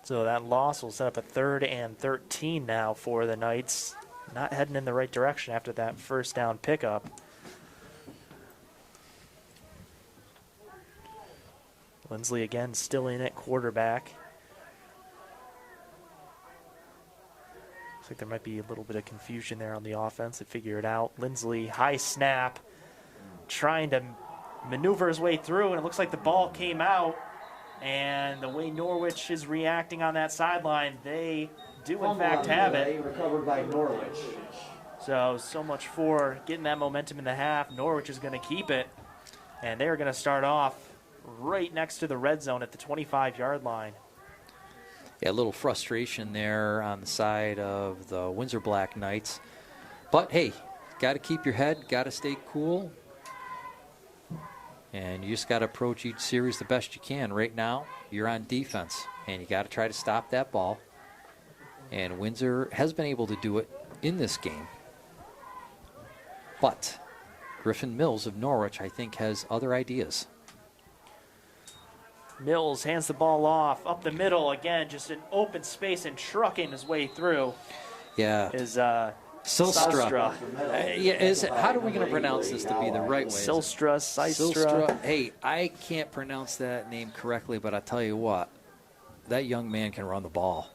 So that loss will set up a 3rd and 13 now for the Knights. Not heading in the right direction after that first down pickup. Lindsley again still in at quarterback. Looks like there might be a little bit of confusion there on the offense to figure it out. Lindsley, high snap, trying to maneuver his way through, and it looks like the ball came out. And the way Norwich is reacting on that sideline, they do in fact have it. Recovered by Norwich. So much for getting that momentum in the half. Norwich is going to keep it, and they're going to start off right next to the red zone at the 25-yard line. Yeah, a little frustration there on the side of the Windsor Black Knights. But, hey, got to keep your head, got to stay cool. And you just got to approach each series the best you can. Right now, you're on defense, and you got to try to stop that ball. And Windsor has been able to do it in this game. But Griffin Mills of Norwich, I think, has other ideas. Mills hands the ball off up the middle again, just an open space and trucking his way through. Yeah. Is Silstra. How are we going to pronounce this to be the right way? Silstra. Hey, I can't pronounce that name correctly, but I tell you what, that young man can run the ball.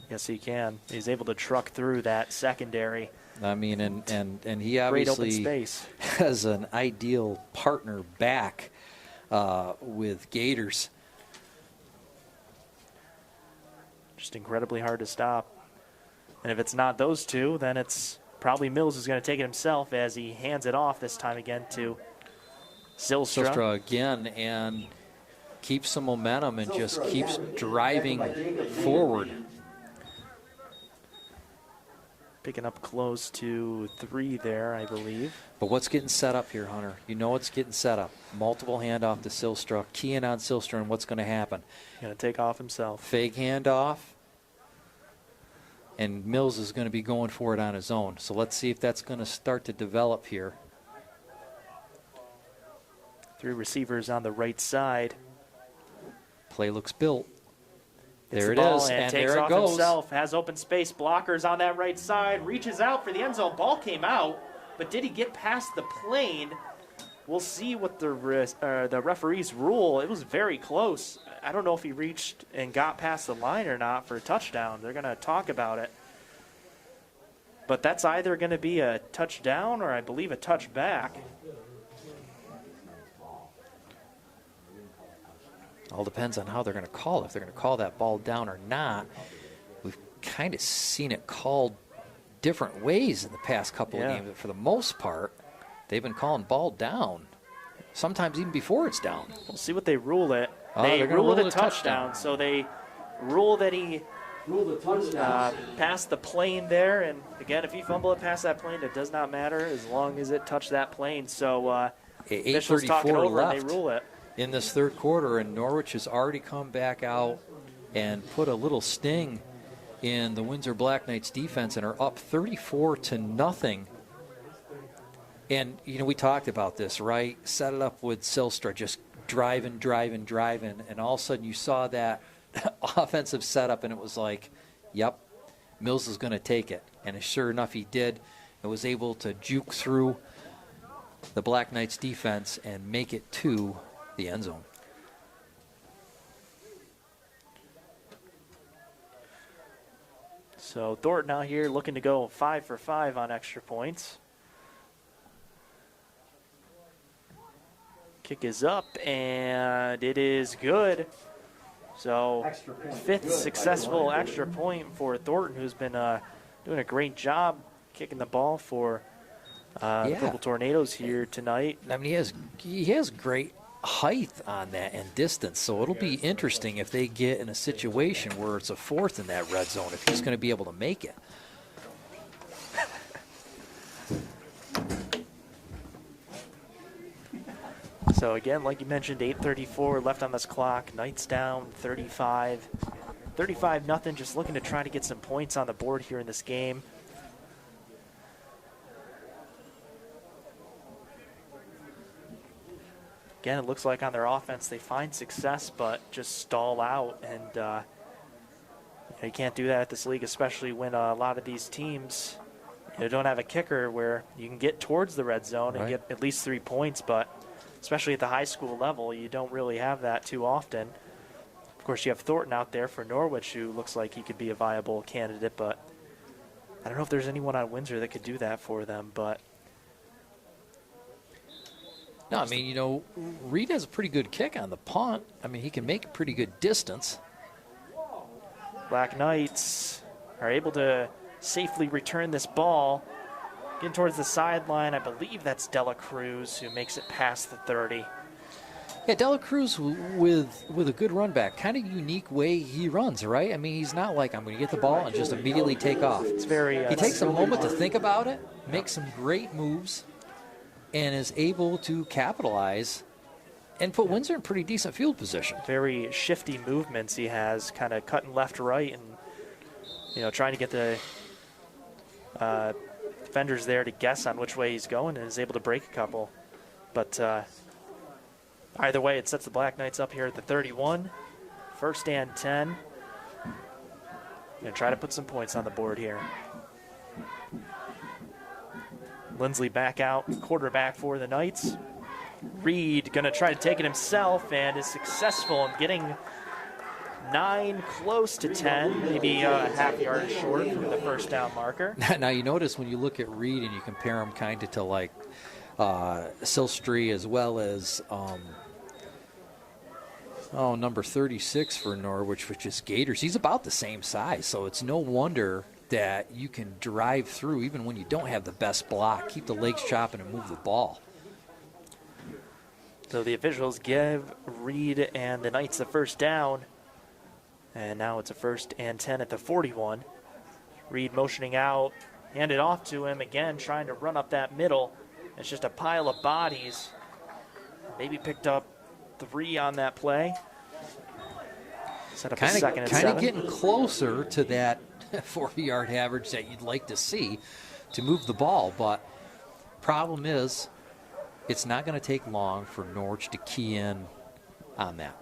Yes, he can. He's able to truck through that secondary. I mean, and he obviously has an ideal partner back with Gators. Just incredibly hard to stop. And if it's not those two, then it's probably Mills who's going to take it himself as he hands it off this time again to Silstra. Silstra again, and keeps some momentum and just keeps driving forward. Picking up close to 3 there, I believe. But what's getting set up here, Hunter? You know what's getting set up. Multiple handoff to Silstra, keying on Silstra, and what's going to happen? Going to take off himself. Fake handoff. And Mills is going to be going for it on his own. So let's see if that's going to start to develop here. 3 receivers on the right side. Play looks built. There it is, and takes off himself. Has open space, blockers on that right side. Reaches out for the end zone. Ball came out, but did he get past the plane? We'll see what the referees rule. It was very close. I don't know if he reached and got past the line or not for a touchdown. They're going to talk about it. But that's either going to be a touchdown or I believe a touchback. All depends on how they're going to call it. If they're going to call that ball down or not. We've kind of seen it called different ways in the past couple of games. But for the most part, they've been calling ball down. Sometimes even before it's down. We'll see what they rule it. Oh, they rule it a touchdown. So they rule that he passed the plane there. And again, if you fumble it past that plane, it does not matter as long as it touched that plane. So officials talk it over and they rule it. In this third quarter, and Norwich has already come back out and put a little sting in the Windsor Black Knights defense and are up 34-0. And, you know, we talked about this, right? Set it up with Silstra, just driving, and all of a sudden you saw that offensive setup, and it was like, yep, Mills is going to take it. And sure enough, he did, and was able to juke through the Black Knights defense and make it to the end zone. So Thornton out here looking to go 5 for 5 on extra points. Kick is up, and it is good. So 5th successful extra point for Thornton, who's been doing a great job kicking the ball for the Purple Tornadoes here tonight. I mean, he has great height on that and distance, so it'll be interesting if they get in a situation where it's a 4th in that red zone, if he's going to be able to make it. So again, like you mentioned, 8:34 left on this clock. Knights down 35. 35-0, just looking to try to get some points on the board here in this game. Again, it looks like on their offense they find success, but just stall out. And you can't do that at this league, especially when a lot of these teams don't have a kicker where you can get towards the red zone and get at least 3 points. But especially at the high school level, you don't really have that too often. Of course, you have Thornton out there for Norwich, who looks like he could be a viable candidate, but I don't know if there's anyone on Windsor that could do that for them. But no, I mean, Reed has a pretty good kick on the punt. I mean, he can make a pretty good distance. Black Knights are able to safely return this ball. Getting towards the sideline, I believe that's Dela Cruz who makes it past the 30. Yeah, Dela Cruz with a good run back. Kind of unique way he runs, right? I mean, he's not like, I'm going to get the ball and just immediately take off. It's very... he takes a moment to think about it, makes some great moves, and is able to capitalize and put Windsor in pretty decent field position. Very shifty movements he has, kind of cutting left to right and, trying to get the defenders there to guess on which way he's going, and is able to break a couple. But either way, it sets the Black Knights up here at the 31. 1st and 10. Gonna try to put some points on the board here. Lindsley back out, quarterback for the Knights. Reed gonna try to take it himself and is successful in getting 9 close to 10, maybe a half yard short from the first down marker. Now you notice when you look at Reed and you compare him kind of to like Silstree as well as number 36 for Norwich, which is Gators. He's about the same size, so it's no wonder that you can drive through even when you don't have the best block, keep the legs chopping and move the ball. So the officials give Reed and the Knights the first down. And now it's a 1st and 10 at the 41. Reed motioning out, hand it off to him again, trying to run up that middle. It's just a pile of bodies. Maybe picked up 3 on that play. Set up a 2nd and 7. Kind of getting closer to that 40-yard average that you'd like to see to move the ball, but problem is it's not going to take long for Norwich to key in on that.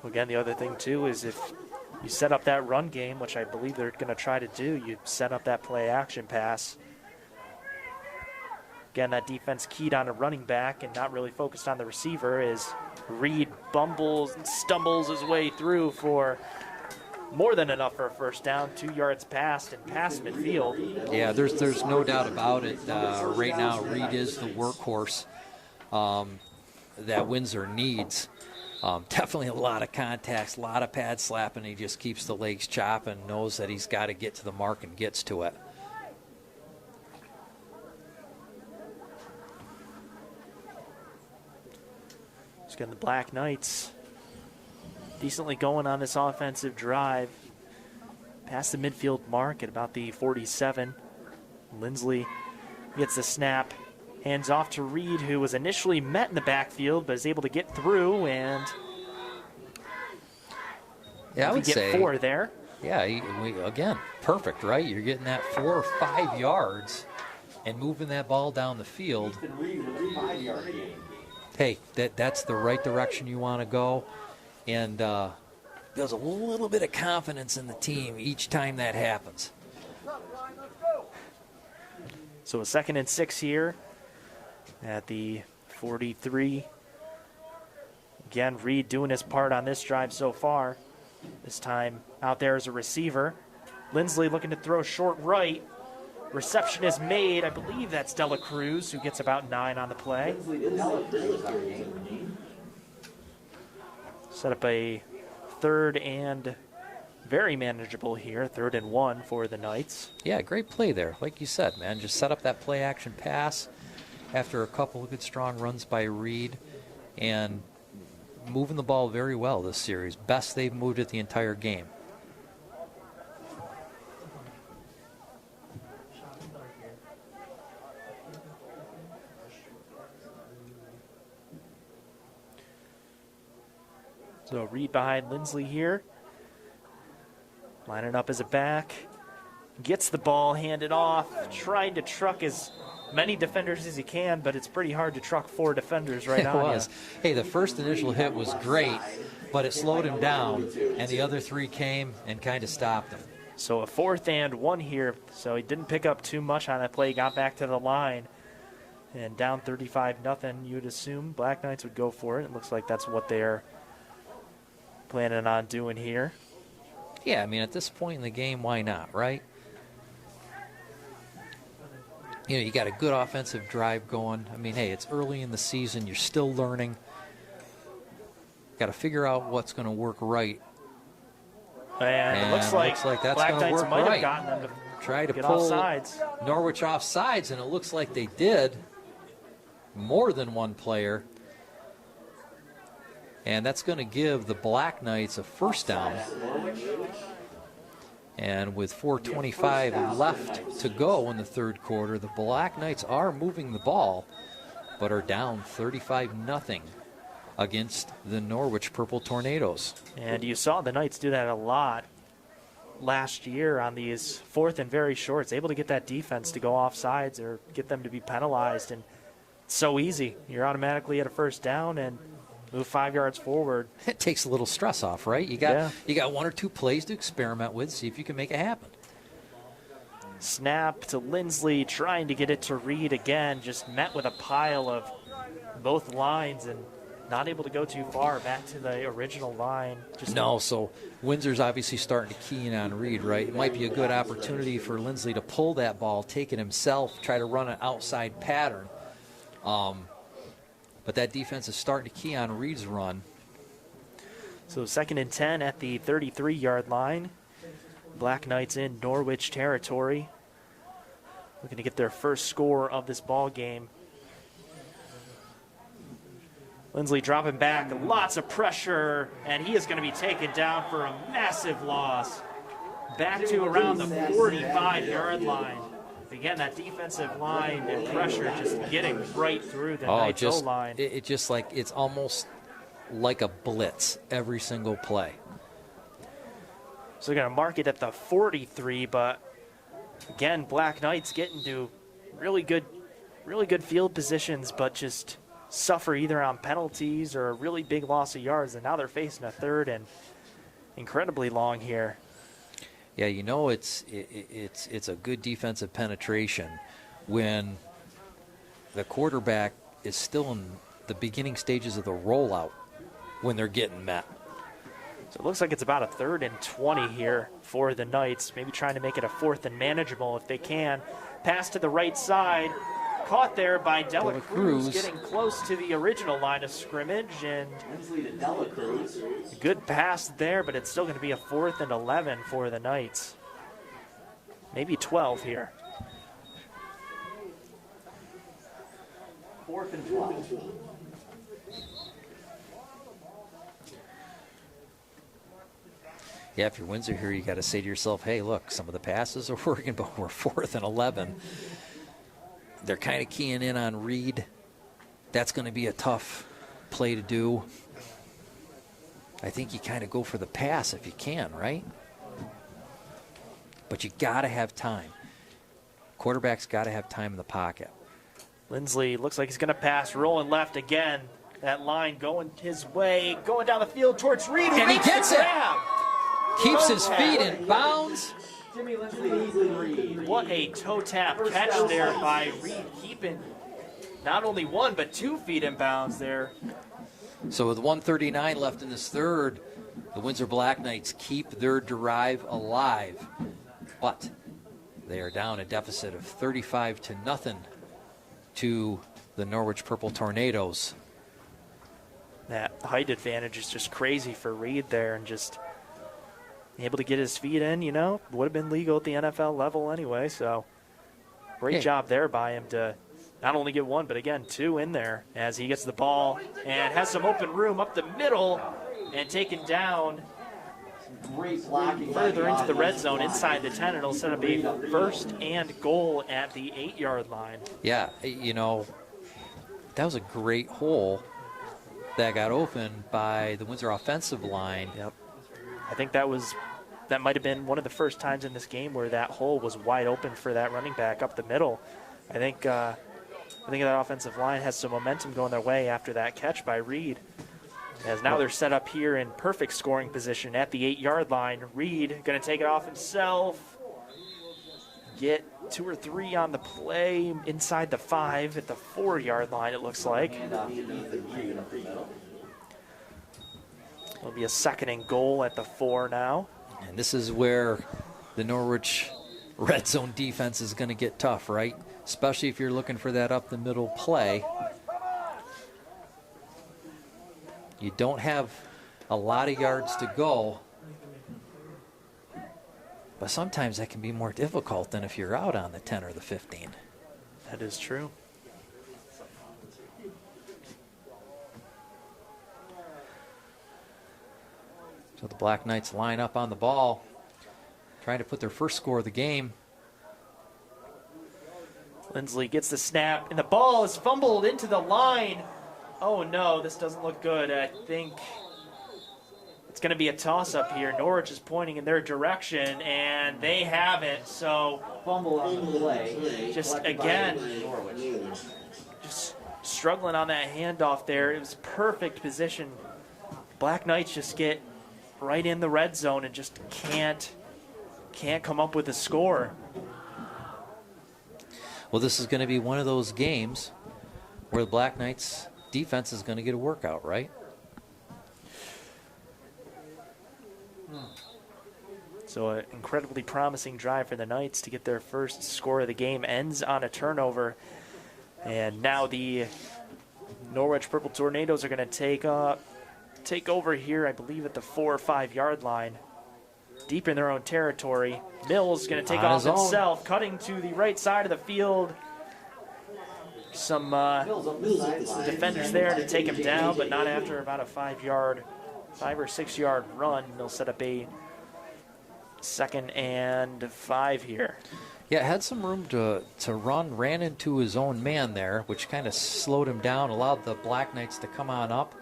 Again, the other thing, too, is if you set up that run game, which I believe they're going to try to do, you set up that play-action pass. Again, that defense keyed on a running back and not really focused on the receiver as Reed bumbles and stumbles his way through for more than enough for a first down, 2 yards past and past midfield. Yeah, there's no doubt about it. Right now, Reed is the workhorse that Windsor needs. Definitely a lot of contacts, a lot of pad slapping. He just keeps the legs chopping, knows that he's got to get to the mark and gets to it. Just getting the Black Knights decently going on this offensive drive. Past the midfield mark at about the 47. Lindsley gets the snap. Hands off to Reed, who was initially met in the backfield, but is able to get through and I would get say 4 there. Yeah, again, perfect, right? You're getting that 4 or 5 yards and moving that ball down the field. Hey, that's the right direction you want to go, and builds a little bit of confidence in the team each time that happens. So a 2nd and 6 here at the 43. Again, Reed doing his part on this drive so far. This time out there as a receiver. Lindsley looking to throw short right. Reception is made. I believe that's Dela Cruz, who gets about 9 on the play. Set up a 3rd and very manageable here. 3rd and 1 for the Knights. Yeah, great play there. Like you said, man, just set up that play action pass after a couple of good strong runs by Reed and moving the ball very well this series. Best they've moved it the entire game. So Reed behind Lindsley here. Lining up as a back. Gets the ball handed off. Trying to truck as many defenders as he can, but it's pretty hard to truck 4 defenders right on was. you. Hey, the first initial hit was great, but it slowed him down, and the other 3 came and kind of stopped him. So a 4th and 1 here. So he didn't pick up too much on that play. Got back to the line. And down 35-0, you would assume Black Knights would go for it. It looks like that's what they're planning on doing here. Yeah, I mean, at this point in the game, why not, right? You know, you got a good offensive drive going. I mean, hey, it's early in the season. You're still learning. Got to figure out what's going to work right. And it looks like that's Black going to Knights work might right. have gotten them to Try to get pull offsides. Norwich off sides, and it looks like they did. More than one player. And that's going to give the Black Knights a first down. And with 4:25 left to go in the 3rd quarter, the Black Knights are moving the ball, but are down 35-0 against the Norwich Purple Tornadoes. And you saw the Knights do that a lot last year on these 4th and very shorts, able to get that defense to go off sides or get them to be penalized. And it's so easy. You're automatically at a first down and move 5 yards forward. It takes a little stress off, right? You got 1 or 2 plays to experiment with, see if you can make it happen. Snap to Lindsley, trying to get it to Reed again, just met with a pile of both lines and not able to go too far back to the original line. So Windsor's obviously starting to key in on Reed, right? It might be a good opportunity for Lindsley to pull that ball, take it himself, try to run an outside pattern. But that defense is starting to key on Reed's run. So 2nd and 10 at the 33-yard line. Black Knights in Norwich territory, looking to get their first score of this ball game. Lindsley dropping back, lots of pressure, and he is going to be taken down for a massive loss. Back to around the 45-yard line. Again, that defensive line and pressure just getting right through the Knights O-line. It just like, it's almost like a blitz every single play. So they're going to mark it at the 43, but again, Black Knights getting to really good field positions, but just suffer either on penalties or a really big loss of yards, and now they're facing a 3rd and incredibly long here. Yeah, you know, it's a good defensive penetration when the quarterback is still in the beginning stages of the rollout when they're getting met. So it looks like it's about a 3rd and 20 here for the Knights, maybe trying to make it a 4th and manageable if they can. Pass to the right side, caught there by Dela Cruz, getting close to the original line of scrimmage, and good pass there, but it's still going to be a 4th and 11 for the Knights. Maybe 12 here. 4th and 12. Yeah, if you're Windsor here, you got to say to yourself, hey, look, some of the passes are working, but we're 4th and 11. They're kind of keying in on Reed. That's going to be a tough play to do. I think you kind of go for the pass if you can, right? But you got to have time. Quarterback's got to have time in the pocket. Lindsley looks like he's going to pass, rolling left again. That line going his way, going down the field towards Reed. And he gets it. Keeps his feet in bounds. Jimmy Lindsley easily Reed. What a toe tap catch there by Reed, keeping not only 1 but 2 feet in bounds there. So with 1:39 left in this 3rd, the Windsor Black Knights keep their drive alive, but they are down a deficit of 35-0 to the Norwich Purple Tornadoes. That height advantage is just crazy for Reed there, and just able to get his feet in, you know, would have been legal at the NFL level anyway, so great job there by him to not only get 1, but again, 2 in there as he gets the ball and has some open room up the middle and taken down Great blocking further into the red zone inside the 10, and it'll set up a 1st and goal at the 8-yard line. Yeah, you know, that was a great hole that got open by the Windsor offensive line. Yep. I think that might have been one of the first times in this game where that hole was wide open for that running back up the middle. I think that offensive line has some momentum going their way after that catch by Reed. As now they're set up here in perfect scoring position at the 8-yard line. Reed going to take it off himself. Get 2 or 3 on the play inside the 5 at the 4-yard line, it looks like. It'll be a 2nd and goal at the 4 now. And this is where the Norwich red zone defense is going to get tough, right? Especially if you're looking for that up the middle play. You don't have a lot of yards to go, but sometimes that can be more difficult than if you're out on the 10 or the 15. That is true. So the Black Knights line up on the ball, trying to put their first score of the game. Lindsley gets the snap, and the ball is fumbled into the line. Oh no, this doesn't look good. I think it's going to be a toss-up here. Norwich is pointing in their direction, and they have it. So fumble on the play. Just again, just struggling on that handoff there. It was perfect position. Black Knights just get right in the red zone and just can't come up with a score. Well, this is going to be one of those games where the Black Knights defense is going to get a workout, right? So an incredibly promising drive for the Knights to get their first score of the game. Ends on a turnover. And now the Norwich Purple Tornadoes are going to take over here, I believe, at the 4 or 5 yard line. Deep in their own territory. Mills is going to take off himself, cutting to the right side of the field. Some defenders there to take him down, but not after about a 5 or 6 yard run. They'll set up a 2nd and 5 here. Yeah, had some room to run, ran into his own man there, which kind of slowed him down, allowed the Black Knights to come on up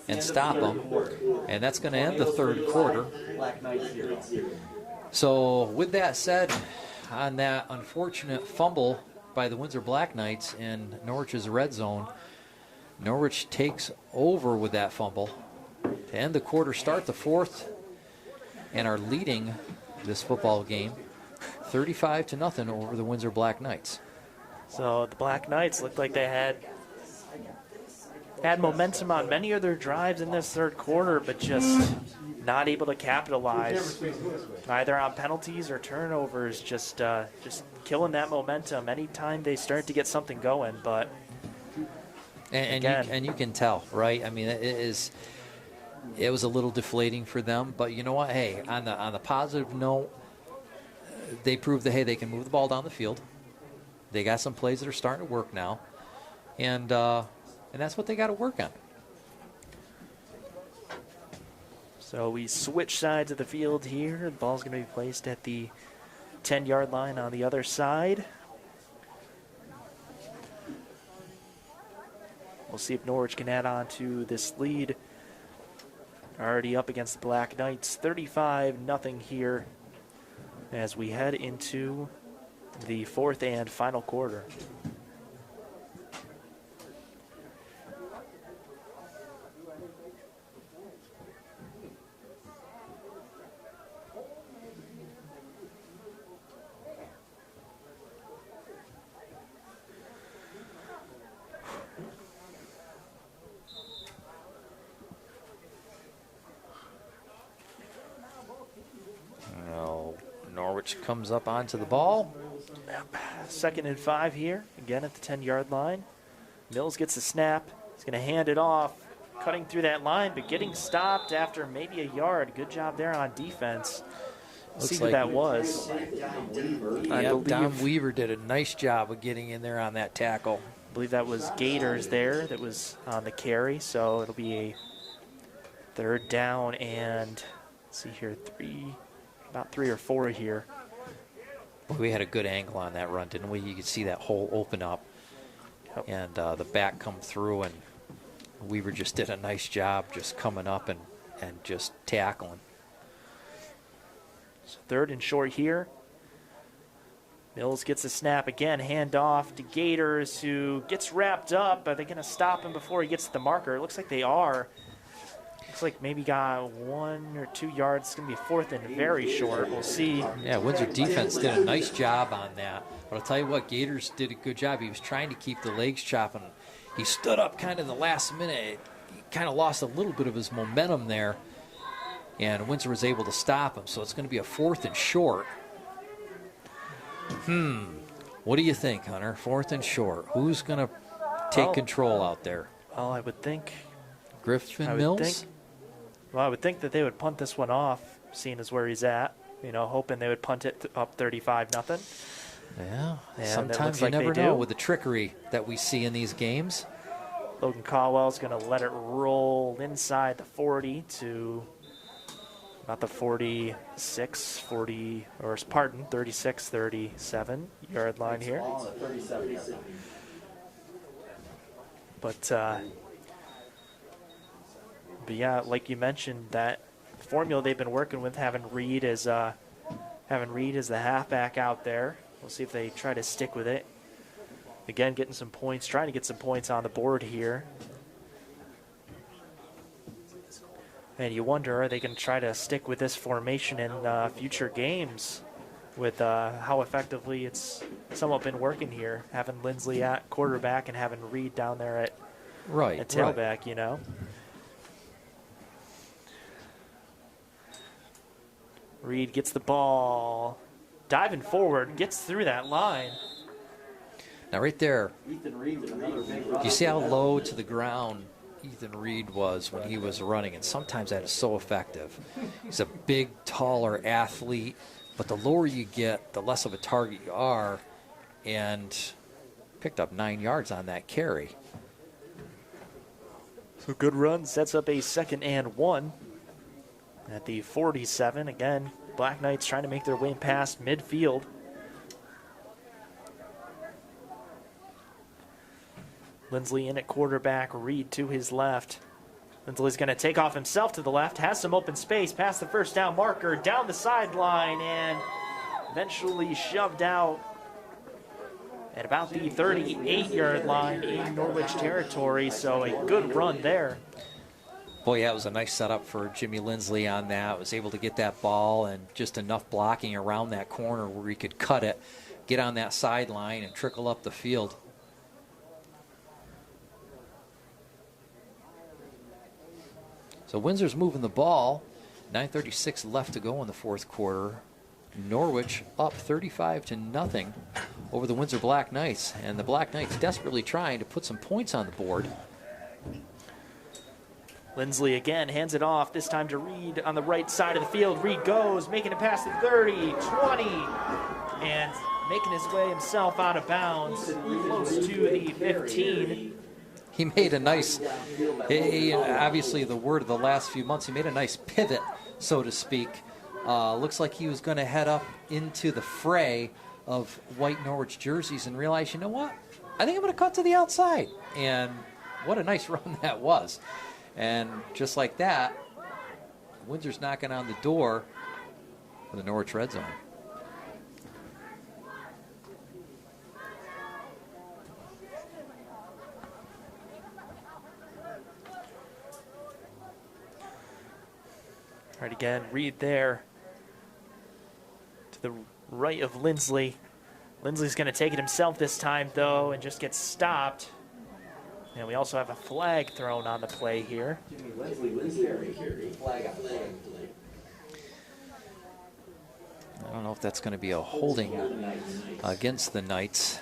and stop him. And that's going to end the 3rd quarter. So with that said, on that unfortunate fumble by the Windsor Black Knights in Norwich's red zone, Norwich takes over with that fumble to end the quarter, start the 4th, and are leading this football game 35-0 over the Windsor Black Knights. So the Black Knights looked like they had momentum on many of their drives in this 3rd quarter, but just not able to capitalize either on penalties or turnovers. Just killing that momentum anytime they start to get something going. But and you can tell, right? I mean, it was a little deflating for them, but you know what? Hey, on the positive note, they proved that they can move the ball down the field. They got some plays that are starting to work now, and that's what they got to work on. So we switch sides of the field here. The ball's going to be placed at the 10-yard line on the other side. We'll see if Norwich can add on to this lead. Already up against the Black Knights, 35-0 here as we head into the 4th and final quarter. Norwich comes up onto the ball. 2nd and 5 here, again at the 10-yard line. Mills gets the snap. He's going to hand it off, cutting through that line, but getting stopped after maybe a yard. Good job there on defense. See who that was. Dom Weaver did a nice job of getting in there on that tackle. I believe that was Gators there that was on the carry, so it'll be a 3rd down and, let's see here, about 3 or 4 here. We had a good angle on that run, didn't we? You could see that hole open up, and the back come through and Weaver just did a nice job just coming up and just tackling. So 3rd and short here. Mills gets a snap again, hand off to Gators, who gets wrapped up. Are they going to stop him before he gets to the marker? It looks like they are. Looks like maybe got 1 or 2 yards. It's going to be 4th and very short. We'll see. Yeah, Windsor defense did a nice job on that. But I'll tell you what, Gators did a good job. He was trying to keep the legs chopping. He stood up kind of the last minute. He kind of lost a little bit of his momentum there. And Windsor was able to stop him. So it's going to be a 4th and short. What do you think, Hunter? 4th and short. Who's going to take control out there? Well, I would think Griffin Mills? I would think that they would punt this one off, seeing as where he's at. You know, hoping they would punt it up 35-0. Yeah, and sometimes you never know with the trickery that we see in these games. Logan Caldwell's going to let it roll inside the 40 to about the 36, 37 yard line here. But yeah, like you mentioned, that formula they've been working with, having Reed as the halfback out there. We'll see if they try to stick with it. Again, getting some points, trying to get some points on the board here. And you wonder, are they going to try to stick with this formation in future games with how effectively it's somewhat been working here, having Lindsley at quarterback and having Reed down there at tailback, you know. Reed gets the ball, diving forward, gets through that line. Now right there, do you see how low to the ground Ethan Reed was when he was running? And sometimes that is so effective. He's a big, taller athlete, but the lower you get, the less of a target you are, and picked up 9 yards on that carry. So good run, sets up a 2nd and 1 at the 47. Again, Black Knights trying to make their way past midfield. Lindsley in at quarterback, Reed to his left. Lindsley's going to take off himself to the left, has some open space past the first down marker, down the sideline, and eventually shoved out at about the 38-yard line in Norwich territory, so a good run there. Boy, yeah, it was a nice setup for Jimmy Lindsley on that. Was able to get that ball and just enough blocking around that corner where he could cut it, get on that sideline, and trickle up the field. So Windsor's moving the ball. 9:36 left to go in the 4th quarter. Norwich up 35-0 over the Windsor Black Knights. And the Black Knights desperately trying to put some points on the board. Lindsley again hands it off, this time to Reed on the right side of the field. Reed goes, making it past the 30, 20, and making his way himself out of bounds, close to the 15. He made a nice, obviously the word of the last few months, he made a nice pivot, so to speak. Looks like he was going to head up into the fray of white Norwich jerseys and realize, you know what? I think I'm going to cut to the outside. And what a nice run that was. And just like that, Windsor's knocking on the door for the Norwich Red Zone. All right, again, Reed there to the right of Lindsley. Lindsley's going to take it himself this time, though, and just gets stopped. And we also have a flag thrown on the play here. I don't know if that's going to be a holding against the Knights.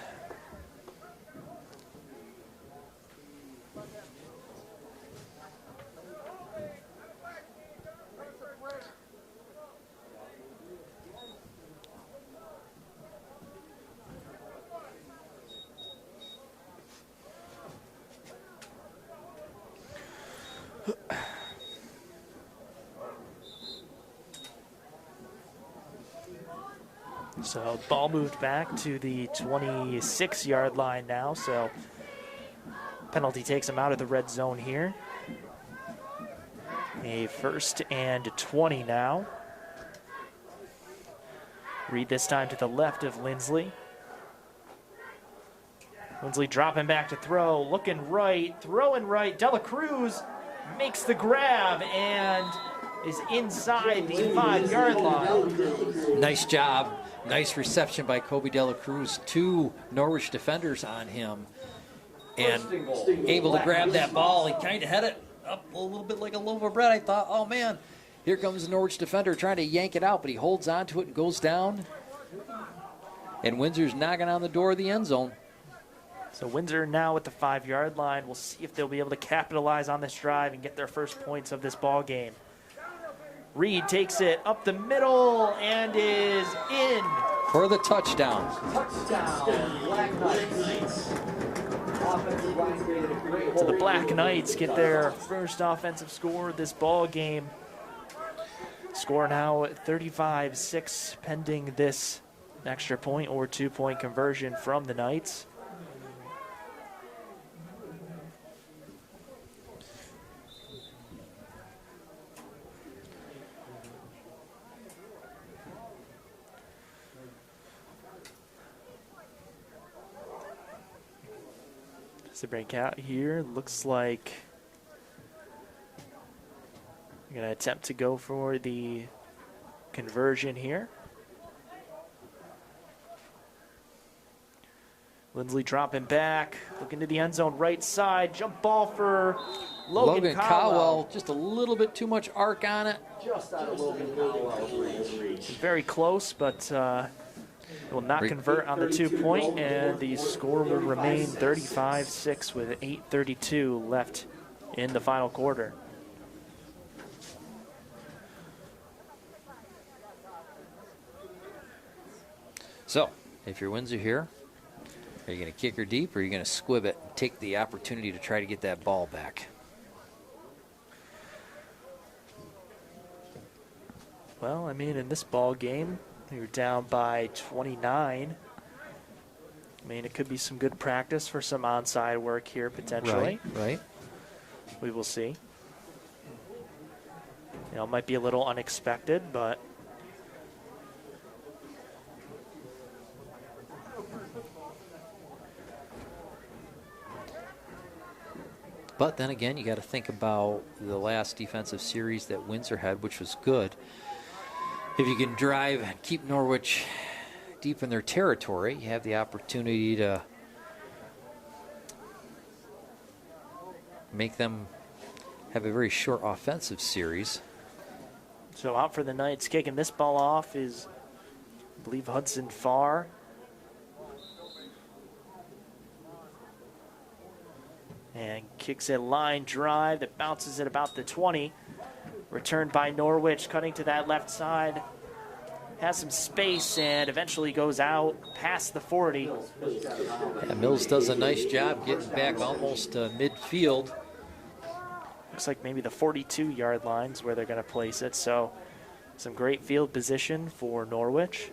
So ball moved back to the 26-yard line now. So Penalty takes him out of the red zone here. A 1st and 20 now. Reed this time to the left of Lindsley. Lindsley dropping back to throw, looking right, throwing right. Dela Cruz makes the grab and is inside the 5-yard line. Nice job. Nice reception by Kobe Dela Cruz. 2 Norwich defenders on him. And able to grab that ball. He kind of had it up a little bit like a loaf of bread. I thought, oh man, here comes the Norwich defender trying to yank it out, but he holds on to it and goes down. And Windsor's knocking on the door of the end zone. So Windsor now at the 5-yard line. We'll see if they'll be able to capitalize on this drive and get their first points of this ball game. Reed takes it up the middle and is in. For the touchdown. Touchdown, Black Knights. So the Black Knights get their first offensive score of this ball game. Score now at 35-6 pending this extra point or 2-point conversion from the Knights. To break out here, looks like you're going to attempt to go for the conversion here. Lindsley dropping back, looking to the end zone right side, jump ball for Logan Cowell. Just a little bit too much arc on it. Just out of Logan Cowell's reach. Very close, but will not convert on the 2-point, and the score will remain 35-6 with 8:32 left in the final quarter. So, if you're Windsor here, are you going to kick her deep, or are you going to squib it and take the opportunity to try to get that ball back? Well, I mean, in this ball game, you're down by 29. I mean, it could be some good practice for some onside work here, potentially. Right. We will see. You know, it might be a little unexpected, but But then again, you got to think about the last defensive series that Windsor had, which was good. If you can drive and keep Norwich deep in their territory, you have the opportunity to make them have a very short offensive series. so out for the Knights, kicking this ball off is, I believe, Hudson Farr. And kicks a line drive that bounces at about the 20. Returned by Norwich, cutting to that left side. Has some space and eventually goes out past the 40. Yeah, Mills does a nice job getting back almost midfield. Looks like maybe the 42-yard line's where they're going to place it. So some great field position for Norwich.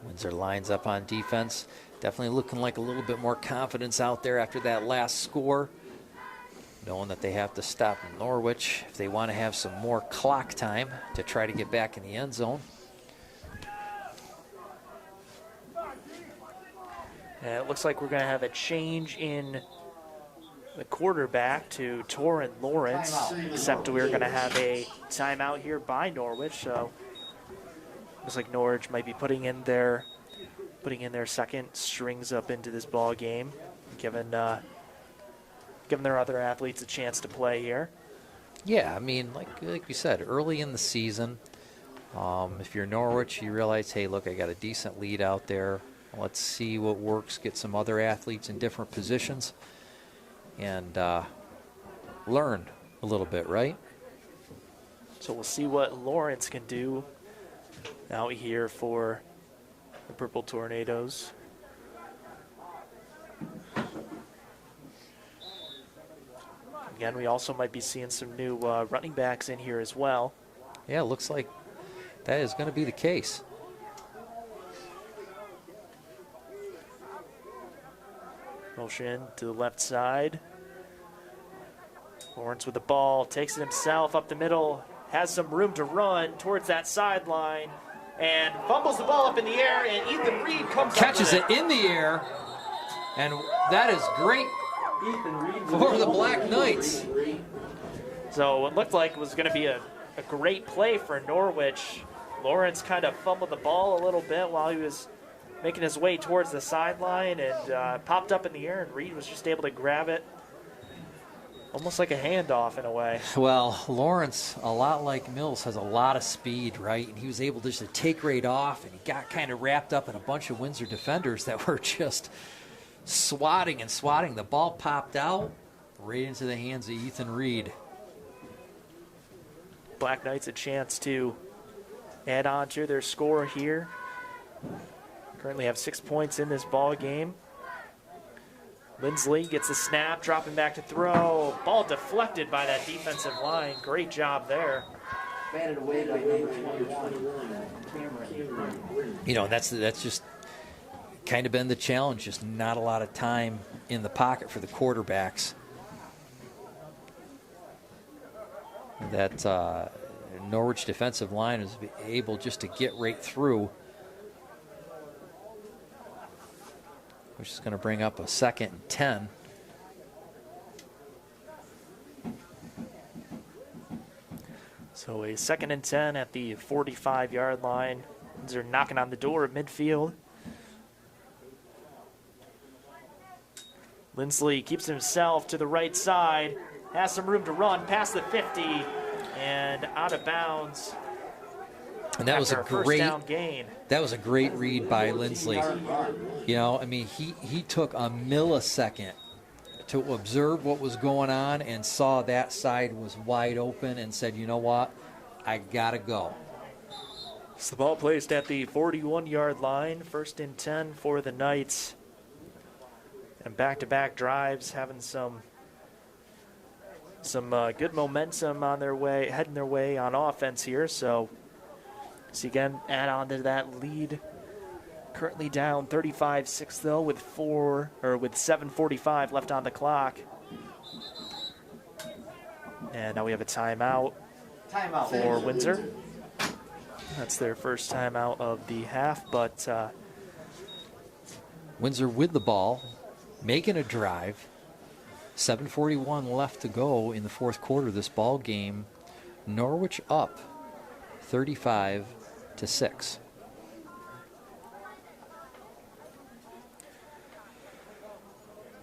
Windsor lines up on defense. Definitely looking like a little bit more confidence out there after that last score. Knowing that they have to stop Norwich if they want to have some more clock time to try to get back in the end zone. And it looks like we're going to have a change in the quarterback to Torrin Lawrence, except we're going to have a timeout here by Norwich. So looks like Norwich might be putting in their second strings up into this ball game, given their other athletes a chance to play here. Yeah, I mean, like we said, early in the season, if you're Norwich, you realize, hey, look, I got a decent lead out there. Let's see what works, get some other athletes in different positions, and learn a little bit, right? So we'll see what Lawrence can do out here for the Purple Tornadoes. Again, we also might be seeing some new running backs in here as well. Yeah, it looks like that is going to be the case. Motion to the left side. Lawrence with the ball, takes it himself up the middle, has some room to run towards that sideline, and fumbles the ball up in the air, and Ethan Reed comes Catches up with it in the air, and that is great for the Black Knights. So it looked like it was going to be a great play for Norwich. Lawrence kind of fumbled the ball a little bit while he was making his way towards the sideline, and popped up in the air, and Reed was just able to grab it. Almost like a handoff in a way. Well, Lawrence, a lot like Mills, has a lot of speed, right? And he was able just to take right off, and he got kind of wrapped up in a bunch of Windsor defenders that were just swatting and swatting. The ball popped out right into the hands of Ethan Reed. Black Knights a chance to add on to their score here. Currently have 6 points in this ball game. Lindsley gets the snap, dropping back to throw. Ball deflected by that defensive line. Great job there. Batted away by number 21, You know, that's just kind of been the challenge, just not a lot of time in the pocket for the quarterbacks. That Norwich defensive line is able just to get right through, which is going to bring up a 2nd and 10. So a 2nd and 10 at the 45-yard line. They're knocking on the door at midfield. Lindsley keeps himself to the right side, has some room to run past the 50, and out of bounds. And that was a first great down gain. That was a great read by Lindsley. You know, I mean, he took a millisecond to observe what was going on and saw that side was wide open and said, you know what, I gotta go. So the ball placed at the 41-yard line, 1st and 10 for the Knights. And back-to-back drives, having some good momentum on their way, heading their way on offense here. So again, add on to that lead. Currently down 35-6 though, with 7:45 left on the clock. And now we have a timeout for Windsor. That's their first timeout of the half, but Windsor with the ball, making a drive. 7:41 left to go in the 4th quarter of this ball game. Norwich up 35-6.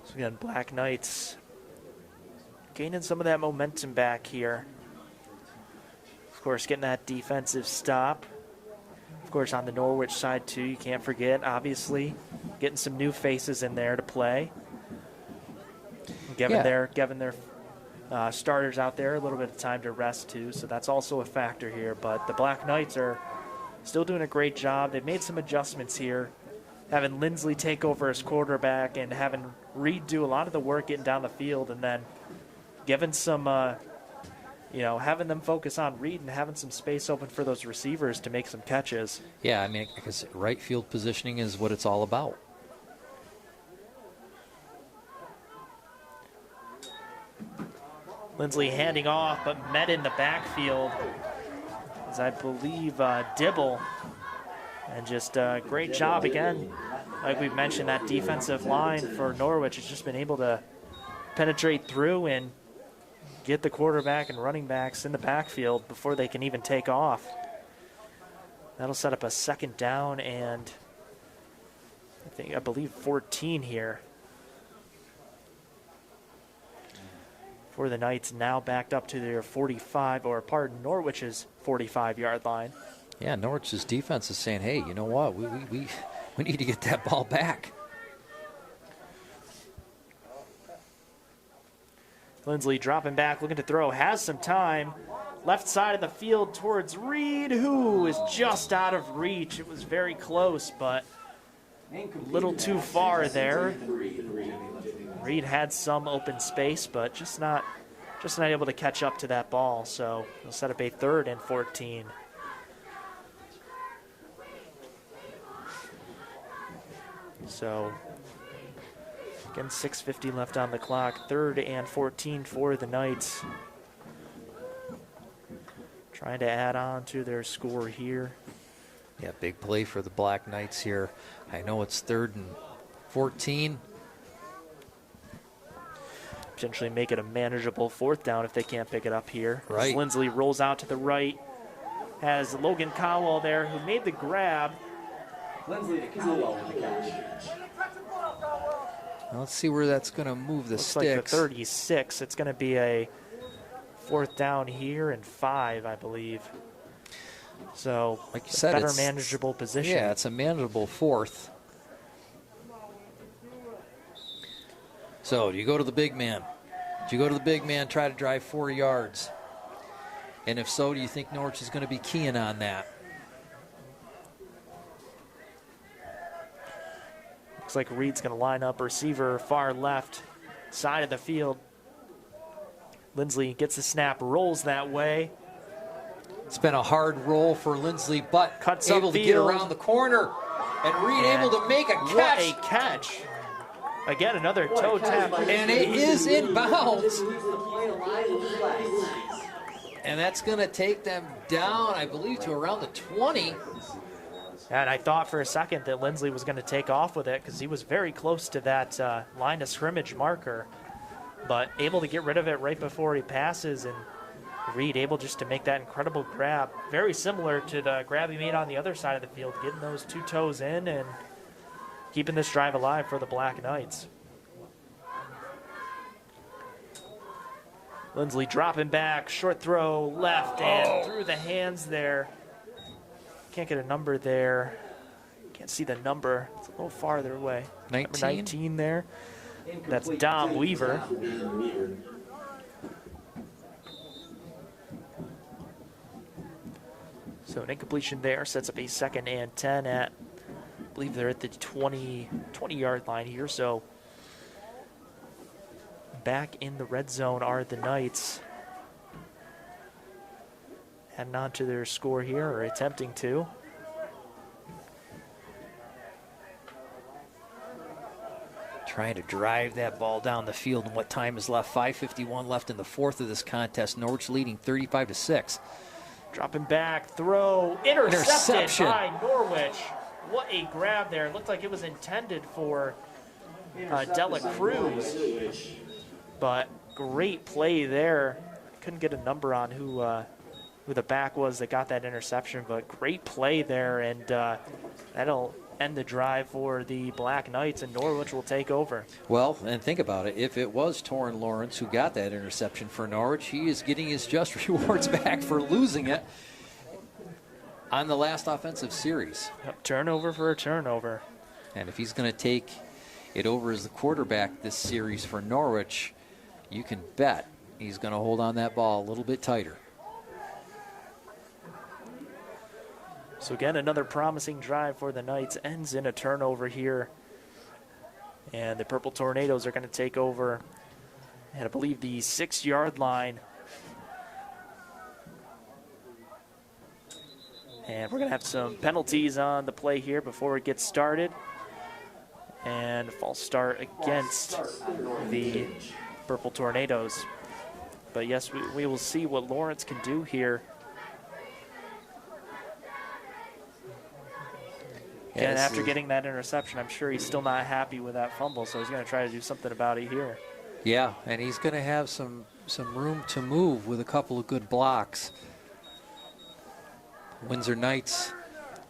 So again, Black Knights gaining some of that momentum back here. Of course, getting that defensive stop. Of course, on the Norwich side too, you can't forget, obviously, getting some new faces in there to play. Giving their starters out there a little bit of time to rest too, so that's also a factor here. But the Black Knights are still doing a great job. They've made some adjustments here, having Lindsley take over as quarterback and having Reed do a lot of the work getting down the field, and then giving some, having them focus on Reed and having some space open for those receivers to make some catches. Yeah, I mean, because right field positioning is what it's all about. Lindsley handing off, but met in the backfield, as I believe Dibble. And just a great job again. Like we've mentioned, that defensive line for Norwich has just been able to penetrate through and get the quarterback and running backs in the backfield before they can even take off. That'll set up a 2nd down and I believe 14 here. For the Knights, now backed up to their Norwich's 45-yard line. Yeah, Norwich's defense is saying, hey, you know what, we need to get that ball back. Lindsley dropping back, looking to throw, has some time. Left side of the field towards Reed, who is just out of reach. It was very close, but a little too far there. Reed had some open space, but just not just not able to catch up to that ball. So he'll set up a 3rd and 14. So again, 6:50 left on the clock. 3rd and 14 for the Knights. Trying to add on to their score here. Yeah, big play for the Black Knights here. I know it's 3rd and 14. Potentially make it a manageable 4th down if they can't pick it up here. Right. As Lindsley rolls out to the right. Has Logan Cowell there who made the grab. Lindsley to Cowell with the catch. Now let's see where that's going to move the Looks sticks. like the 36. It's going to be a 4th down here and 5, I believe. So, like you said, better it's manageable position. Yeah, it's a manageable 4th. So, do you go to the big man? Do you go to the big man, try to drive 4 yards? And if so, do you think Norwich is going to be keying on that? Looks like Reed's going to line up receiver far left side of the field. Lindsley gets the snap, rolls that way. It's been a hard roll for Lindsley, but Cuts able to get around the corner. And Reed able to make a catch. What a catch. Again, another toe tap. And it is in bounds. And that's going to take them down, I believe, to around the 20. And I thought for a second that Lindsley was going to take off with it because he was very close to that line of scrimmage marker. But able to get rid of it right before he passes, and Reed able just to make that incredible grab. Very similar to the grab he made on the other side of the field, getting those 2 toes in and keeping this drive alive for the Black Knights. Lindsley dropping back, short throw left and through the hands there. Can't get a number there. Can't see the number. It's a little farther away. 19? Number 19 there. That's Dom Weaver. So an incompletion there sets up a 2nd and 10 at, I believe they're at the 20-yard line here. So back in the red zone are the Knights. Heading on to their score here, or attempting to. Trying to drive that ball down the field. And what time is left? 5:51 left in the 4th of this contest. Norwich leading 35-6. Dropping back, throw, intercepted Interception. by Norwich. What a grab there. It looked like it was intended for Dela Cruz. But great play there. Couldn't get a number on who the back was that got that interception, but great play there, and that'll end the drive for the Black Knights, and Norwich will take over. Well, and think about it. If it was Torrin Lawrence who got that interception for Norwich, he is getting his just rewards back for losing it on the last offensive series. Yep, turnover for a turnover. And if he's going to take it over as the quarterback this series for Norwich, you can bet he's going to hold on that ball a little bit tighter. So again, another promising drive for the Knights ends in a turnover here. And the Purple Tornadoes are going to take over at, I believe, the 6-yard line. And we're going to have some penalties on the play here before it gets started. And a false start against the Purple Tornadoes. But yes, we will see what Lawrence can do here. And after getting that interception, I'm sure he's still not happy with that fumble, so he's going to try to do something about it here. Yeah, and he's going to have some room to move with a couple of good blocks. Windsor Knights,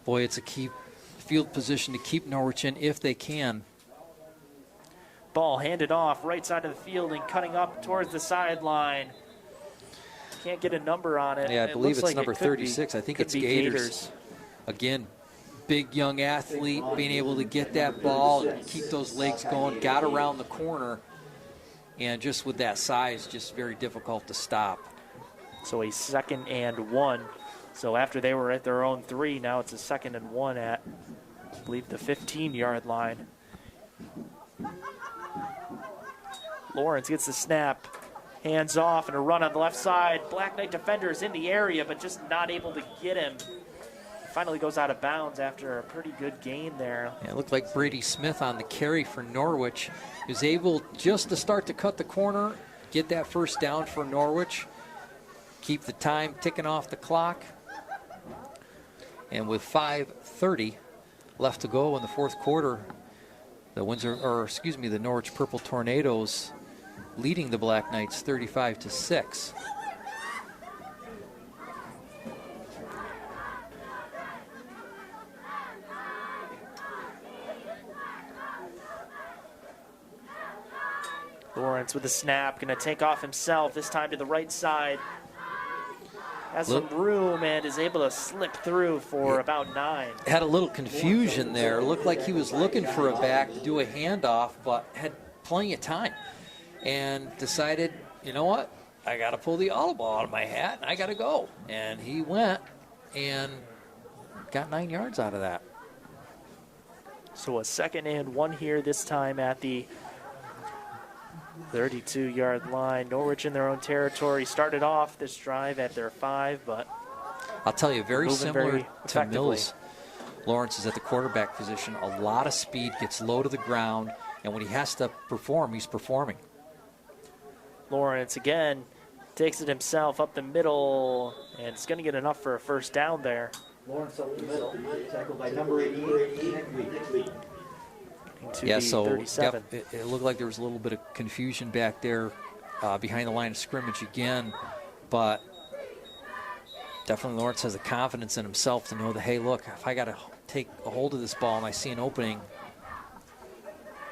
boy, it's a key field position to keep Norwich in if they can. Ball handed off right side of the field and cutting up towards the sideline. Can't get a number on it. Yeah, I believe it's like number 36. I think it's Gators. Again, big young athlete, being able to get that ball and keep those legs going, got around the corner, and just with that size, just very difficult to stop. So a 2nd and 1. So after they were at their own 3, now it's a 2nd and 1 at, I believe, the 15-yard line. Lawrence gets the snap, Hands off and a run on the left side. Black Knight defender is in the area, but just not able to get him. Finally goes out of bounds after a pretty good gain there. Yeah, it looked like Brady Smith on the carry for Norwich. He was able just to start to cut the corner, get that first down for Norwich, keep the time ticking off the clock. And with 5:30 left to go in the fourth quarter, the Norwich Purple Tornadoes leading the Black Knights 35-6. Lawrence with the snap, going to take off himself, this time to the right side. Has some room and is able to slip through for about 9. Had a little confusion there. Looked like he was looking for a back to do a handoff, but had plenty of time. And decided, you know what? I got to pull the audible out of my hat, and I got to go. And he went and got 9 yards out of that. So a 2nd and 1 here, this time at the 32-yard line. Norwich in their own territory. Started off this drive at their 5, but I'll tell you, very similar to effectively. Mills. Lawrence is at the quarterback position. A lot of speed, gets low to the ground, and when he has to perform, he's performing. Lawrence again takes it himself up the middle, and it's going to get enough for a first down there. Lawrence up the middle, tackled by number 88, Nick. Yeah, so 37. Yep, it looked like there was a little bit of confusion back there behind the line of scrimmage again, but definitely Lawrence has the confidence in himself to know that, hey, look, if I got to take a hold of this ball and I see an opening,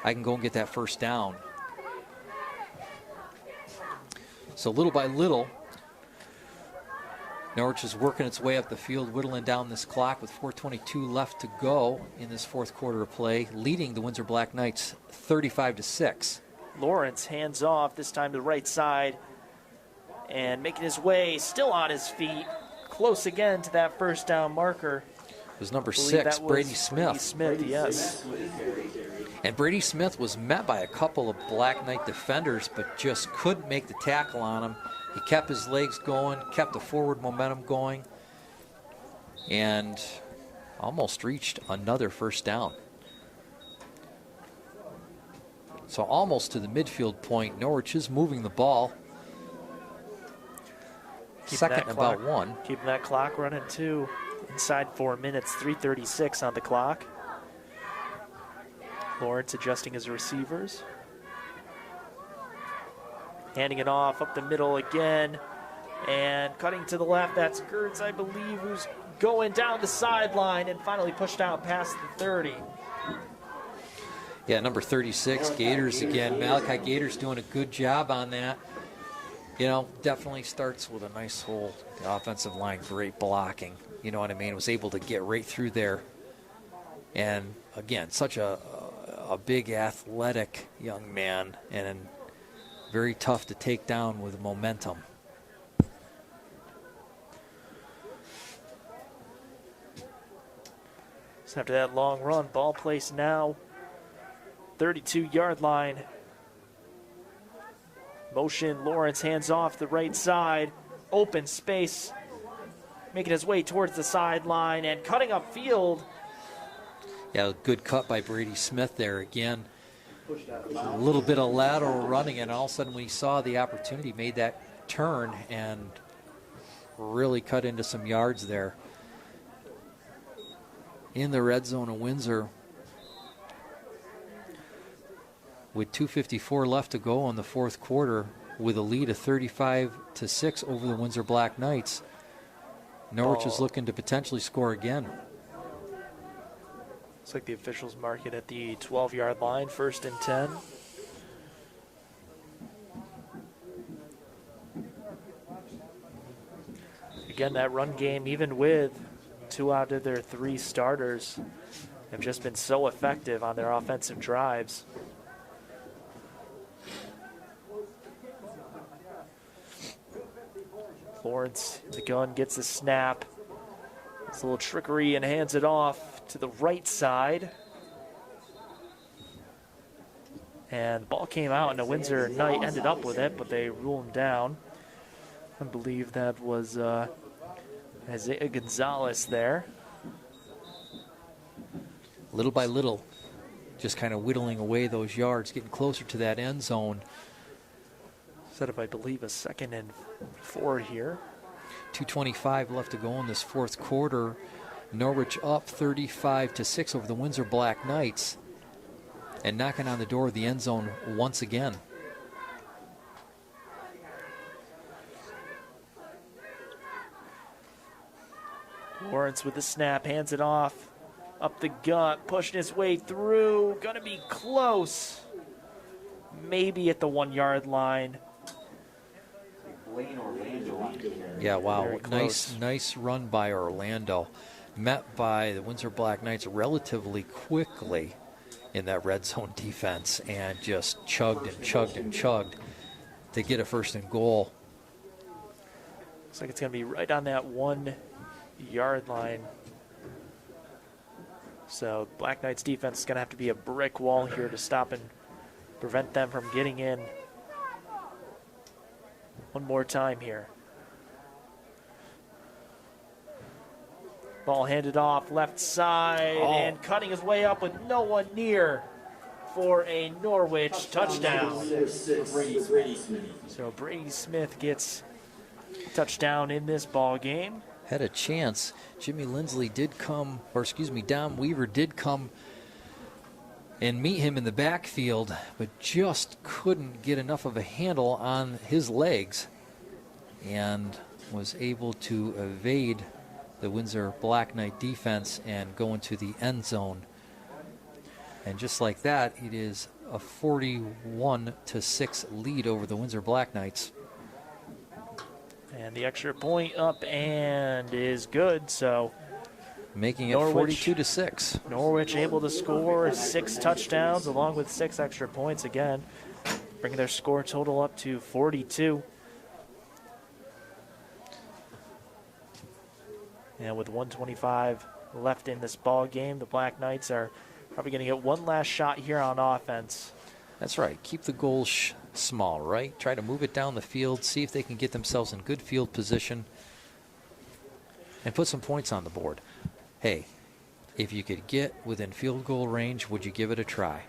I can go and get that first down. So little by little, Norwich is working its way up the field, whittling down this clock with 4:22 left to go in this fourth quarter of play, leading the Windsor Black Knights 35-6. Lawrence hands off, this time to the right side, and making his way, still on his feet, close again to that first down marker. It was number 6, Brady Smith. Brady Smith, yes. And Brady Smith was met by a couple of Black Knight defenders, but just couldn't make the tackle on him. He kept his legs going, kept the forward momentum going, and almost reached another first down. So almost to the midfield point. Norwich is moving the ball. Second and about 1. Keeping that clock running too. Inside 4 minutes, 3:36 on the clock. Lawrence adjusting his receivers. Handing it off up the middle again. And cutting to the left, that's Gertz, I believe, who's going down the sideline and finally pushed out past the 30. Yeah, number 36, Gators again. Malachi Gators doing a good job on that. You know, definitely starts with a nice hole. The offensive line, great blocking. You know what I mean? Was able to get right through there. And again, such a big athletic young man and very tough to take down with momentum. So after that long run, ball placed now, 32-yard line. Motion, Lawrence hands off the right side, open space, making his way towards the sideline and cutting up field. Yeah, good cut by Brady Smith there again. A little bit of lateral running, and all of a sudden when he saw the opportunity, made that turn and really cut into some yards there. In the red zone of Windsor, with 2:54 left to go in the fourth quarter, with a lead of 35-6 over the Windsor Black Knights. Norwich is looking to potentially score again. Looks like the officials mark it at the 12-yard line, 1st and 10. Again, that run game, even with 2 out of their 3 starters, have just been so effective on their offensive drives. Lawrence, the gun, gets the snap. It's a little trickery and hands it off to the right side. And the ball came out, and the Windsor Knight ended up with it, but they ruled him down. I believe that was Isaiah Gonzalez there. Little by little, just kind of whittling away those yards, getting closer to that end zone. Set up, I believe, a 2nd and 4 here. 2:25 left to go in this fourth quarter. Norwich up 35-6 over the Windsor Black Knights, and knocking on the door of the end zone once again. Lawrence with the snap, hands it off. Up the gut, pushing his way through. Gonna be close. Maybe at the 1-yard line. Yeah, wow. Nice run by Orlando. Met by the Windsor Black Knights relatively quickly in that red zone defense, and just chugged and chugged and chugged to get a 1st and goal. Looks like it's going to be right on that 1-yard line. So Black Knights defense is going to have to be a brick wall here to stop and prevent them from getting in one more time here. Ball handed off left side, and cutting his way up with no one near for a Norwich touchdown. So Brady Smith gets a touchdown in this ball game. Had a chance. Jimmy Lindsley did come, or excuse me, Dom Weaver did come and meet him in the backfield, but just couldn't get enough of a handle on his legs and was able to evade the Windsor Black Knight defense and go into the end zone. And just like that, it is a 41-6 lead over the Windsor Black Knights. And the extra point up and is good, so making it 42-6. Norwich able to score 6 touchdowns along with 6 extra points again, bringing their score total up to 42. And with 1:25 left in this ball game, the Black Knights are probably going to get one last shot here on offense. That's right. Keep the goals small, right? Try to move it down the field, see if they can get themselves in good field position and put some points on the board. Hey, if you could get within field goal range, would you give it a try?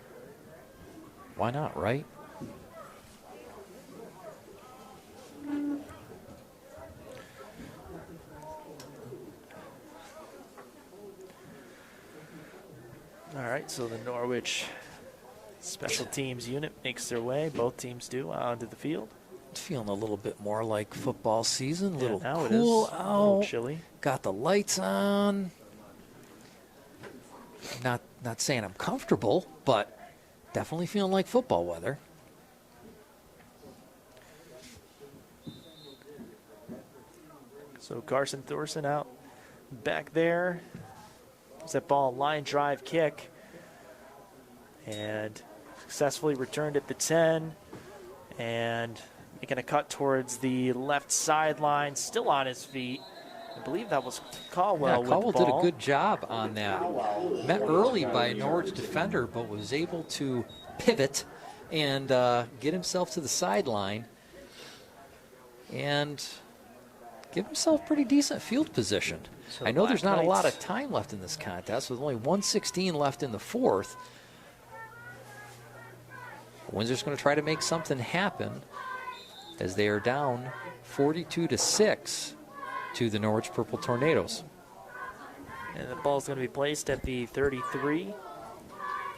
Why not, right? All right, so the Norwich special teams unit makes their way, both teams do, onto the field. It's feeling a little bit more like football season, a little now cool it is. out, A little chilly. Got the lights on. Not saying I'm comfortable, but definitely feeling like football weather. So Carson Thorson out back there. It's that ball line drive kick. And successfully returned at the 10. And making a cut towards the left sideline, still on his feet. I believe that was Caldwell. Yeah, Caldwell with the ball. did a good job on that. Met early by a Norwich defender, but was able to pivot and get himself to the sideline and give himself pretty decent field position. So I know there's not a lot Knights- of time left in this contest, with only 1:16 left in the fourth. Windsor's going to try to make something happen as they are down 42-6 to the Norwich Purple Tornadoes. And the ball's going to be placed at the 33.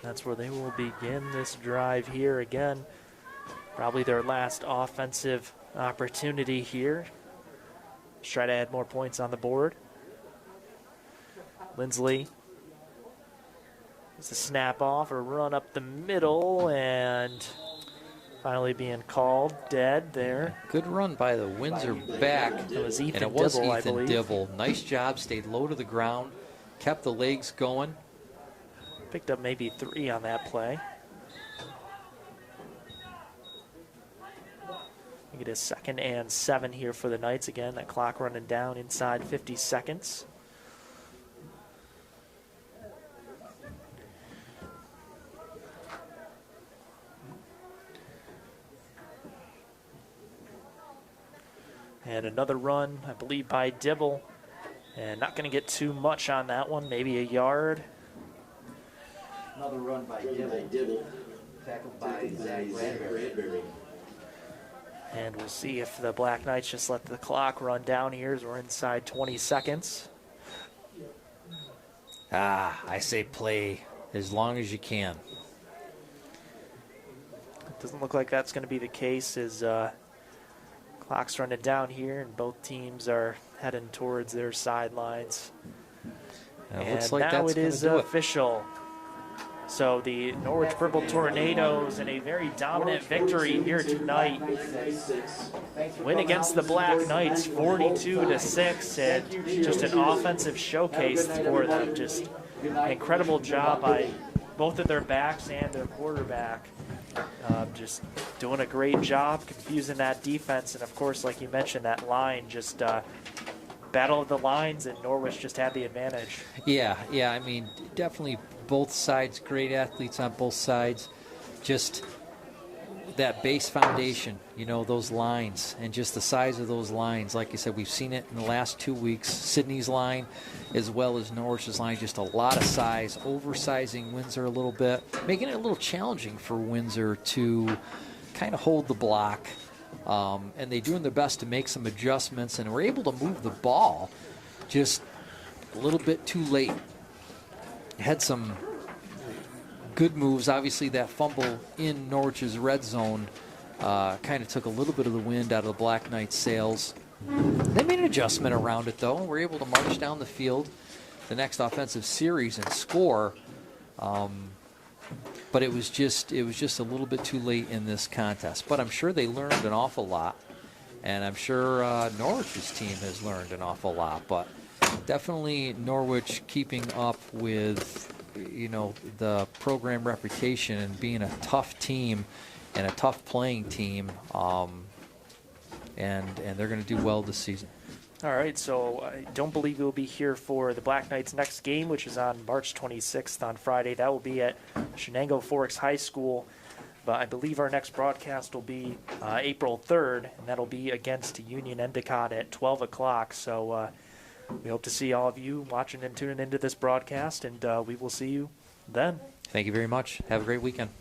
That's where they will begin this drive here again. Probably their last offensive opportunity here. Let's try to add more points on the board. Lindsley. It's a snap off, a run up the middle, and finally being called dead there. Good run by the Windsor back. It was Ethan and it was Dibble, I Ethan believe. Dibble. Nice job, stayed low to the ground, kept the legs going. Picked up maybe 3 on that play. I think it is 2nd and 7 here for the Knights. Again, that clock running down inside 50 seconds. And another run, I believe, by Dibble. And not going to get too much on that one, maybe a yard. Another run by Dibble. Tackled by Zach Bradbury. And we'll see if the Black Knights just let the clock run down here as we're inside 20 seconds. I say play as long as you can. It doesn't look like that's going to be the case as clock's running down here and both teams are heading towards their sidelines. It and looks like now that's it gonna is do it. official. So the Norwich Purple Tornadoes in a very dominant victory here tonight. Win against the Black Knights 42-6, and just an offensive showcase for them. Just an incredible job by both of their backs and their quarterback. Just doing a great job confusing that defense, and of course, like you mentioned, that line just battle of the lines, and Norwich just had the advantage. Yeah, I mean, definitely both sides, great athletes on both sides. Just that base foundation, you know, those lines, and just the size of those lines. Like you said, we've seen it in the last 2 weeks. Sydney's line as well as Norwich's line, just a lot of size, oversizing Windsor a little bit, making it a little challenging for Windsor to kind of hold the block. And they're doing their best to make some adjustments, and we're able to move the ball just a little bit too late. Had some good moves. Obviously, that fumble in Norwich's red zone kind of took a little bit of the wind out of the Black Knights' sails. They made an adjustment around it, though, and were able to march down the field the next offensive series and score. But it was just a little bit too late in this contest. But I'm sure they learned an awful lot, and I'm sure Norwich's team has learned an awful lot. But definitely Norwich keeping up with, you know, the program reputation and being a tough team and a tough playing team, and they're going to do well this season. All right, so I don't believe we'll be here for the Black Knights' next game, which is on March 26th on Friday. That will be at Shenango Forks High School. But I believe our next broadcast will be April 3rd, and that'll be against Union Endicott at 12 o'clock. So we hope to see all of you watching and tuning into this broadcast, and we will see you then. Thank you very much. Have a great weekend.